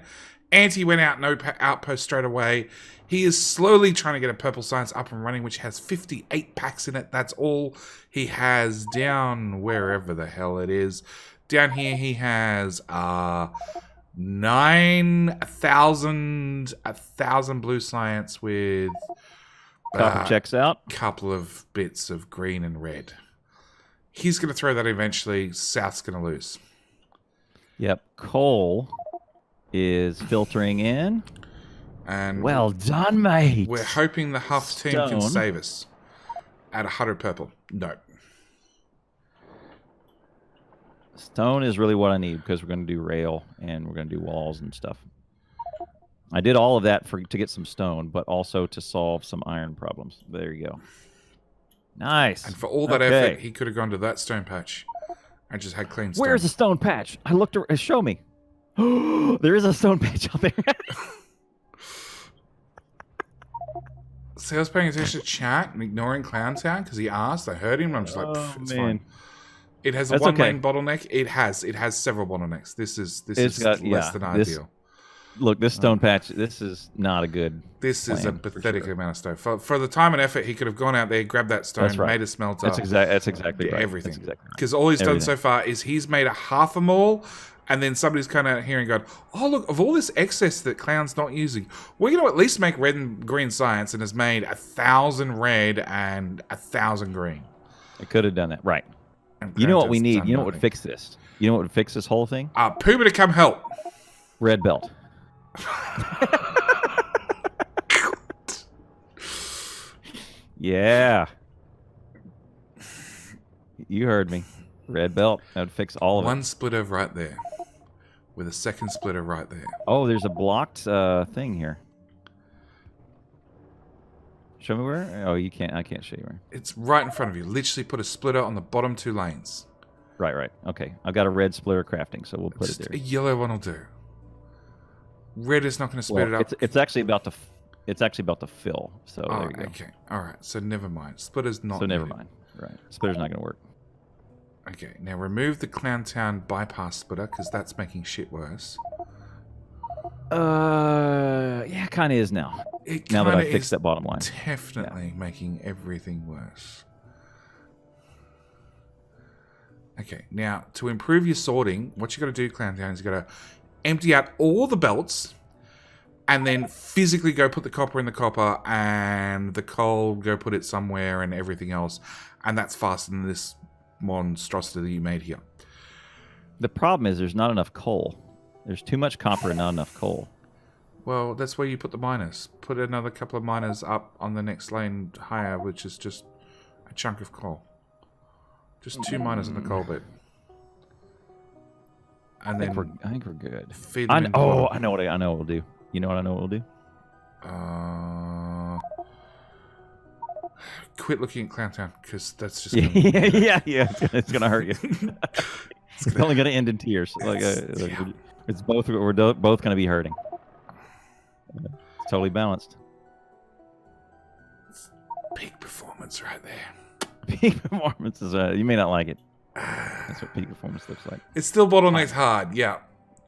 Anti went out, no outpost straight away. He is slowly trying to get a purple science up and running, which has 58 packs in it. That's all he has down wherever the hell it is. Down here he has 1,000 blue science with checks out. Couple of bits of green and red. He's going to throw that eventually. South's going to lose. Yep. Cole is filtering in. And well done, mate. We're hoping the Huff team can save us at 100 purple. No. Stone is really what I need because we're going to do rail and we're going to do walls and stuff. I did all of that to get some stone, but also to solve some iron problems. There you go. Nice. And for all that effort, he could have gone to that stone patch I just had clean stone. Where's the stone patch? I looked. Show me. There is a stone patch out there. See, I was paying attention to chat and ignoring Clown Town because he asked. I heard him. And I'm just like, it's fine. It has a one-lane bottleneck. It has several bottlenecks. This is less than ideal. Look, this stone patch. This is not a good. This is a pathetic amount of stone. For the time and effort, he could have gone out there, grabbed that stone, made a smelter. That's exactly right. Everything. Because all he's done so far is he's made a half a mall. And then somebody's kind of here and going, oh, look, of all this excess that Clown's not using, we're going to at least make red and green science, and has made 1,000 red and 1,000 green. I could have done that. Right. You know what we need? You know what would fix this? You know what would fix this whole thing? Puma to come help. Red belt. Yeah. You heard me. Red belt. That would fix all of it. One splitter right there. With a second splitter right there. Oh, there's a blocked thing here. Show me where? Oh, you can't. I can't show you where. It's right in front of you. Literally put a splitter on the bottom 2 lanes. Right. Okay. I've got a red splitter crafting, so we'll put it there. A yellow one will do. Red is not going to split it up. It's actually about to. It's actually about to fill. So there you go. Okay. All right. So never mind. Splitter's not. So never mind. Right. Splitter's not going to work. Okay, now remove the Clowntown bypass splitter, because that's making shit worse. Yeah, kind of is now. Now that I fixed that bottom line. Definitely making everything worse. Okay, now, to improve your sorting, what you got to do, Clowntown, is you got to empty out all the belts, and then physically go put the copper in the copper, and the coal, go put it somewhere, and everything else. And that's faster than this monstrosity that you made here. The problem is there's not enough coal. There's too much copper and not enough coal. Well, that's where you put the miners. Put another couple of miners up on the next lane higher, which is just a chunk of coal. Just 2 miners in the coal bit. And I think we're good. Feed them I know what we'll do. You know what I know what we'll do? Quit looking at Clowntown, because that's just yeah. It's gonna hurt you. It's only gonna end in tears. It's both. We're both gonna be hurting. It's totally balanced. Peak performance right there. Peak performance is. You may not like it. That's what peak performance looks like. It's still bottlenecked hard. Yeah.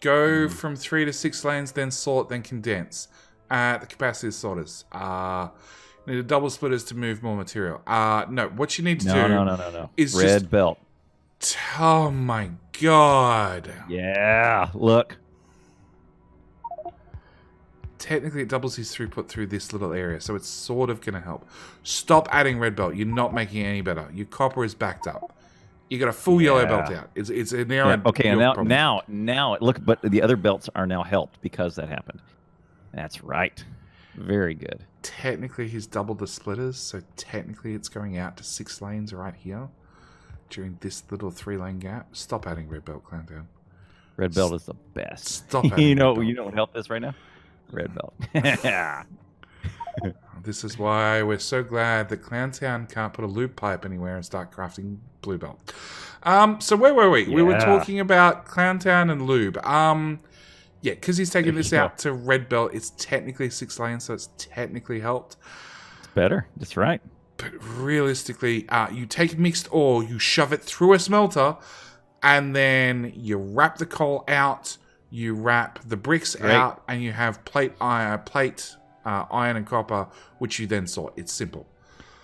Go from 3 to 6 lanes, then sort, then condense. The capacity of sorters. Need a double splitters to move more material. No, what you need to do no. is red belt. Oh my god. Yeah, look. Technically, it doubles his throughput through this little area, so it's sort of going to help. Stop adding red belt. You're not making it any better. Your copper is backed up. You got a full yellow belt out. It's now. Okay, and now look, but the other belts are now helped because that happened. That's right. Very good. Technically, he's doubled the splitters, so technically it's going out to 6 lanes right here during this little 3-lane gap. Stop adding red belt, Clowntown. Red belt is the best. Stop adding you know what helped this right now? Red belt. This is why we're so glad that Clowntown can't put a loop pipe anywhere and start crafting blue belt. So where were we? Yeah. We were talking about Clowntown and lube. Yeah, because he's taking this out to red belt, it's technically 6 lanes, so it's technically helped. It's better. That's right. But realistically, you take mixed ore, you shove it through a smelter, and then you wrap the coal out, you wrap the bricks out, and you have iron and copper, which you then sort. It's simple.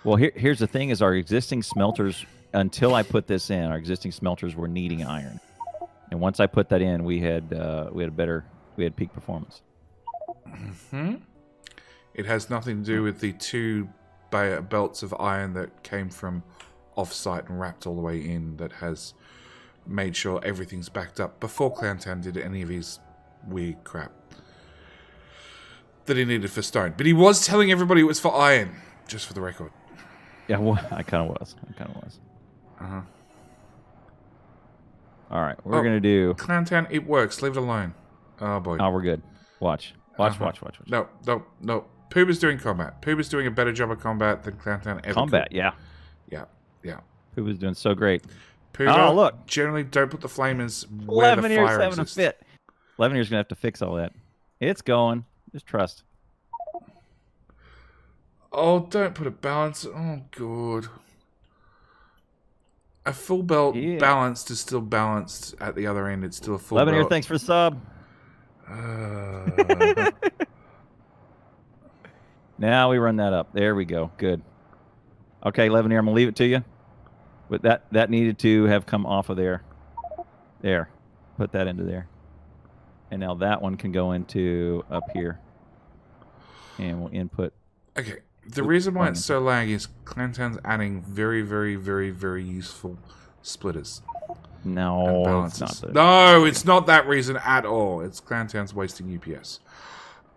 Well, here's the thing: is our existing smelters, until I put this in, our existing smelters were needing iron. And once I put that in, we had peak performance. Mm-hmm. It has nothing to do with the 2 belts of iron that came from off-site and wrapped all the way in, that has made sure everything's backed up before Clowntown did any of his weird crap that he needed for stone. But he was telling everybody it was for iron, just for the record. Yeah, well, I kind of was. Uh-huh. All right, we're going to do... Clowntown, it works. Leave it alone. Oh, boy. Oh, we're good. Watch. Watch. No. Pooba's doing combat. Pooba's doing a better job of combat than Clowntown ever could. Yeah. Pooba's doing so great. Pooter, Oh, look. generally don't put the flamers where the fire having a exists. fit. Levanier's going to have to fix all that. It's going. Just trust. Oh, don't put a balance. Oh, God. A full belt balanced is still balanced at the other end. It's still a full Levanier, belt. thanks for the sub. Now we run that up. There we go. Good. Okay, Levanier, I'm going to leave it to you. But that needed to have come off of there. There. Put that into there. And now that one can go into up here. And we'll input. Okay. The reason why it's so laggy is Clantown's adding very, very, very, very useful splitters. No, it's not that. No, it's not that reason at all. It's Clantown's wasting UPS.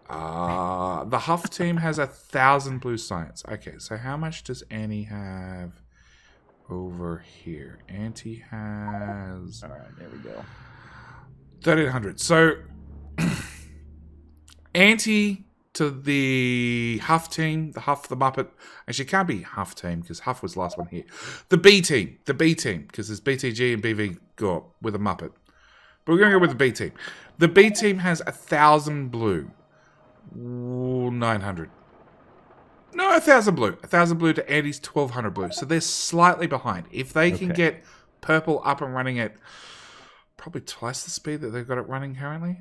The Huff team has 1,000 blue science. Okay, so how much does Annie have over here? Auntie has... All right, there we go. 1,300. So, Auntie to the Huff team, the Muppet. Actually, it can't be Huff team because Huff was the last one here. The B team, because there's BTG and BV go up with a Muppet. But we're going to go with the B team. The B team has 1,000 blue. Ooh, 900. No, 1,000 blue. 1,000 blue to Andy's 1,200 blue. So they're slightly behind. If they can get purple up and running at probably twice the speed that they've got it running currently.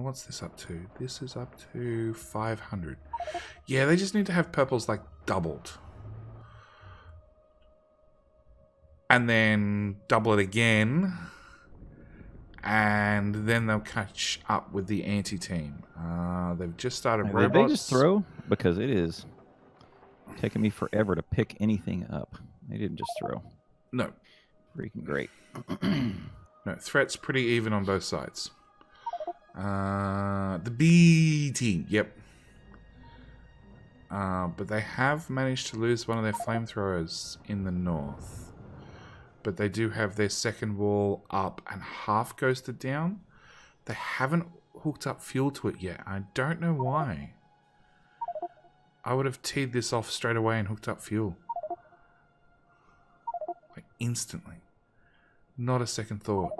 What's this up to? This is up to 500. Yeah, they just need to have purples like doubled. And then double it again. And then they'll catch up with the anti-team. They've just started robots. Did they just throw? Because it is taking me forever to pick anything up. They didn't just throw. No. Freaking great. No, threat's pretty even on both sides. The B team, yep. But they have managed to lose one of their flamethrowers in the north. But they do have their second wall up and half ghosted down. They haven't hooked up fuel to it yet. I don't know why. I would have teed this off straight away and hooked up fuel. Like instantly. Not a second thought.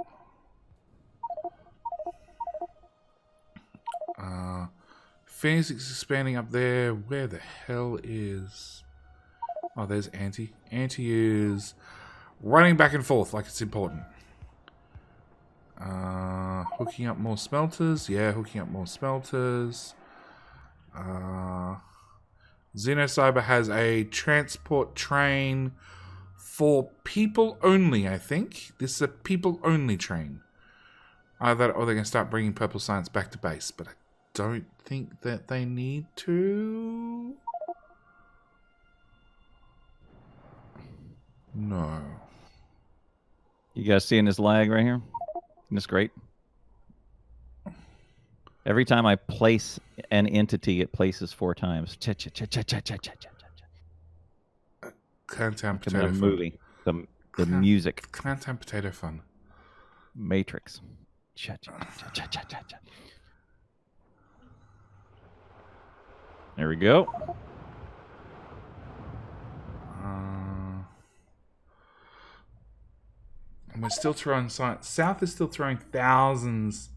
Phoenix is expanding up there. Where the hell is... Oh, there's Auntie. Auntie is running back and forth like it's important. Hooking up more smelters. Yeah, hooking up more smelters. Xenocyber has a transport train for people only, I think. This is a people only train. Either or they're going to start bringing purple science back to base, but I don't think that they need to. No. You guys seeing this lag right here? Isn't this great? Every time I place an entity, it places 4 times. Clantown The Potato Fun. movie, the music, Clantown Potato Fun. Matrix. There we go. And we're still throwing science. South is still throwing thousands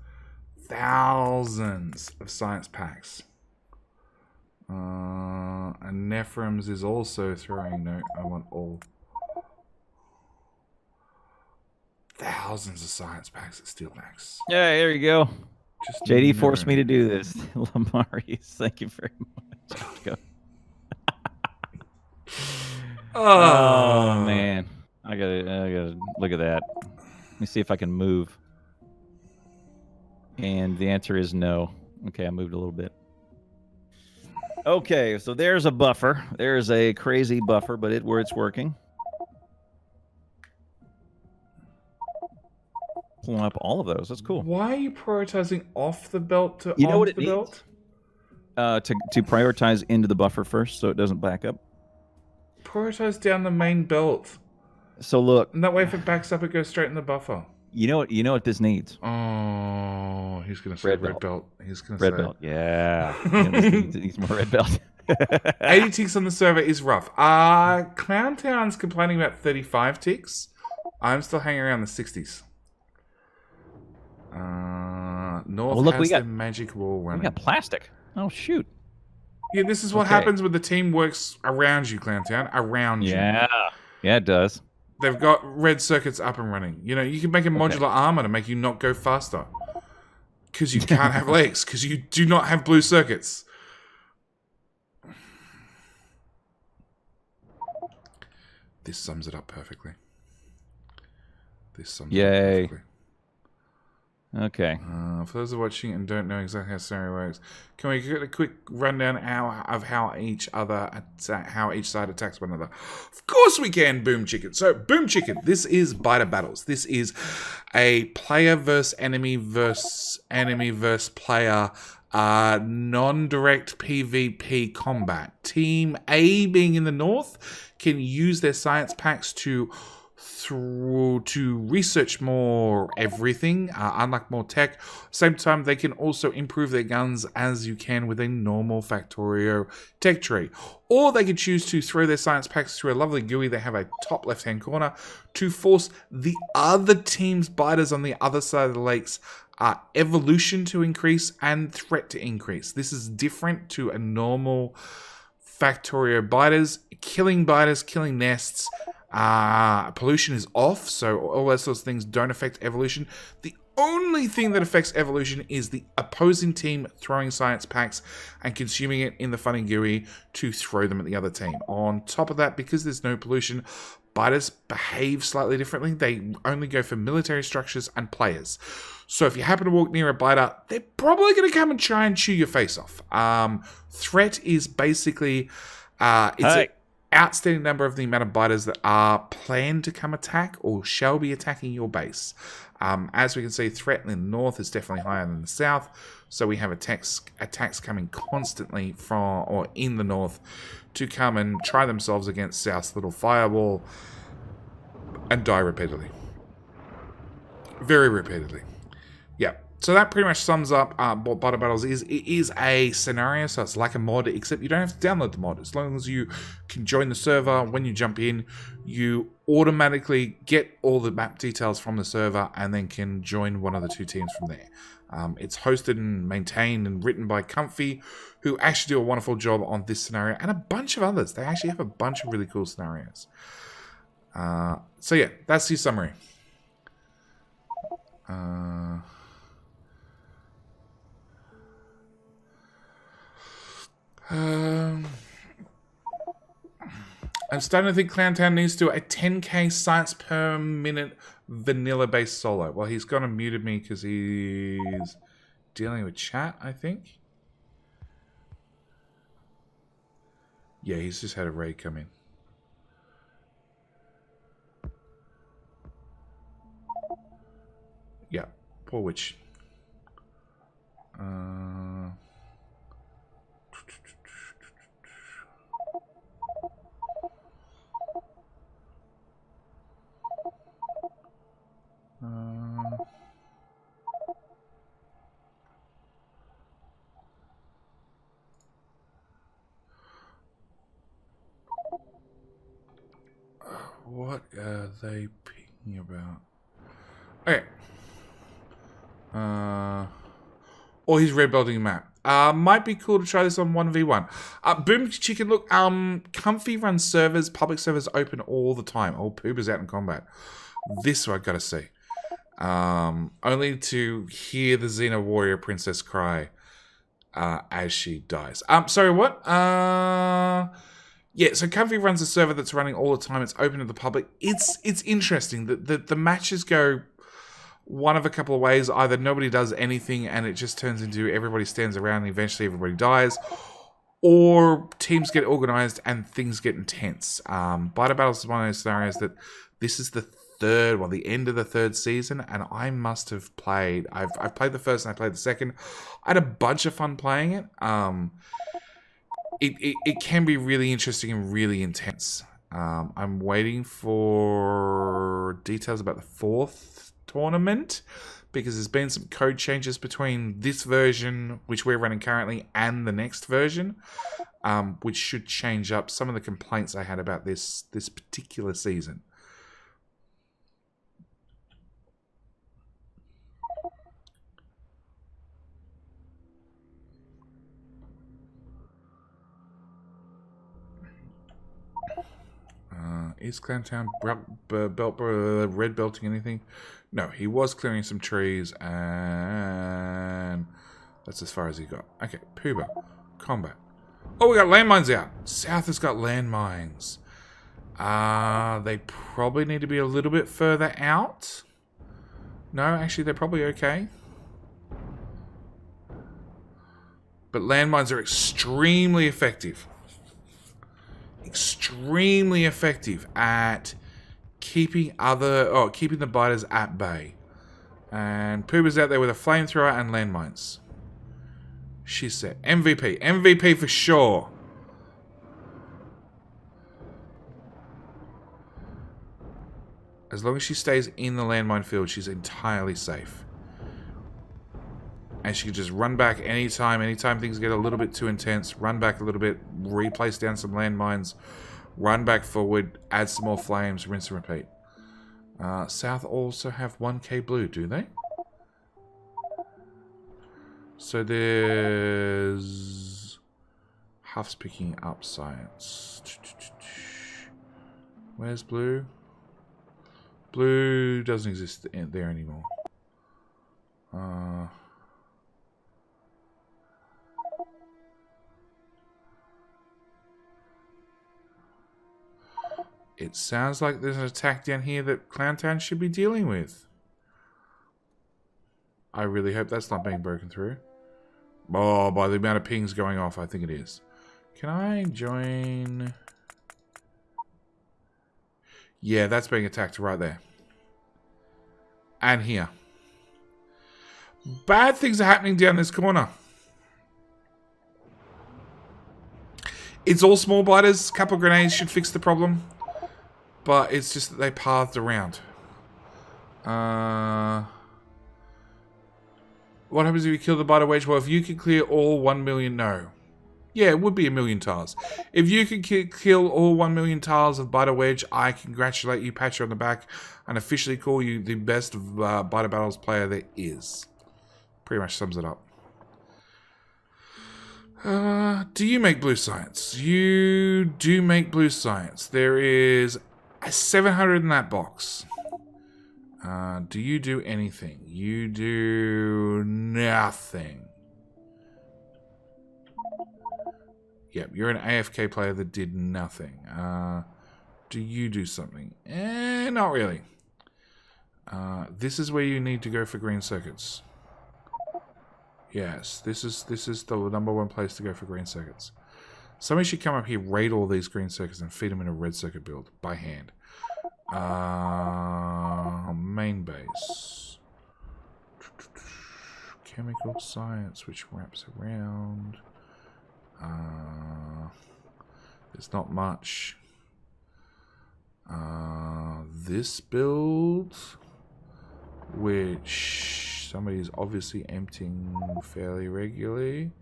of science packs. And Nephrem's is also throwing, no, I want all. Thousands of science packs at Steel Packs. Yeah, there you go. Just JD forced me to do this. Lamarius, thank you very much. Go. Oh man, I gotta look at that. Let me see if I can move. And the answer is no. Okay, I moved a little bit. Okay, so there's a buffer. There's a crazy buffer, but it's working. Pulling up all of those. That's cool. Why are you prioritizing off the belt to You know on what it the needs? belt? To prioritize into the buffer first, so it doesn't back up. Prioritize down the main belt. So look, And that way if it backs up, it goes straight in the buffer. you know what this needs. Oh, he's going to say red belt. He's going to Red say belt, yeah. Needs more red belt. 80 ticks on the server is rough. Clowntown's complaining about 35 ticks. I'm still hanging around the 60s. North Oh, look, has their magic wall running. We got plastic. Oh, shoot. Yeah, this is what happens when the team works around you, Clowntown. Around you. Yeah, it does. They've got red circuits up and running. You know, you can make a modular armor to make you not go faster. Because you can't have legs. Because you do not have blue circuits. This sums it up perfectly. This sums it up perfectly. Okay. For those who are watching and don't know exactly how scenario works, can we get a quick rundown of how each side attacks one another? Of course we can, Boom Chicken. So, Boom Chicken, this is Biter Battles. This is a player versus enemy versus player non-direct PvP combat. Team A, being in the north, can use their science packs to research more everything, unlock more tech. Same time, they can also improve their guns as you can with a normal Factorio tech tree. Or they could choose to throw their science packs through a lovely GUI they have a top left-hand corner to force the other team's biters on the other side of the lakes evolution to increase and threat to increase. This is different to a normal Factorio biters. Killing nests. Pollution is off, so all those sorts of things don't affect evolution. The only thing that affects evolution is the opposing team throwing science packs and consuming it in the funny GUI to throw them at the other team. On top of that, because there's no pollution, biters behave slightly differently. They only go for military structures and players. So if you happen to walk near a biter, they're probably going to come and try and chew your face off. Threat is basically it's outstanding number of the amount of biters that are planned to come attack or shall be attacking your base. As we can see, threat in the north is definitely higher than the south, so we have attacks coming constantly from or in the north to come and try themselves against South's little firewall and die repeatedly. Very repeatedly. Yeah. So that pretty much sums up what Biter Battles is. It is a scenario, so it's like a mod, except you don't have to download the mod. As long as you can join the server, when you jump in, you automatically get all the map details from the server and then can join one of the two teams from there. It's hosted and maintained and written by Comfy, who actually do a wonderful job on this scenario and a bunch of others. They actually have a bunch of really cool scenarios. So yeah, that's your summary. I'm starting to think Clowntown needs to do a 10k science per minute vanilla-based solo. Well, he's gonna muted me because he's dealing with chat, I think. Yeah, he's just had a raid come in. Yeah, poor witch. What are they picking about? Okay. Or he's red belting a map. Might be cool to try this on 1v1. Boom Chicken, look, Comfy runs servers, public servers open all the time. All poopers out in combat. This I gotta see. Only to hear the Xena warrior princess cry as she dies. Sorry, what? Yeah, so Comfy runs a server that's running all the time. It's open to the public. It's interesting that the matches go one of a couple of ways. Either nobody does anything and it just turns into everybody stands around and eventually everybody dies, or teams get organized and things get intense. Biter Battles is one of those scenarios that this is the end of the third season, and I must have played. I've played the first and I played the second. I had a bunch of fun playing it. It can be really interesting and really intense. I'm waiting for details about the fourth tournament, because there's been some code changes between this version, which we're running currently, and the next version, which should change up some of the complaints I had about this particular season. Is Clowntown red belting anything? No, he was clearing some trees, and that's as far as he got. Okay, Puba. Combat. Oh, we got landmines out. South has got landmines. They probably need to be a little bit further out. No, actually, they're probably okay. But landmines are extremely effective. Extremely effective at keeping the biters at bay. And Pooba's out there with a flamethrower and landmines. She's set. MVP. MVP for sure. As long as she stays in the landmine field, she's entirely safe. And she can just run back anytime things get a little bit too intense, run back a little bit, replace down some landmines, run back forward, add some more flames, rinse and repeat. South also have 1k blue, do they? So there's... Huff's picking up science. Where's blue? Blue doesn't exist there anymore. It sounds like there's an attack down here that Clowntown should be dealing with. I really hope that's not being broken through. Oh, by the amount of pings going off, I think it is. Can I join? Yeah, that's being attacked right there. And here. Bad things are happening down this corner. It's all small biters. A couple of grenades should fix the problem. But it's just that they pathed around. What happens if you kill the biter wedge? Well, if you can clear all 1 million... No. Yeah, it would be 1 million tiles. If you can kill all 1 million tiles of biter wedge, I congratulate you, pat you on the back, and officially call you the best biter battles player there is. Pretty much sums it up. Do you make blue science? You do make blue science. There is... 700 in that box. Do you do anything? You do nothing. Yep, you're an AFK player that did nothing. Do you do something? Not really. This is where you need to go for green circuits. Yes, this is the #1 place to go for green circuits. Somebody should come up here, raid all these green circuits, and feed them in a red circuit build by hand. Main base. Chemical science, which wraps around. There's not much. This build, which somebody's obviously emptying fairly regularly.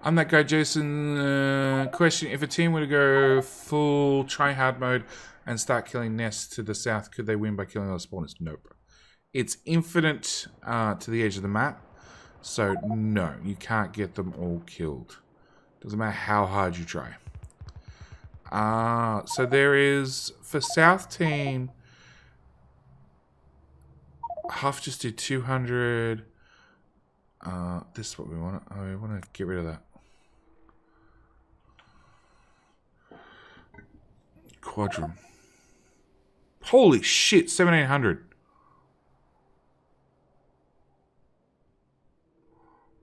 I'm that guy, Jason. Question, if a team were to go full try-hard mode and start killing nests to the south, could they win by killing all the spawners? Nope. It's infinite to the edge of the map. So, no, you can't get them all killed. Doesn't matter how hard you try. So there is, for south team, Huff just did 200. This is what we want. Oh, we want to get rid of that. Quadrum. Holy shit, 1700.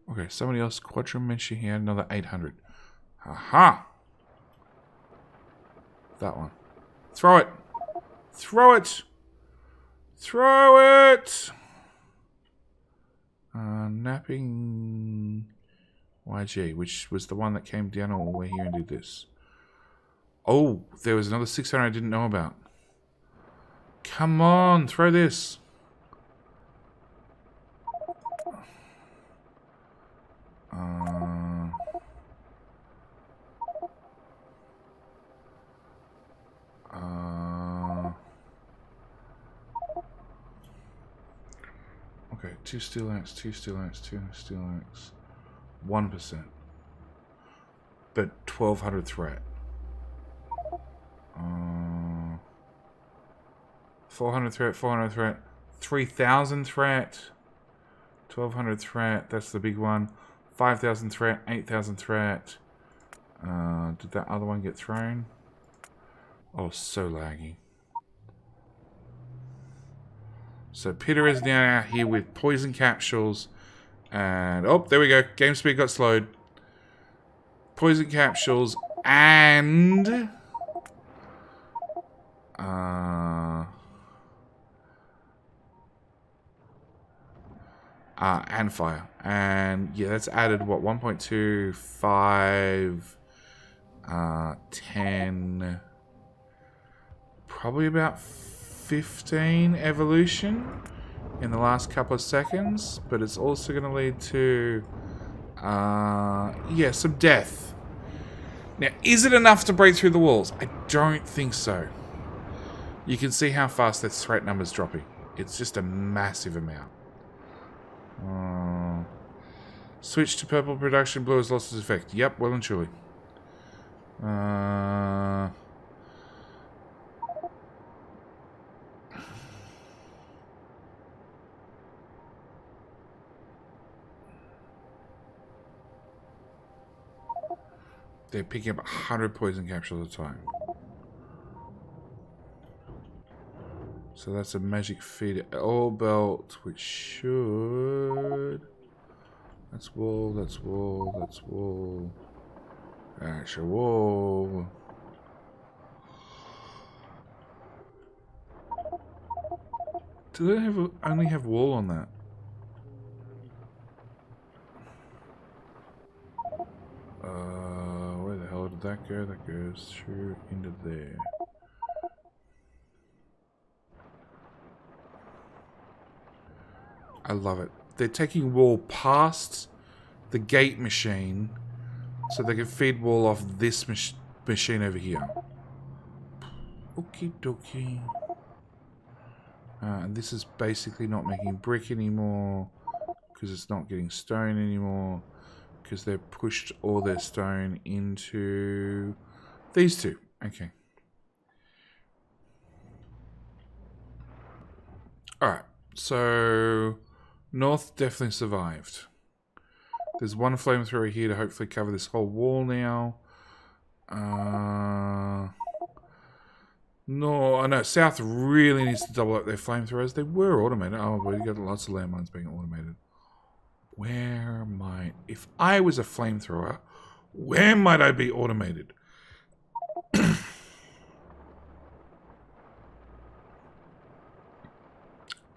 Okay, somebody else, Quadrum mentioned he had another 800. Aha! That one. Throw it! Throw it! Throw it! Napping YG, which was the one that came down all the way here and did this. Oh, there was another 600 I didn't know about. Come on, throw this. Okay, 2 steel axe, 2 steel axe, 2 steel axe. 1%. But 1200 threat. 400 threat, 400 threat. 3000 threat. 1200 threat, that's the big one. 5000 threat, 8000 threat. Did that other one get thrown? Oh, so laggy. So Peter is now out here with poison capsules. And, oh, there we go. Game speed got slowed. Poison capsules and... and fire. And, yeah, that's added, what, 1.25... 10... Probably about 15 evolution in the last couple of seconds. But it's also going to lead to... yeah, some death. Now, is it enough to break through the walls? I don't think so. You can see how fast that threat number's dropping. It's just a massive amount. Switch to purple production. Blue has lost its effect. Yep, well and truly. They're picking up 100 poison capsules at a time. So that's a magic feed all belt, which should... That's wool, that's wool, that's wool. That's a wool. Do they only have wool on that? Where the hell did that go? That goes through into there. I love it. They're taking wool past the gate machine so they can feed wool off this machine over here. Okie dokie. And this is basically not making brick anymore because it's not getting stone anymore because they've pushed all their stone into these two. Okay. Alright, so North definitely survived. There's one flamethrower here to hopefully cover this whole wall now. No, I know South really needs to double up their flamethrowers. They were automated. Oh, but you got lots of landmines being automated. Where might... If I was a flamethrower, where might I be automated?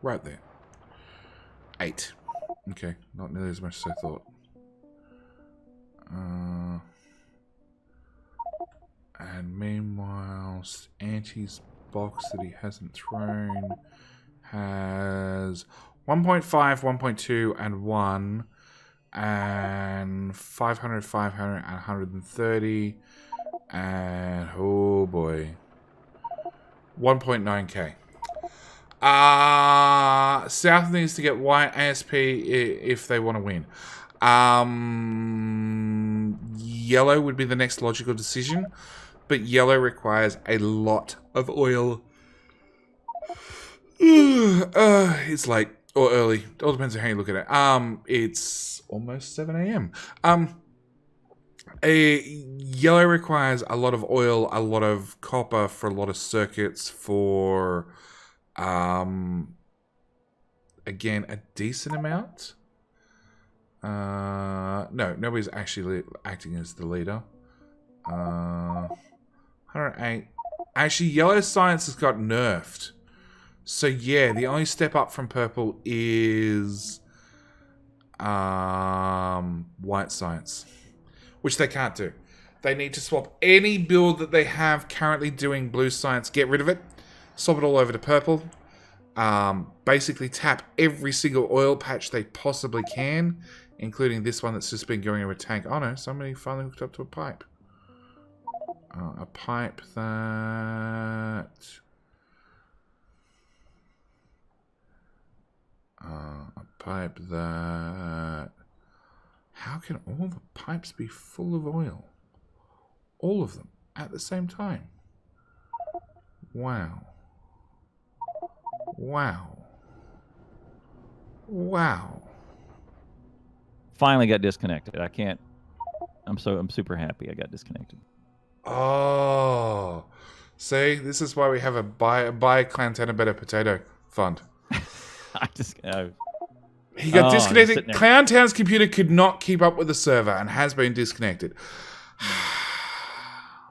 Right there. 8. Okay, not nearly as much as I thought. And meanwhile, Auntie's box that he hasn't thrown has 1.5, 1.2, and 1. And 500, 500, and 130. And, oh boy. 1.9k. South needs to get white ASP if they want to win. Yellow would be the next logical decision, but yellow requires a lot of oil. It's late or early. It all depends on how you look at it. It's almost 7 a.m. Yellow requires a lot of oil, a lot of copper for a lot of circuits for... again, a decent amount. No, nobody's actually acting as the leader. 108. Actually, yellow science has got nerfed. So yeah, the only step up from purple is white science, which they can't do. They need to swap any build that they have currently doing blue science, get rid of it, swap it all over to purple. Basically tap every single oil patch they possibly can, including this one that's just been going over a tank. Oh no, somebody finally hooked up to a pipe. A pipe that... A pipe that... How can all the pipes be full of oil? All of them at the same time. Wow. Wow. Wow. Finally got disconnected. I can't. I'm super happy I got disconnected. Oh. See, this is why we have a buy Clan a better potato fund. He got disconnected. Clowntown's computer could not keep up with the server and has been disconnected.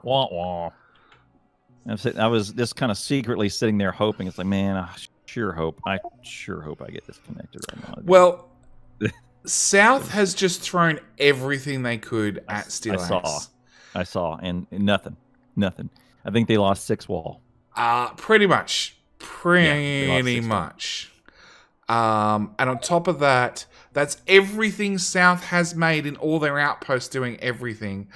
Wah wah. I was just kind of secretly sitting there hoping. It's like, man, I sure hope I get disconnected right now. Well, South has just thrown everything they could at SteelAxe. I saw, and nothing. I think they lost 6 wall. Pretty much. Pretty much. And on top of that, that's everything South has made in all their outposts doing everything.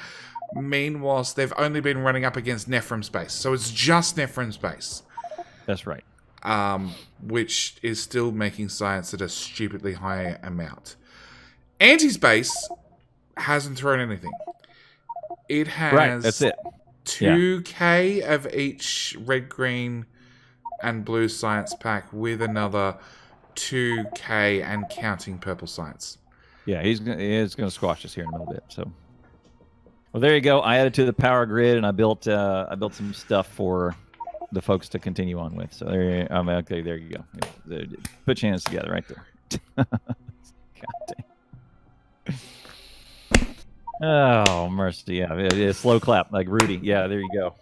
Meanwhile, they've only been running up against Nephrim's base. So it's just Nephrim's base. That's right. Which is still making science at a stupidly high amount. Anti's base hasn't thrown anything. It has right, that's it. 2k of each red, green, and blue science pack with another 2k and counting purple science. Yeah, he's gonna squash us here in a little bit. So, well, there you go. I added to the power grid, and I built some stuff for the folks to continue on with. So okay, there you go. Put your hands together right there. God damn. Oh, mercy. Yeah, slow clap like Rudy. Yeah, there you go.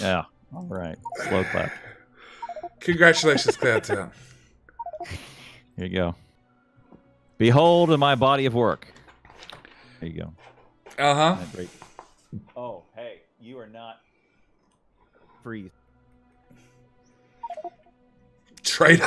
Yeah, all right. Slow clap. Congratulations, Clowntown. Here you go. Behold my body of work. There you go. Uh-huh. Great. Oh, hey, you are not free. Traitor.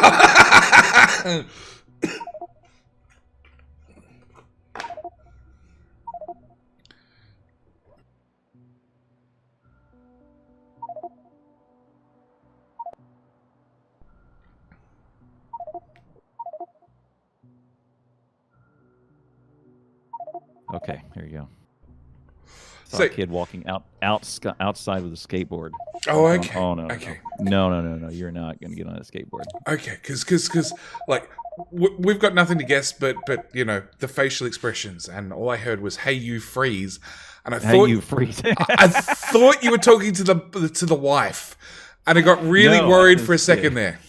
Okay, here you go. Saw a kid walking outside with a skateboard. Oh, okay. Oh, no. Okay. No. You're not going to get on a skateboard. Okay, because like, we've got nothing to guess, but you know, the facial expressions, and all I heard was, "Hey, you freeze," and I thought, "Hey, you freeze." I thought you were talking to the wife, and I got really worried for a second there.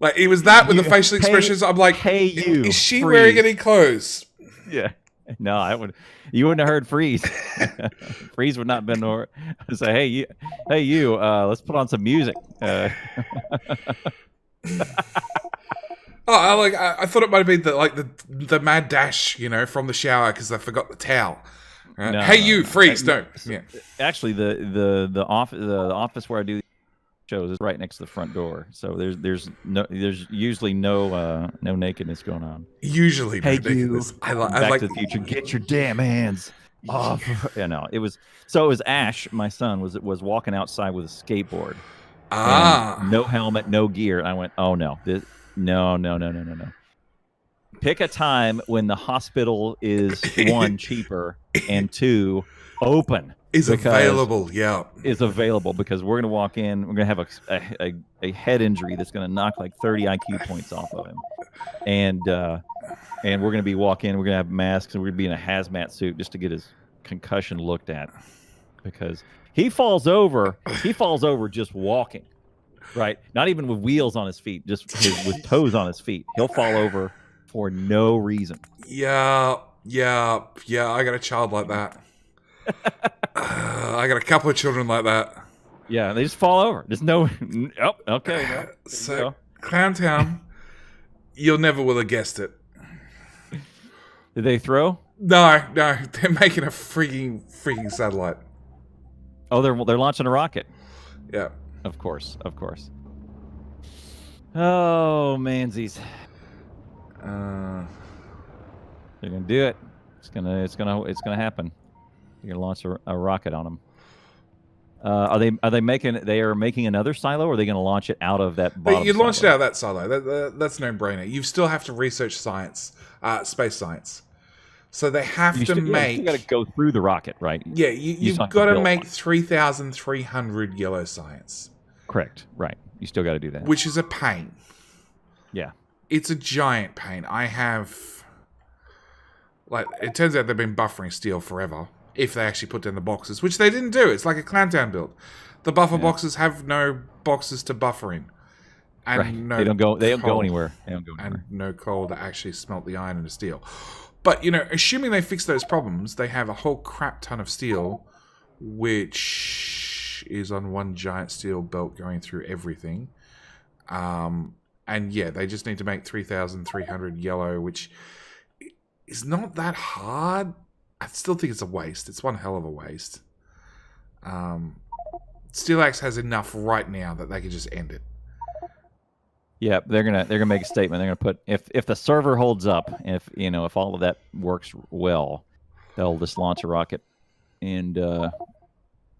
Like, it was that with the facial expressions. I'm like, "Hey, you, is she freeze. Wearing any clothes?" Yeah. No, you wouldn't have heard freeze. Freeze would not have been or say, hey you, let's put on some music. I thought it might have been the mad dash, you know, from the shower because I forgot the towel. Right? No, hey, you freeze! No, yeah. Actually, the office where I do shows is right next to the front door, so there's usually no nakedness going on. Usually, hey, no nakedness. Back to the Future, get your damn hands off. Yeah, no, it was Ash, my son, was walking outside with a skateboard. No helmet, no gear. And I went, oh no, no. Pick a time when the hospital is 1, cheaper, and 2, open. Is available, because we're gonna walk in. We're gonna have a head injury that's gonna knock like 30 IQ points off of him, and we're gonna be walking. We're gonna have masks, and we're gonna be in a hazmat suit just to get his concussion looked at, because he falls over just walking, right? Not even with wheels on his feet, just with toes on his feet. He'll fall over for no reason. Yeah. I got a child like that. I got a couple of children like that. Yeah, they just fall over. There's no... Oh, okay. No. So, Clowntown, you'll never will have guessed it. Did they throw? No. They're making a freaking satellite. Oh, they're launching a rocket. Yeah. Of course. Oh, mansies. They're gonna do it. It's gonna happen. You're gonna launch a rocket on them. Are they making another silo, or are they going to launch it out of that bottom? You launch it silo? out of that silo. That's no brainer. You still have to research science, space science. So they have to make. You got to go through the rocket, right? Yeah, still you've have to got to build make one. 3,300 yellow science. Correct. Right. You still got to do that. Which is a pain. Yeah. It's a giant pain. I have... Like, it turns out they've been buffering steel forever. If they actually put down the boxes. Which they didn't do. It's like a Clowntown build. The buffer boxes have no boxes to buffer in. And right. no They don't go coal. anywhere. They don't go anywhere. And no coal to actually smelt the iron into steel. But, you know, assuming they fix those problems, they have a whole crap ton of steel, which is on one giant steel belt going through everything. And yeah, they just need to make 3,300 yellow, which is not that hard. I still think it's a waste. It's one hell of a waste. Steel Axe has enough right now that they can just end it. Yeah, they're gonna make a statement. They're gonna put if the server holds up, if all of that works well, they'll just launch a rocket and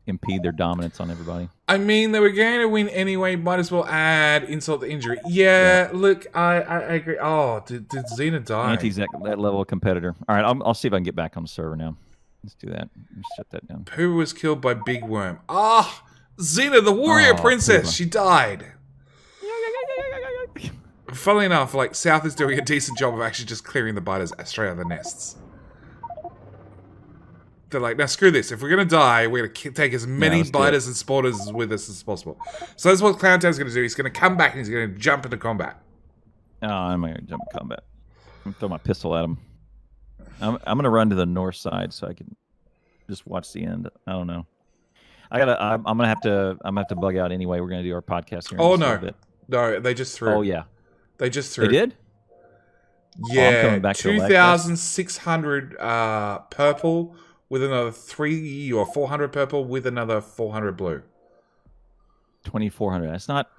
impede their dominance on everybody. I mean, they were going to win anyway. Might as well add insult to injury. Yeah. Look, I agree. Oh, did Xena die? Anti's that level of competitor. All right, I'll see if I can get back on the server now. Let's do that. Let's shut that down. Who was killed by Big Worm? Ah, Xena, the warrior princess. Puba. She died. Funnily enough, like, South is doing a decent job of actually just clearing the biters straight out of the nests. They're like, now screw this. If we're going to die, we're going to take as many biters and spawners with us as possible. So that's what Clowntown's going to do. He's going to come back and he's going to jump into combat. Oh, I'm going to jump in combat. I'm going to throw my pistol at him. I'm going to run to the north side so I can just watch the end. I don't know. I'm gonna have to bug out anyway. We're gonna do our podcast here. Oh no, no, they just threw. Oh yeah, they just threw. They did. Yeah, I'm coming back 2,600 purple with another 300 or 400 purple with another 400 blue. 2,400. That's not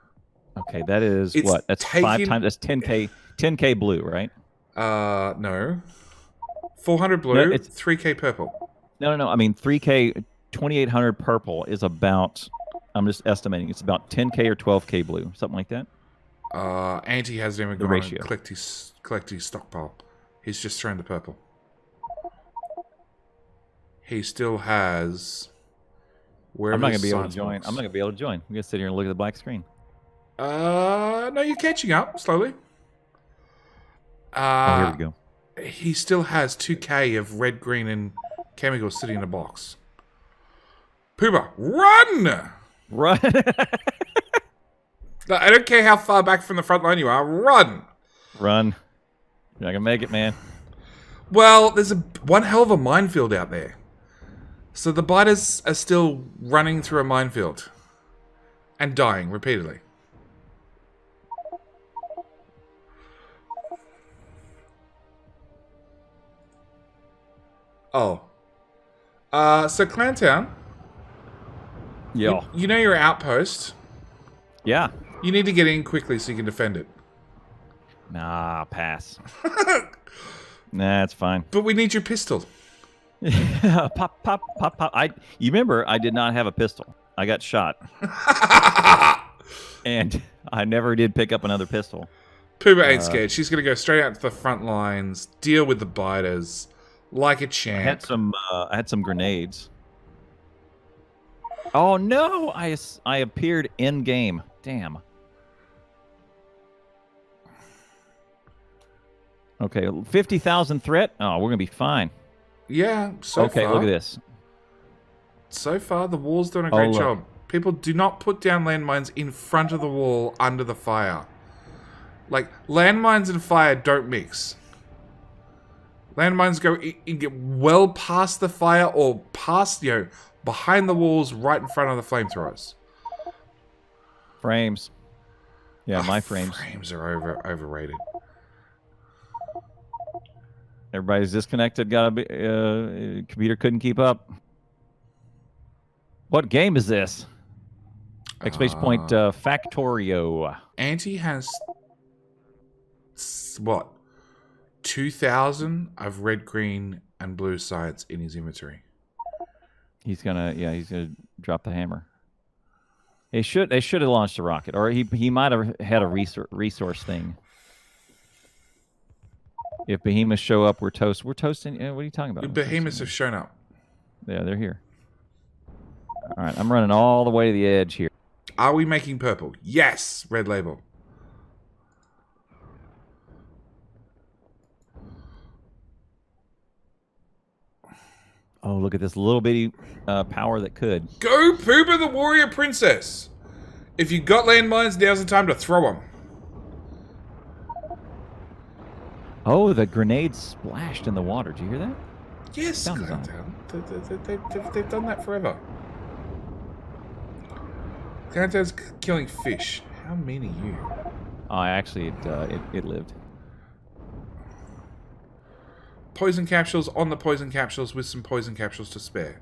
okay. That is it's what? That's 5 times. That's 10k. 10k blue, right? No. 400 blue. No, it's 3k purple. No. I mean 3k. 2,800 purple is about. I'm just estimating. It's about 10k or 12k blue, something like that. Anti hasn't even gone and collect his stockpile. He's just thrown the purple. He still has. I'm not gonna be able to join. I'm not gonna be able to join. I'm gonna sit here and look at the black screen. No, you're catching up slowly. Here we go. He still has 2k of red, green, and chemicals sitting in a box. Pooba, run! Run! No, I don't care how far back from the front line you are. Run! Run! You're not gonna make it, man. Well, there's one hell of a minefield out there. So the biters are still running through a minefield. And dying repeatedly. Oh. So Clowntown. Yeah. You know your outpost. Yeah. You need to get in quickly so you can defend it. Nah, pass. Nah, it's fine. But we need your pistol. Pop. You remember I did not have a pistol. I got shot. And I never did pick up another pistol. Pooba ain't scared. She's going to go straight out to the front lines, deal with the biters like a champ. I had some grenades. Oh no, I appeared in game. Damn. Okay, 50,000 threat. Oh, we're gonna be fine. Yeah, so far. Okay, look at this. So far, the wall's doing a great job. People do not put down landmines in front of the wall under the fire. Like, landmines and fire don't mix. Landmines go get well past the fire or past, behind the walls right in front of the flamethrowers. Frames. Yeah, my frames. Frames are overrated. Everybody's disconnected. Computer couldn't keep up. What game is this? Exclamation point, Factorio. Anti has, what, 2,000 of red, green, and blue science in his inventory. He's gonna Drop the hammer. They should have launched a rocket, or he might have had a resource thing. If behemoths show up, we're toast. We're toasting. What are you talking about? Behemoths have shown up. Yeah, they're here. All right, I'm running all the way to the edge here. Are we making purple? Yes, red label. Oh, look at this little bitty power that could. Go Pooba the warrior princess. If you got landmines, now's the time to throw them. Oh, the grenade splashed in the water. Did you hear that? Yes, Sound design. they've done that forever. Clowntown's killing fish. How mean are you? Oh, actually, it lived. Poison capsules on the poison capsules with some poison capsules to spare.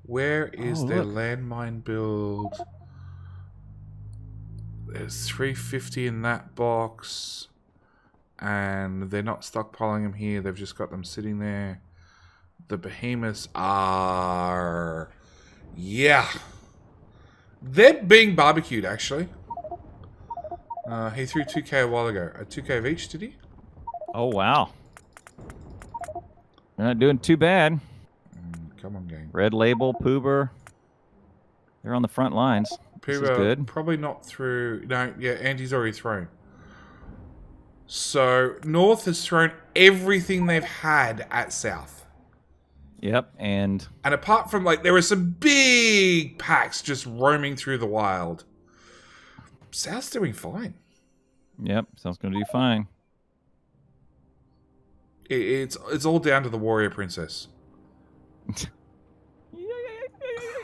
Where is their landmine build? There's 350 in that box. And they're not stockpiling them here. They've just got them sitting there. The behemoths are... Yeah. They're being barbecued, actually. He threw 2k a while ago. 2k of each, did he? Oh, wow. They're not doing too bad. Come on, gang. Red Label, Poober. They're on the front lines. This is good. Probably not through... No, yeah, Andy's already thrown. So, North has thrown everything they've had at South. Yep, and apart from, like, there were some big packs just roaming through the wild. South's doing fine. Yep, South's going to do fine. It's all down to the warrior princess.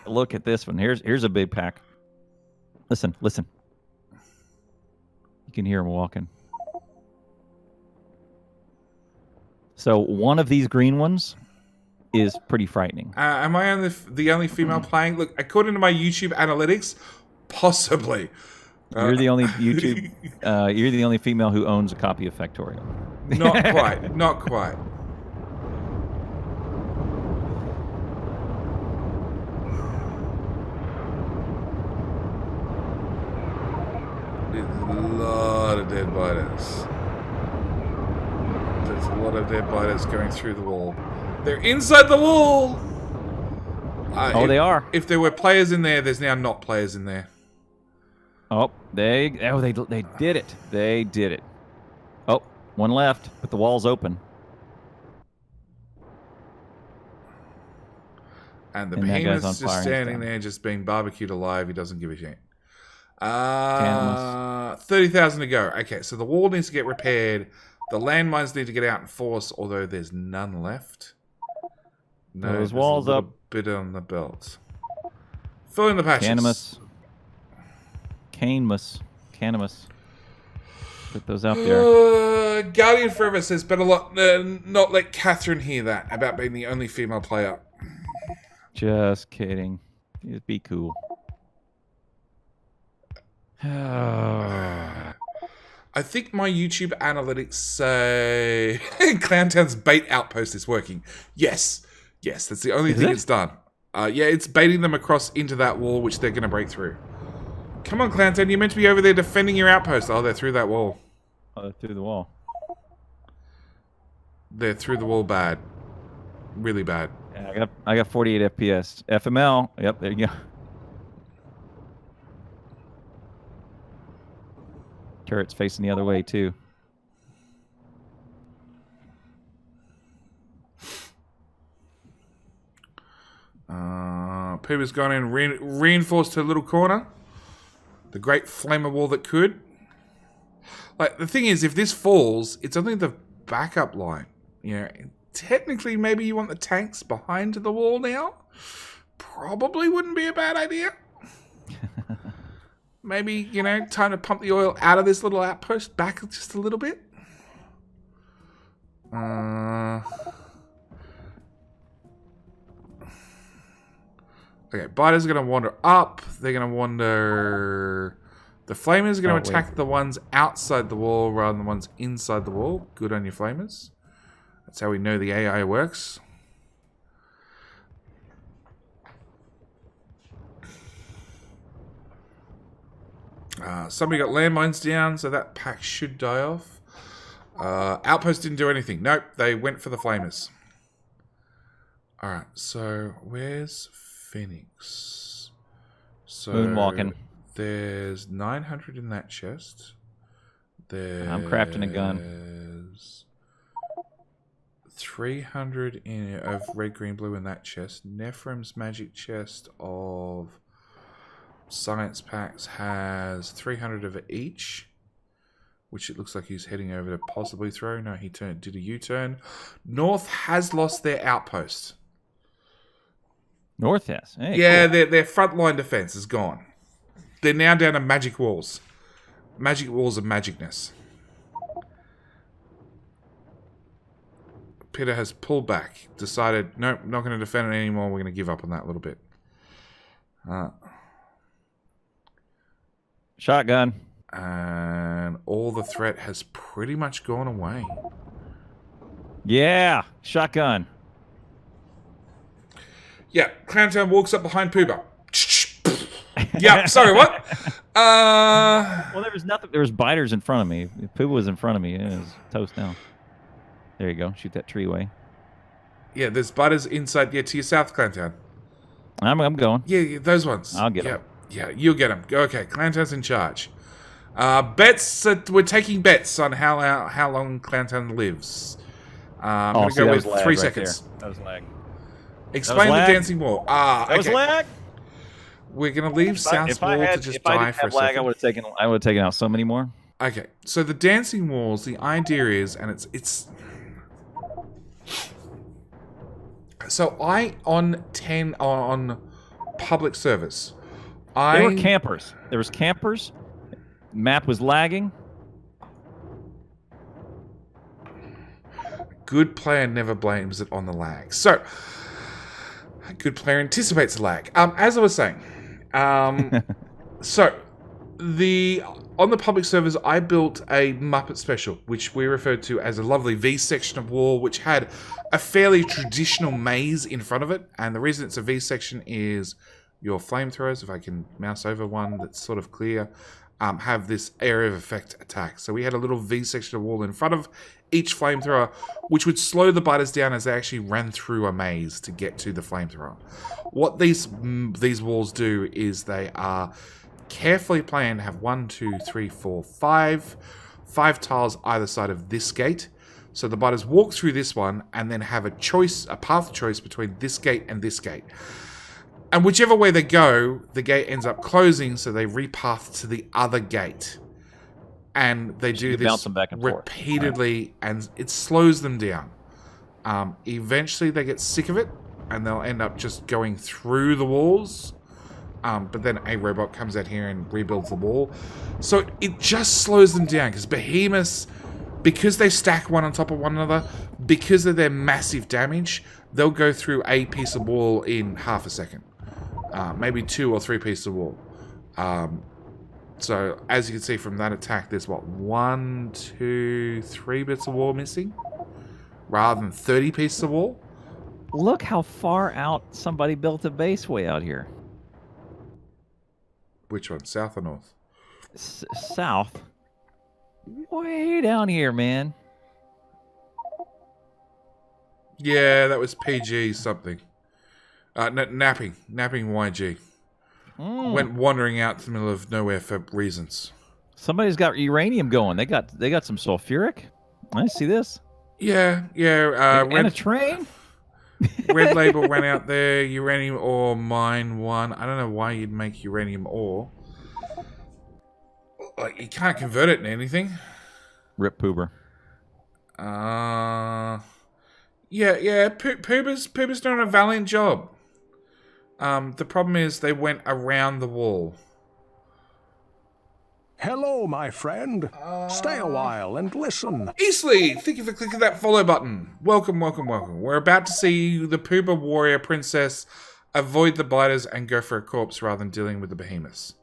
Look at this one. Here's a big pack. Listen. You can hear him walking. So one of these green ones is pretty frightening. Am I the only female playing? Look, according to my YouTube analytics, possibly. You're the only YouTube. You're the only female who owns a copy of Factorio. Not quite. Not quite. There's a lot of dead biters. There's a lot of dead biters going through the wall. They're inside the wall! They are. If there were players in there, there's now not players in there. Oh, they did it. They did it. Oh, one left, but the wall's open. And the behemoth's just standing there, just being barbecued alive. He doesn't give a shit. 30,000 to go. Okay, so the wall needs to get repaired. The landmines need to get out in force, although there's none left. No, those walls a up. Bit on the belt. Fill in the patches. Canimus. Put those out there. Guardian Forever says, better not let Catherine hear that about being the only female player. Just kidding. Just be cool. I think my YouTube analytics say Clowntown's bait outpost is working. Yes, that's the only thing it's done. Yeah, it's baiting them across into that wall, which they're going to break through. Come on, Clowntown, you're meant to be over there defending your outpost. Oh, they're through that wall. Oh, they're through the wall. They're through the wall bad. Really bad. Yeah, I got 48 FPS. FML. Yep, there you go. Turret's facing the other way, too. Pooba's gone in, reinforced her little corner. The great flamer wall that could. Like, the thing is, if this falls, it's only the backup line. You know, technically, maybe you want the tanks behind the wall now. Probably wouldn't be a bad idea. Maybe, you know, time to pump the oil out of this little outpost back just a little bit. Okay, biters are going to wander up. They're going to wander... The flamers are going to attack the ones outside the wall rather than the ones inside the wall. Good on your flamers. That's how we know the AI works. Somebody got landmines down, so that pack should die off. Outpost didn't do anything. Nope, they went for the flamers. Alright, so where's Phoenix? So Moonwalking. there's 900 in that chest. I'm crafting a gun. There's 300 of red, green, blue in that chest. Nephrim's magic chest of science packs has 300 of each, which it looks like he's heading over to possibly throw. No, he did a U-turn. North has lost their outpost. North has. Hey, yeah, cool. their frontline defense is gone. They're now down to magic walls. Magic walls of magicness. Peter has pulled back, decided, nope, not going to defend it anymore. We're going to give up on that a little bit. Shotgun. And all the threat has pretty much gone away. Yeah, shotgun. Yeah, Clowntown walks up behind Pooba. Yeah, sorry, what? Well, there was nothing. There was biters in front of me. If Pooba was in front of me, it was toast now. There you go. Shoot that tree away. Yeah, there's biters inside. Yeah, to your south, Clowntown. I'm going. Yeah, those ones. I'll get them. Yeah, you'll get them. Okay, Clowntown's in charge. Bets. We're taking bets on how long Clowntown lives. I'm going to go with 3 seconds. That was lag. Explain the dancing wall. That was lag. We're going to leave South Wall to just die for a second. I would have taken out so many more. Okay, so the dancing walls, the idea is, and it's... So on public service, There were campers. There was campers. Map was lagging. Good player never blames it on the lag. So, a good player anticipates the lag. As I was saying, so on the public servers, I built a Muppet special, which we referred to as a lovely V section of wall, which had a fairly traditional maze in front of it. And the reason it's a V section is your flamethrowers, if I can mouse over one that's sort of clear, have this area of effect attack. So we had a little V section of wall in front of each flamethrower, which would slow the biters down as they actually ran through a maze to get to the flamethrower. What these walls do is they are carefully planned, have 1, 2, 3, 4, 5 tiles either side of this gate. So the biters walk through this one and then have a path choice between this gate and this gate. And whichever way they go, the gate ends up closing, so they repath to the other gate. And they do this repeatedly, and it slows them down. Eventually, they get sick of it, and they'll end up just going through the walls. But then a robot comes out here and rebuilds the wall. So it just slows them down, because behemoths, because they stack one on top of one another, because of their massive damage, they'll go through a piece of wall in half a second. Maybe 2 or 3 pieces of wall. So, as you can see from that attack, there's what, 1, 2, 3 bits of wall missing? Rather than 30 pieces of wall? Look how far out somebody built a base way out here. Which one, south or north? South. Way down here, man. Yeah, that was PG something. Napping YG. Went wandering out to the middle of nowhere for reasons. Somebody's got uranium going. They got some sulfuric. I see this. Yeah. And a train. Red Label ran out there. Uranium ore mine 1. I don't know why you'd make uranium ore. Like, you can't convert it into anything. Rip Poober. Yeah. Poober's doing a valiant job. The problem is they went around the wall. Hello, my friend. Stay a while and listen. Eastleigh, thank you for clicking that follow button. Welcome. We're about to see the Poober warrior princess avoid the biters and go for a corpse rather than dealing with the behemoths.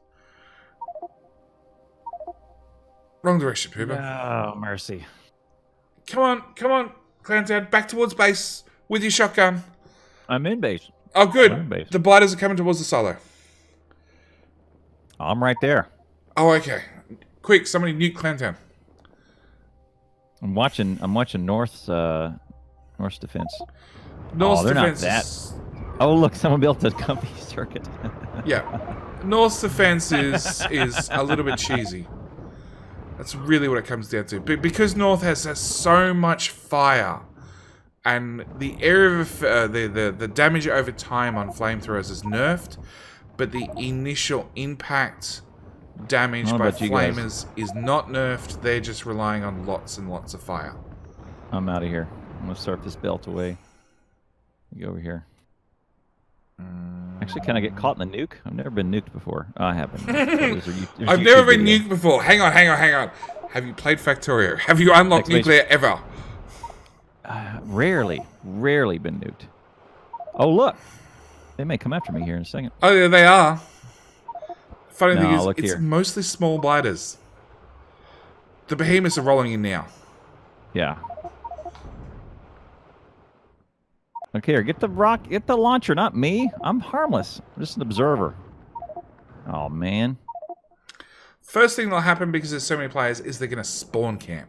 Wrong direction, Poober. Oh, mercy. Come on, Clowntown, back towards base with your shotgun. I'm in base. Oh, good. The biters are coming towards the silo. I'm right there. Oh, okay. Quick, somebody nuke Clantown. I'm watching North's defense. North's they're not defense that. is... Oh, look, someone built a comfy circuit. Yeah. North's defense is a little bit cheesy. That's really what it comes down to. But because North has so much fire, and the area of the damage over time on flamethrowers is nerfed, but the initial impact damage by flamers is not nerfed. They're just relying on lots and lots of fire. I'm out of here. I'm gonna surf this belt away. Go over here. Actually, can I get caught in the nuke? I've never been nuked before. Oh, I haven't. I've never been nuked before. Hang on. Have you played Factorio? Have you unlocked nuclear ever? Rarely been nuked. Oh, look. They may come after me here in a second. Oh, yeah, they are. Funny thing is, it's here. Mostly small biters. The behemoths are rolling in now. Yeah. Okay, here, get the launcher, not me. I'm harmless. I'm just an observer. Oh, man. First thing that'll happen, because there's so many players, is they're going to spawn camp.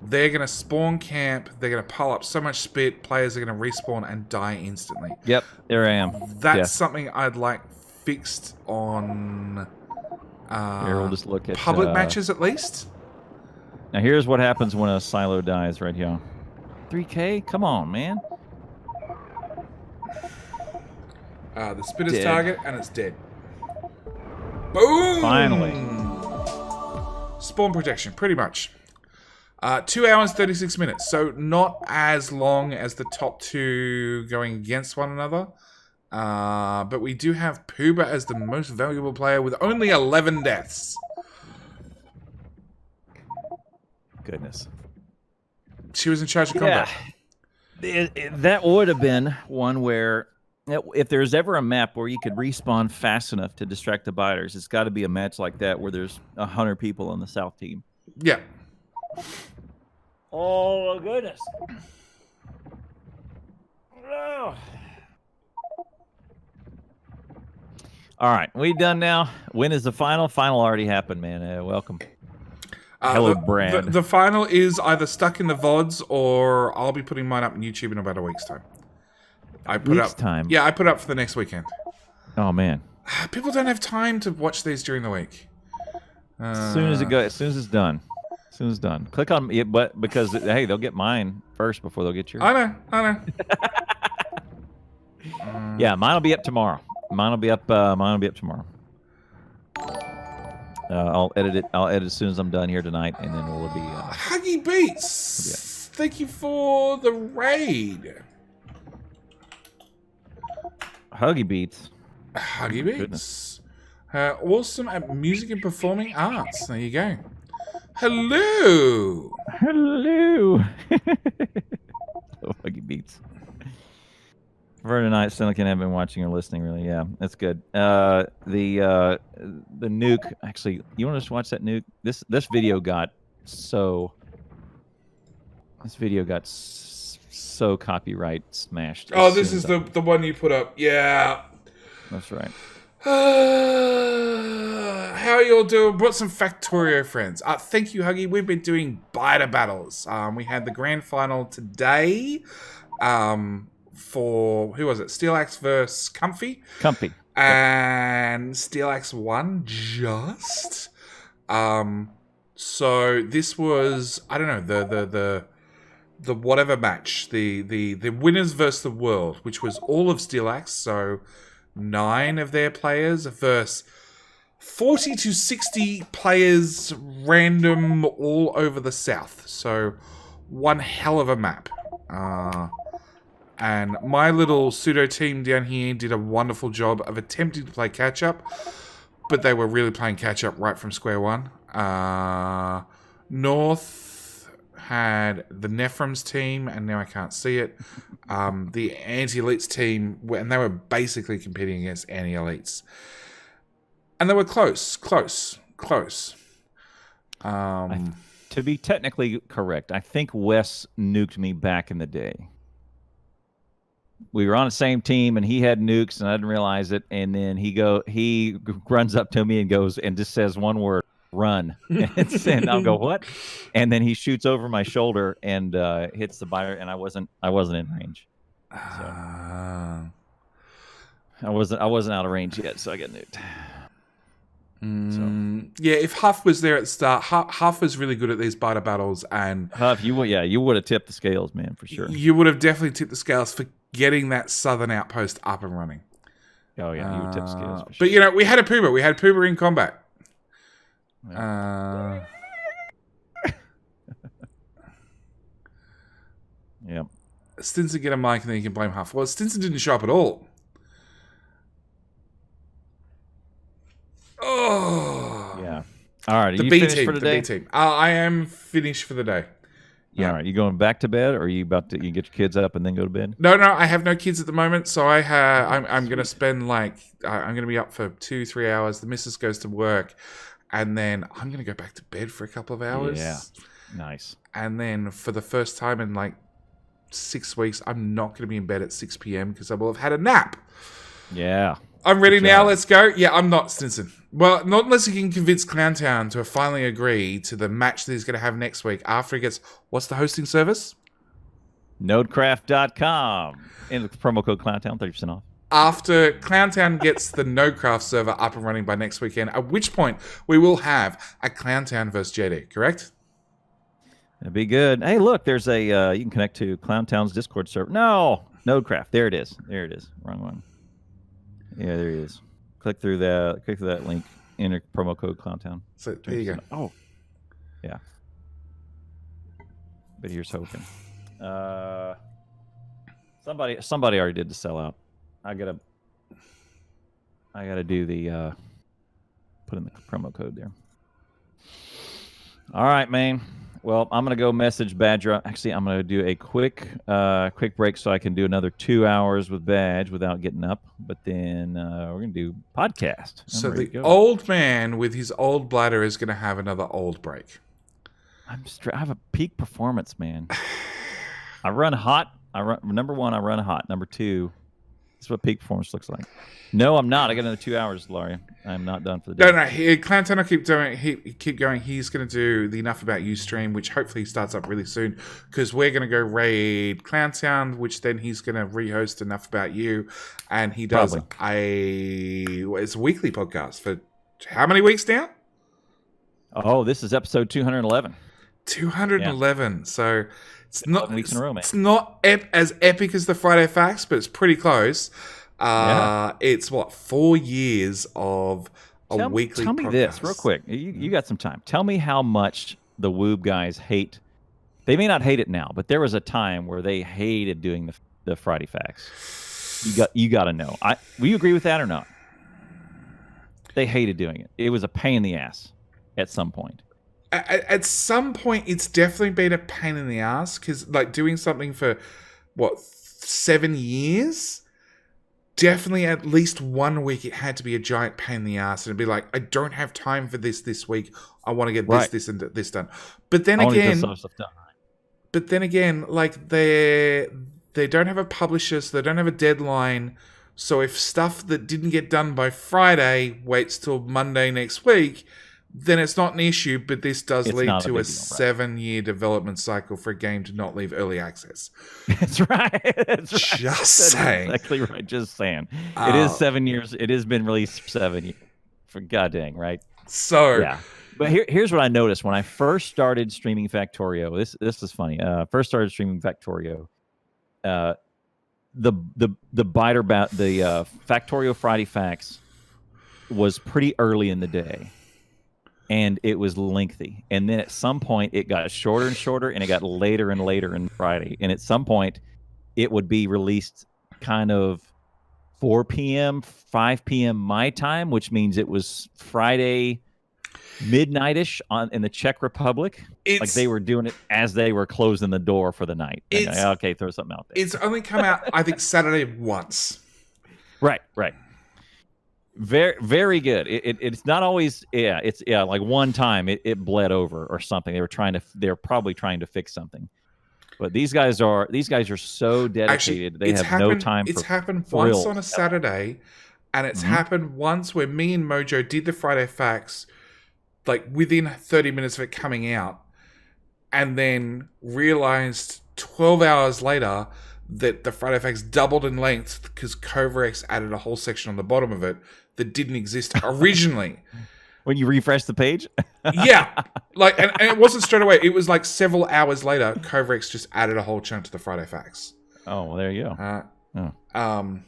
They're going to spawn camp. They're going to pile up so much spit. Players are going to respawn and die instantly. Yep, there I am. That's something I'd like fixed on here, we'll just look at public matches, at least. Now, here's what happens when a silo dies right here. 3K? Come on, man. The spit is target, and it's dead. Boom! Finally. Spawn protection, pretty much. 2 hours, 36 minutes. So not as long as the top two going against one another. But we do have Pooba as the most valuable player with only 11 deaths. Goodness. She was in charge of combat. That would have been one where, if there's ever a map where you could respawn fast enough to distract the biters, it's got to be a match like that where there's 100 people on the south team. Yeah. Oh, my goodness. Oh. All right, we done now. When is the final? Final already happened, man. Welcome. Hello, Brad. The final is either stuck in the VODs, or I'll be putting mine up on YouTube in about a week's time. I put up for the next weekend. Oh, man. People don't have time to watch these during the week. As soon as it's done. As soon as it's done. Click on it, but because, hey, they'll get mine first before they'll get yours. I know. Yeah, mine will be up tomorrow. Mine will be up tomorrow. I'll edit it. I'll edit as soon as I'm done here tonight, and then we'll be. Huggy Beats, thank you for the raid. Huggy Beats. Huggy Beats. Awesome at music and performing arts. There you go. Hello. Huggy Beats. For tonight, Silicon have been watching or listening. Really, yeah, that's good. The nuke. Actually, you want to just watch that nuke? This video got so. This video got so copyright smashed. Oh, this is the one you put up. Yeah. That's right. How are you all doing? Brought some Factorio friends. Thank you, Huggy. We've been doing biter battles. We had the grand final today. For who was it? Steelaxe versus Comfy. And Steelaxe won just. So this was, I don't know, the whatever match, the winners versus the world, which was all of Steelaxe, so 9 of their players versus 40 to 60 players random all over the south. So one hell of a map. And my little pseudo team down here did a wonderful job of attempting to play catch-up, but they were really playing catch-up right from square one. North had the Nephrons team, and now I can't see it. The Anti-Elites team, and they were basically competing against Anti-Elites. And they were close. To be technically correct, I think Wes nuked me back in the day. we were on the same team, and he had nukes, and I didn't realize it. And then he runs up to me and goes and just says one word, "Run." And I'll go, "What?" And then he shoots over my shoulder and hits the biter, and I wasn't in range. So I wasn't out of range yet, so I got nuked. Yeah, if Huff was there at the start, Huff was really good at these biter battles, and Huff, you would have tipped the scales, man, for sure. You would have definitely tipped the scales for getting that southern outpost up and running. Oh yeah, you would tip the scales for sure. But you know, we had a Poober. We had Poober in combat. Yeah. Yep. Stinson get a mic, and then you can blame Huff. Well, Stinson didn't show up at all. Oh. Yeah. All right. Are the you B finished team, for today? The B team. I am finished for the day. Yeah. All right. You going back to bed, or are you about to get your kids up and then go to bed? No. I have no kids at the moment, so I'm going to spend I'm going to be up for 2-3 hours. The missus goes to work, and then I'm going to go back to bed for a couple of hours. Yeah. Nice. And then for the first time in 6 weeks, I'm not going to be in bed at 6 p.m. because I will have had a nap. Yeah. I'm ready now. Let's go. Yeah, I'm not Stinson. Well, not unless he can convince Clowntown to finally agree to the match that he's going to have next week after he gets... What's the hosting service? Nodecraft.com. And the promo code Clowntown, 30% off. After Clowntown gets the Nodecraft server up and running by next weekend, at which point we will have a Clowntown versus JD, correct? It'd be good. Hey, look, there's a... you can connect to Clowntown's Discord server. No! Nodecraft. There it is. Wrong one. Yeah, there he is. Click through that link. Enter promo code Clowntown. So there you go. Oh, yeah. But here's hoping. Somebody already did the sellout. I gotta do the put in the promo code there. All right, man. Well, I'm gonna go message Badger. Actually, I'm gonna do a quick break so I can do another 2 hours with Badge without getting up. But then we're gonna do podcast. So the old man with his old bladder is gonna have another old break. I have a peak performance, man. I run hot. Number one, I run hot. Number two, this is what peak performance looks like. No, I'm not. I got another 2 hours, Laurie. I'm not done for the day. No. Clowntown will keep doing. Keep going. He's going to do the Enough About You stream, which hopefully starts up really soon, because we're going to go raid Clowntown, which then he's going to rehost Enough About You, and he does it's a weekly podcast for how many weeks now? Oh, this is episode 211. 211. Yeah. So it's not weeks in a row, man. It's not as epic as the Friday Facts, but it's pretty close. It's 4 years of a weekly. Tell me podcast. This real quick. You got some time. Tell me how much the Woob guys hate. They may not hate it now, but there was a time where they hated doing the Friday Facts. You got to know. Will you agree with that or not? They hated doing it. It was a pain in the ass at some point. At some point, it's definitely been a pain in the ass because doing something for 7 years. Definitely at least 1 week it had to be a giant pain in the ass and it'd be like, I don't have time for this week. I want to get this and this done. But then again, they don't have a publisher, so they don't have a deadline. So if stuff that didn't get done by Friday waits till Monday next week, then it's not an issue, but this does lead to a 7-year development cycle for a game to not leave early access. That's right. Just saying. Exactly right. Just saying. It is 7 years. It has been released for 7 years. For goddamn, right? So yeah. But here's what I noticed when I first started streaming Factorio. This is funny. First started streaming Factorio. The Factorio Friday Facts was pretty early in the day. And it was lengthy. And then at some point, it got shorter and shorter, and it got later and later in Friday. And at some point, it would be released kind of 4 p.m., 5 p.m. my time, which means it was Friday midnight-ish in the Czech Republic. Like they were doing it as they were closing the door for the night. Okay, throw something out there. It's only come out, I think, Saturday once. Right. Very, very good. It's not always, like one time it bled over or something. They were probably trying to fix something. But these guys are so Actually, dedicated. They have no time it's for happened once thrills. on a Saturday, and it's Mhm. happened once where me and Mojo did the Friday Facts, like within 30 minutes of it coming out, and then realized 12 hours later that the Friday Facts doubled in length because Covarex added a whole section on the bottom of it that didn't exist originally. When you refresh the page. Yeah, like, and it wasn't straight away. It was like several hours later. Covarex just added a whole chunk to the Friday Facts. Oh, well, there you go. Oh.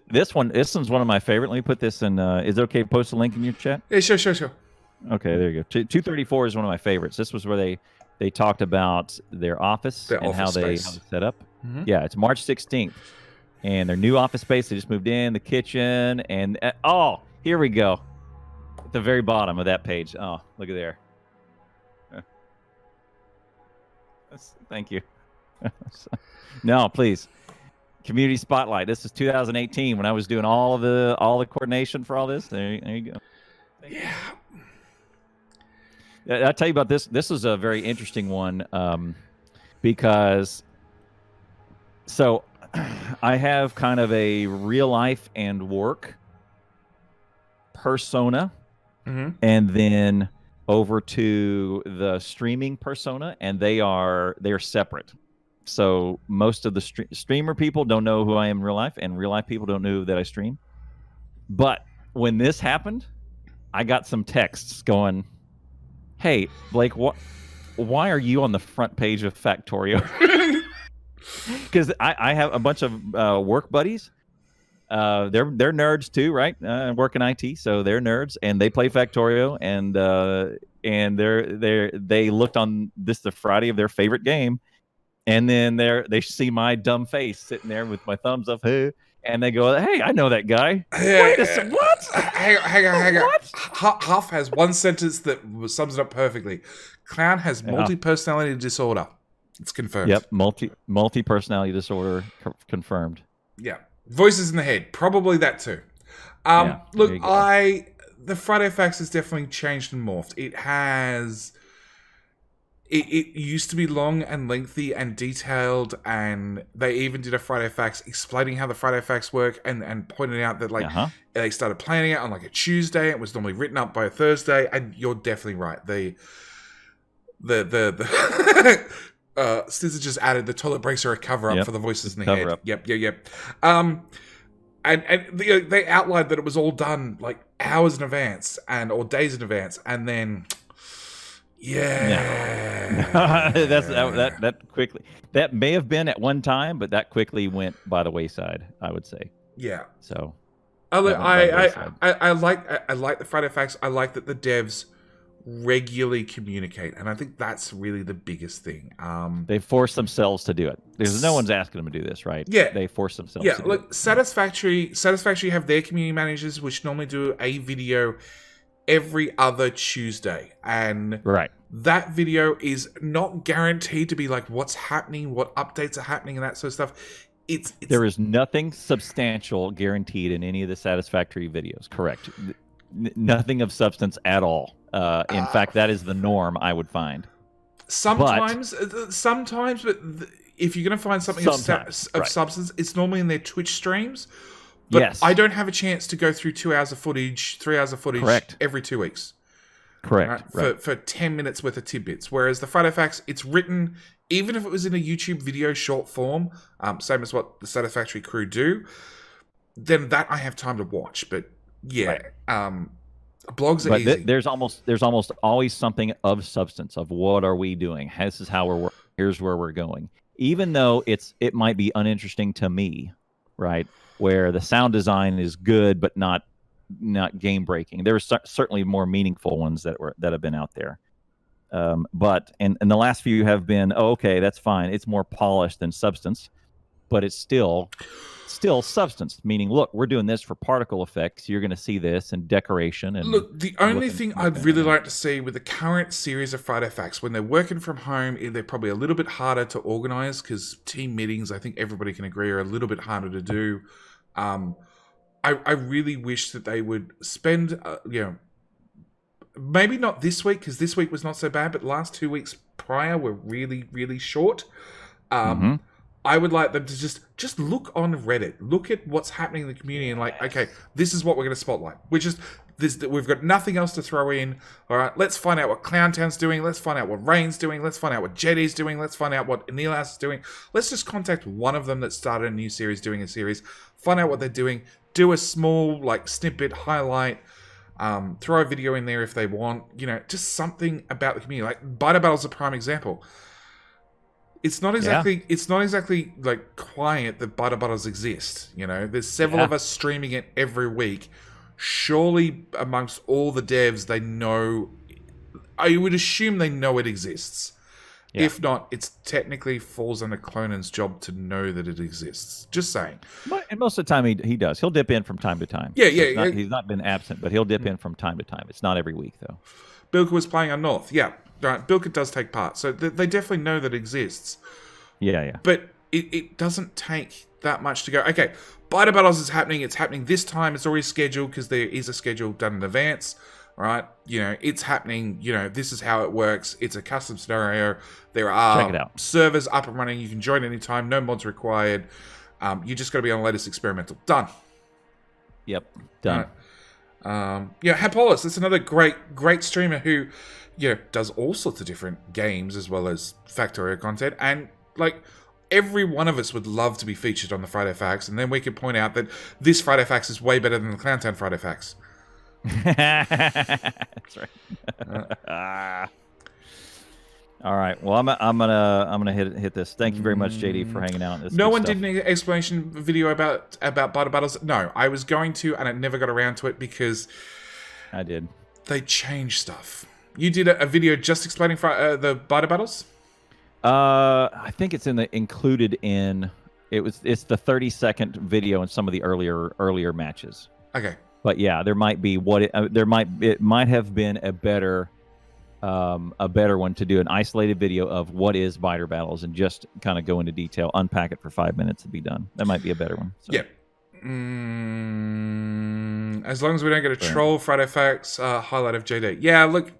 This one's one of my favorite. Let me put this in. Is it okay to post a link in your chat? Yeah, sure. Okay, there you go. 234 is one of my favorites. This was where they talked about their office and how they set up. Mm-hmm. Yeah, it's March 16th, and their new office space. They just moved in, the kitchen, and oh, here we go. At the very bottom of that page. Oh, look at there. Thank you. No, please. Community spotlight. This is 2018 when I was doing all the coordination for all this. There you go. Yeah. I'll tell you about this. This is a very interesting one because so I have kind of a real life and work persona, and then over to the streaming persona, and they're separate. So most of the streamer people don't know who I am in real life, and real life people don't know that I stream. But when this happened, I got some texts going, "Hey, Blake, why are you on the front page of Factorio?" Because I have a bunch of work buddies. They're nerds too, right? Work in IT, so they're nerds, and they play Factorio, and they looked on this the Friday of their favorite game, and then they see my dumb face sitting there with my thumbs up, hey, and they go, "Hey, I know that guy." Wait a second, what? Hang on. What? Huff has one sentence that sums it up perfectly. Clown has multi-personality disorder. It's confirmed. Yep, multi-personality disorder confirmed. Yeah. Voices in the head. Probably that too. Look, the Friday Facts has definitely changed and morphed. It has... It used to be long and lengthy and detailed, and they even did a Friday Facts explaining how the Friday Facts work and pointing out that they started planning it on like a Tuesday. It was normally written up by a Thursday, and you're definitely right. The Stizza just added the toilet breaks are a cover up for the voices in the head. Up. Yep. And they outlined that it was all done like hours in advance or days in advance, and then. Yeah, that quickly. That may have been at one time, but that quickly went by the wayside, I would say. Yeah. So, I like the Friday Facts. I like that the devs regularly communicate, and I think that's really the biggest thing. They force themselves to do it. Because no one's asking them to do this, right? Yeah, they force themselves. Yeah, to do look, it. Satisfactory have their community managers, which normally do a video every other Tuesday, and that video is not guaranteed to be like what's happening, what updates are happening, and that sort of stuff. There is nothing substantial guaranteed in any of the Satisfactory videos. Correct. Nothing of substance at all. In fact, that is the norm, I would find. Sometimes, but if you're going to find something of substance, it's normally in their Twitch streams. But I don't have a chance to go through 2 hours of footage, 3 hours of footage every 2 weeks. Correct. Right? For 10 minutes worth of tidbits. Whereas the Friday Facts, it's written, even if it was in a YouTube video short form, same as what the Satisfactory crew do, then that I have time to watch. But blogs are easy. There's almost always something of substance of what are we doing? This is how we're working. Here's where we're going. Even though it might be uninteresting to me, right? Where the sound design is good but not game breaking. There are certainly more meaningful ones that have been out there. But and the last few have been okay, that's fine. It's more polished than substance, but it's still substance. Meaning, look, we're doing this for particle effects. You're going to see this and decoration. And look, the only thing I'd really like to see with the current series of Friday Facts, when they're working from home, they're probably a little bit harder to organize because team meetings, I think everybody can agree, are a little bit harder to do. I really wish that they would spend, maybe not this week, because this week was not so bad, but last 2 weeks prior were really, really short. Mm-hmm. I would like them to just look on Reddit, look at what's happening in the community, and like, okay, this is what we're going to spotlight. We've got nothing else to throw in. All right, let's find out what Clowntown's doing. Let's find out what Rain's doing. Let's find out what Jetty's doing. Let's find out what Anilas is doing. Let's just contact one of them that started a new series, doing a series. Find out what they're doing. Do a small like snippet highlight. Throw a video in there if they want. Just something about the community. Like Biter Battle's a prime example. It's not exactly like quiet that Biter Battles exist. There's several of us streaming it every week. Surely amongst all the devs, they know. I would assume they know it exists. Yeah. If not, it technically falls under Clonan's job to know that it exists. Just saying. And most of the time he does. He'll dip in from time to time. Yeah, He's not been absent, but he'll dip in from time to time. It's not every week, though. Bilka was playing on North. Yeah, right. Bilka does take part. So they definitely know that it exists. Yeah. But it doesn't take that much to go, okay, Biter Battles is happening. It's happening this time. It's already scheduled because there is a schedule done in advance. Right, it's happening. This is how it works. It's a custom scenario. There are Check it out. servers up and running. You can join anytime. No mods required. You just got to be on the latest experimental. Done. Yep, done. Right. Hapolis. That's another great streamer who, does all sorts of different games as well as Factorio content. And like every one of us would love to be featured on the Friday Facts, and then we could point out that this Friday Facts is way better than the Clowntown Friday Facts. That's right. All right. Well, I'm gonna hit this. Thank you very much, JD, for hanging out. No one did an explanation video about Biter Battles. No, I was going to, and I never got around to it because I did. They changed stuff. You did a video just explaining the Biter Battles. I think it's included in. It's the 30-second video in some of the earlier matches. Okay. But yeah, there might be it might have been a better one to do an isolated video of what is Biter Battles and just kind of go into detail, unpack it for 5 minutes and be done. That might be a better one. So. Yeah. As long as we don't get a troll Friday Facts highlight of JD. Yeah, look,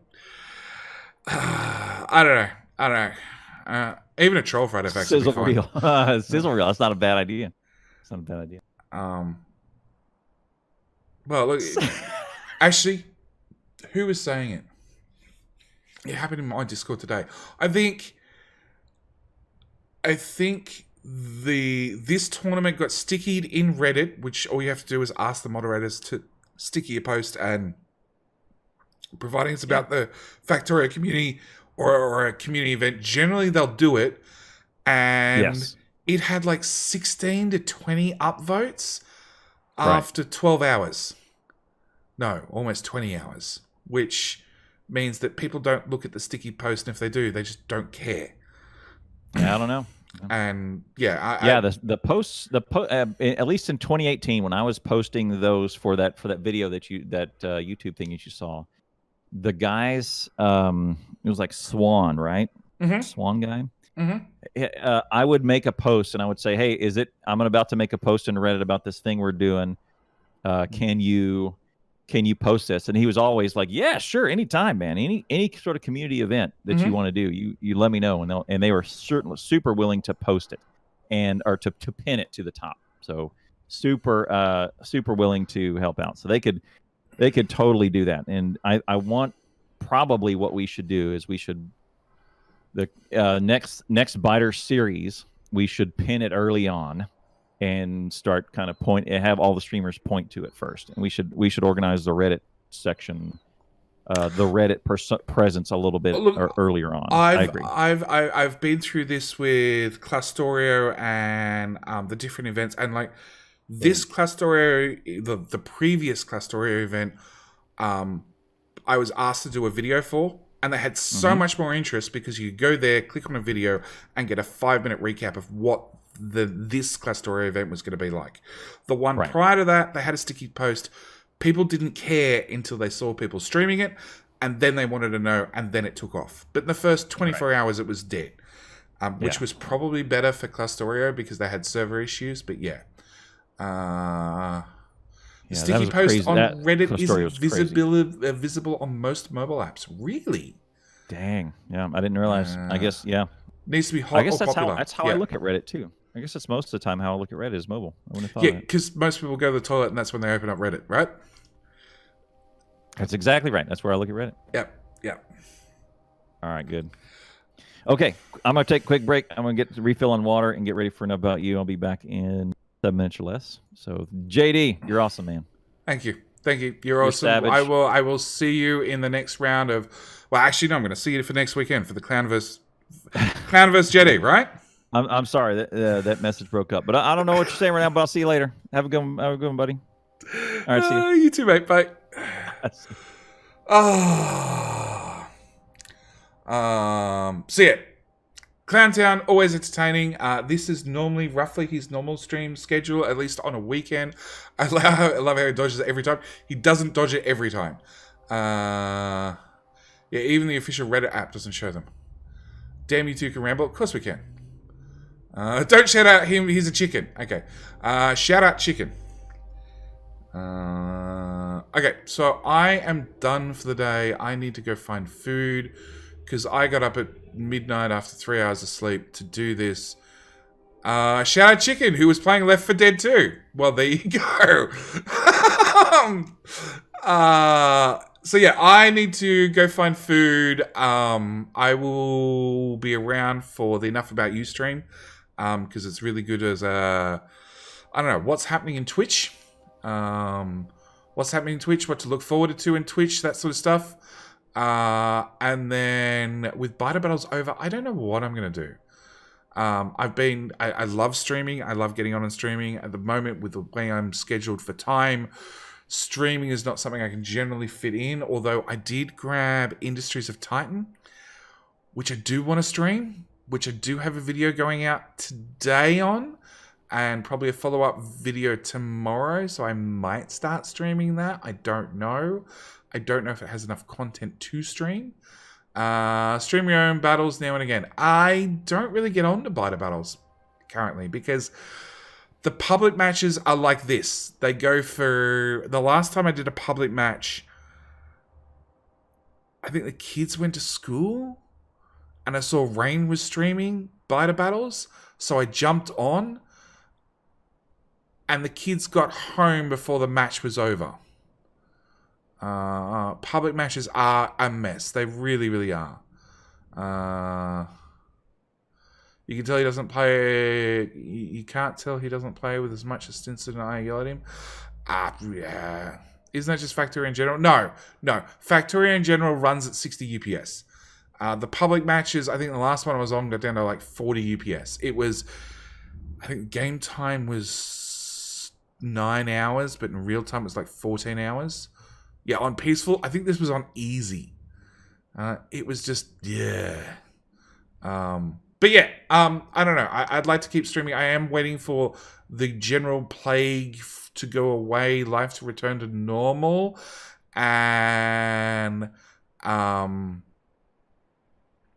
I don't know. Even a troll Friday Facts would be fine. Reel. Sizzle reel. That's not a bad idea. It's not a bad idea. Well, look, actually, who was saying it? It happened in my Discord today. I think this tournament got stickied in Reddit, which all you have to do is ask the moderators to sticky a post, and providing it's about the Factorio community or a community event, generally they'll do it. And it had like 16 to 20 upvotes after 12 hours. No, almost 20 hours, which means that people don't look at the sticky post, and if they do, they just don't care. Yeah, I don't know. And the posts, at least in 2018, when I was posting those for that video that YouTube thing that you saw, the guys, it was like Swan, right? Mm-hmm. Swan guy. Mm-hmm. I would make a post and I would say, hey, I'm about to make a post in Reddit about this thing we're doing. Can you post this? And he was always like, yeah, sure, anytime, man. Any sort of community event that you want to do, you let me know. And they were certainly super willing to post it or to pin it to the top. So super willing to help out. So they could totally do that. And I want, probably what we should do is the next Biter series, we should pin it early on and start kind of have all the streamers point to it first. And we should organize the Reddit section, the Reddit presence a little bit earlier on. I agree. I've been through this with Clustorio and the different events, and like this Clustorio, the previous Clustorio event, I was asked to do a video for, and they had so much more interest because you go there, click on a video, and get a 5-minute recap of what this Clustorio event was going to be like. The one prior to that, they had a sticky post. People didn't care until they saw people streaming it, and then they wanted to know, and then it took off. But in the first 24 hours, it was dead, which was probably better for Clustorio because they had server issues. But sticky post on Reddit is visible on most mobile apps. Really? Dang. Yeah, I didn't realize. I guess, yeah. Needs to be hot I guess or popular. that's how I look at Reddit too. I guess that's most of the time how I look at Reddit is mobile. I wouldn't have thought Yeah, of that. because most people go to the toilet and that's when they open up Reddit, right? That's exactly right. That's where I look at Reddit. Yep. All right, good. Okay, I'm going to take a quick break. I'm going to get to refill on water and get ready for Enough About You. I'll be back in 7 minutes or less. So, JD, you're awesome, man. Thank you. You're awesome. Savage. I will see you in the next round of... Well, actually, no, I'm going to see you for next weekend for the Clown vs. Jedi, right? I'm sorry that message broke up, but I don't know what you're saying right now. But I'll see you later. Have a good one, buddy. All right, see you. You too, mate. Bye. So yeah, Clowntown, always entertaining. This is normally roughly his normal stream schedule, at least on a weekend. I love how he dodges it every time. He doesn't dodge it every time. Yeah, even the official Reddit app doesn't show them. Damn, you two can ramble. Of course we can. Don't shout out him. He's a chicken. Okay. Shout out chicken. Okay, so I am done for the day. I need to go find food because I got up at midnight after 3 hours of sleep to do this. Shout out Chicken, who was playing Left 4 Dead 2. Well, there you go. So yeah, I need to go find food. I will be around for the Enough About You stream because it's really good as a... I don't know, what's happening in Twitch. What's happening in Twitch, what to look forward to in Twitch, that sort of stuff. And then with Biter Battles over, I don't know what I'm going to do. I love streaming. I love getting on and streaming. At the moment, with the way I'm scheduled for time, streaming is not something I can generally fit in. Although I did grab Industries of Titan, which I do want to stream, which I do have a video going out today on, and probably a follow-up video tomorrow. So I might start streaming that. I don't know. I don't know if it has enough content to stream. Stream your own battles now and again. I don't really get on to Biter Battles currently because the public matches are like this. They go for... The last time I did a public match, I think the kids went to school and I saw Rain was streaming Biter Battles. So I jumped on and the kids got home before the match was over. Public matches are a mess. They really, really are. You can tell he doesn't play... You can't tell he doesn't play with as much as Stinson and I yell at him. Yeah. Isn't that just Factorio in general? No. Factorio in general runs at 60 UPS. The public matches, I think the last one I was on got down to like 40 UPS. It was... I think game time was 9 hours, but in real time it was like 14 hours. Yeah, on peaceful, I think this was on easy. It was just, yeah. But yeah, I don't know. I'd like to keep streaming. I am waiting for the general plague to go away, life to return to normal. And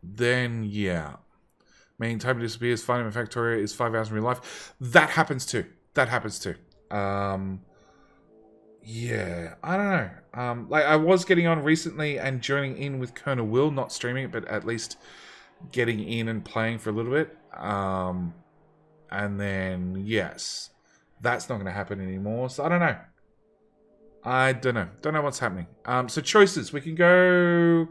then, yeah. Meaning time disappears, finding a Factorio is 5 hours in real life. That happens too. Yeah, I don't know. Like I was getting on recently and joining in with Colonel Will, not streaming it, but at least getting in and playing for a little bit. And then yes, that's not going to happen anymore. So I don't know. Don't know what's happening. So choices. We can go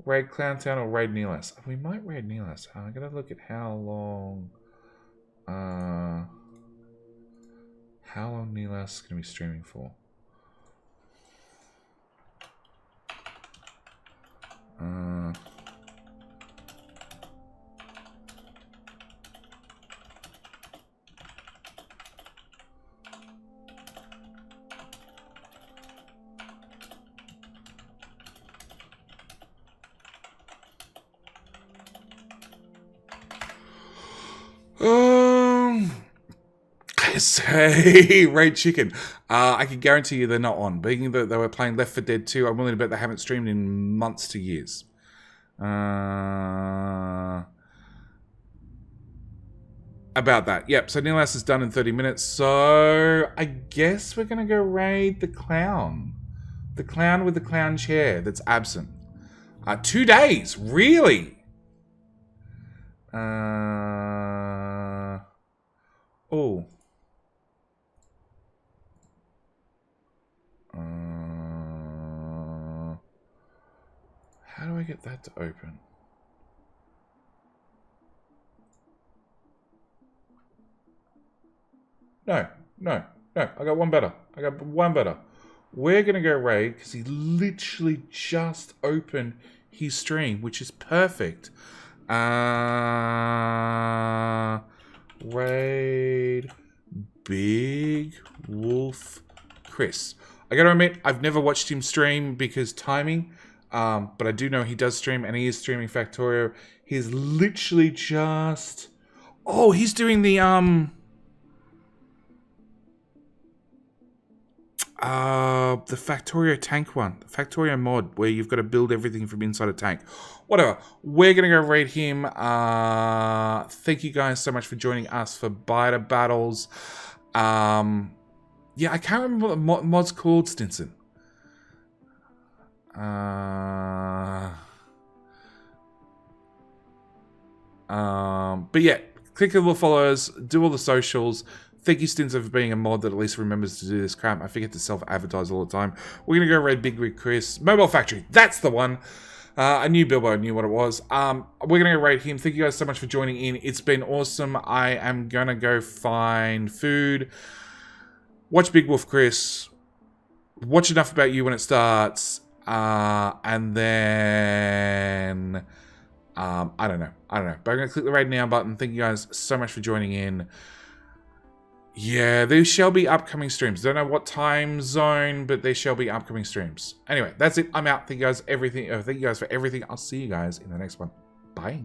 raid Clowntown or raid Neelas. We might raid Neelas. I gotta look at how long Neelas is going to be streaming for. Say Raid Chicken. I can guarantee you they're not on. Being that they were playing Left 4 Dead 2, I'm willing to bet they haven't streamed in months to years. About that. Yep, so Neelas is done in 30 minutes. So I guess we're going to go raid the clown. The clown with the clown chair that's absent. 2 days? Really? Oh. How do I get that to open? No. I got one better. We're going to go raid because he literally just opened his stream, which is perfect. Raid Big Wolf Chris. I gotta admit, I've never watched him stream because timing, but I do know he does stream, and he is streaming Factorio. He's literally just... Oh, he's doing the Factorio tank one. The Factorio mod, where you've got to build everything from inside a tank. Whatever. We're going to go raid him. Thank you guys so much for joining us for Biter Battles. Yeah, I can't remember what the mod's called, Stinson. But yeah, click all the followers, do all the socials. Thank you, Stinson, for being a mod that at least remembers to do this crap. I forget to self-advertise all the time. We're going to go raid Big Rig Chris. Mobile Factory, that's the one. I knew Bilbo knew what it was. We're going to go raid him. Thank you guys so much for joining in. It's been awesome. I am going to go find food. Watch Big Wolf Chris. Watch Enough About You when it starts. And then... I don't know. But I'm going to click the raid now button. Thank you guys so much for joining in. Yeah, there shall be upcoming streams. Don't know what time zone, but there shall be upcoming streams. Anyway, that's it. I'm out. Thank you guys for everything. I'll see you guys in the next one. Bye.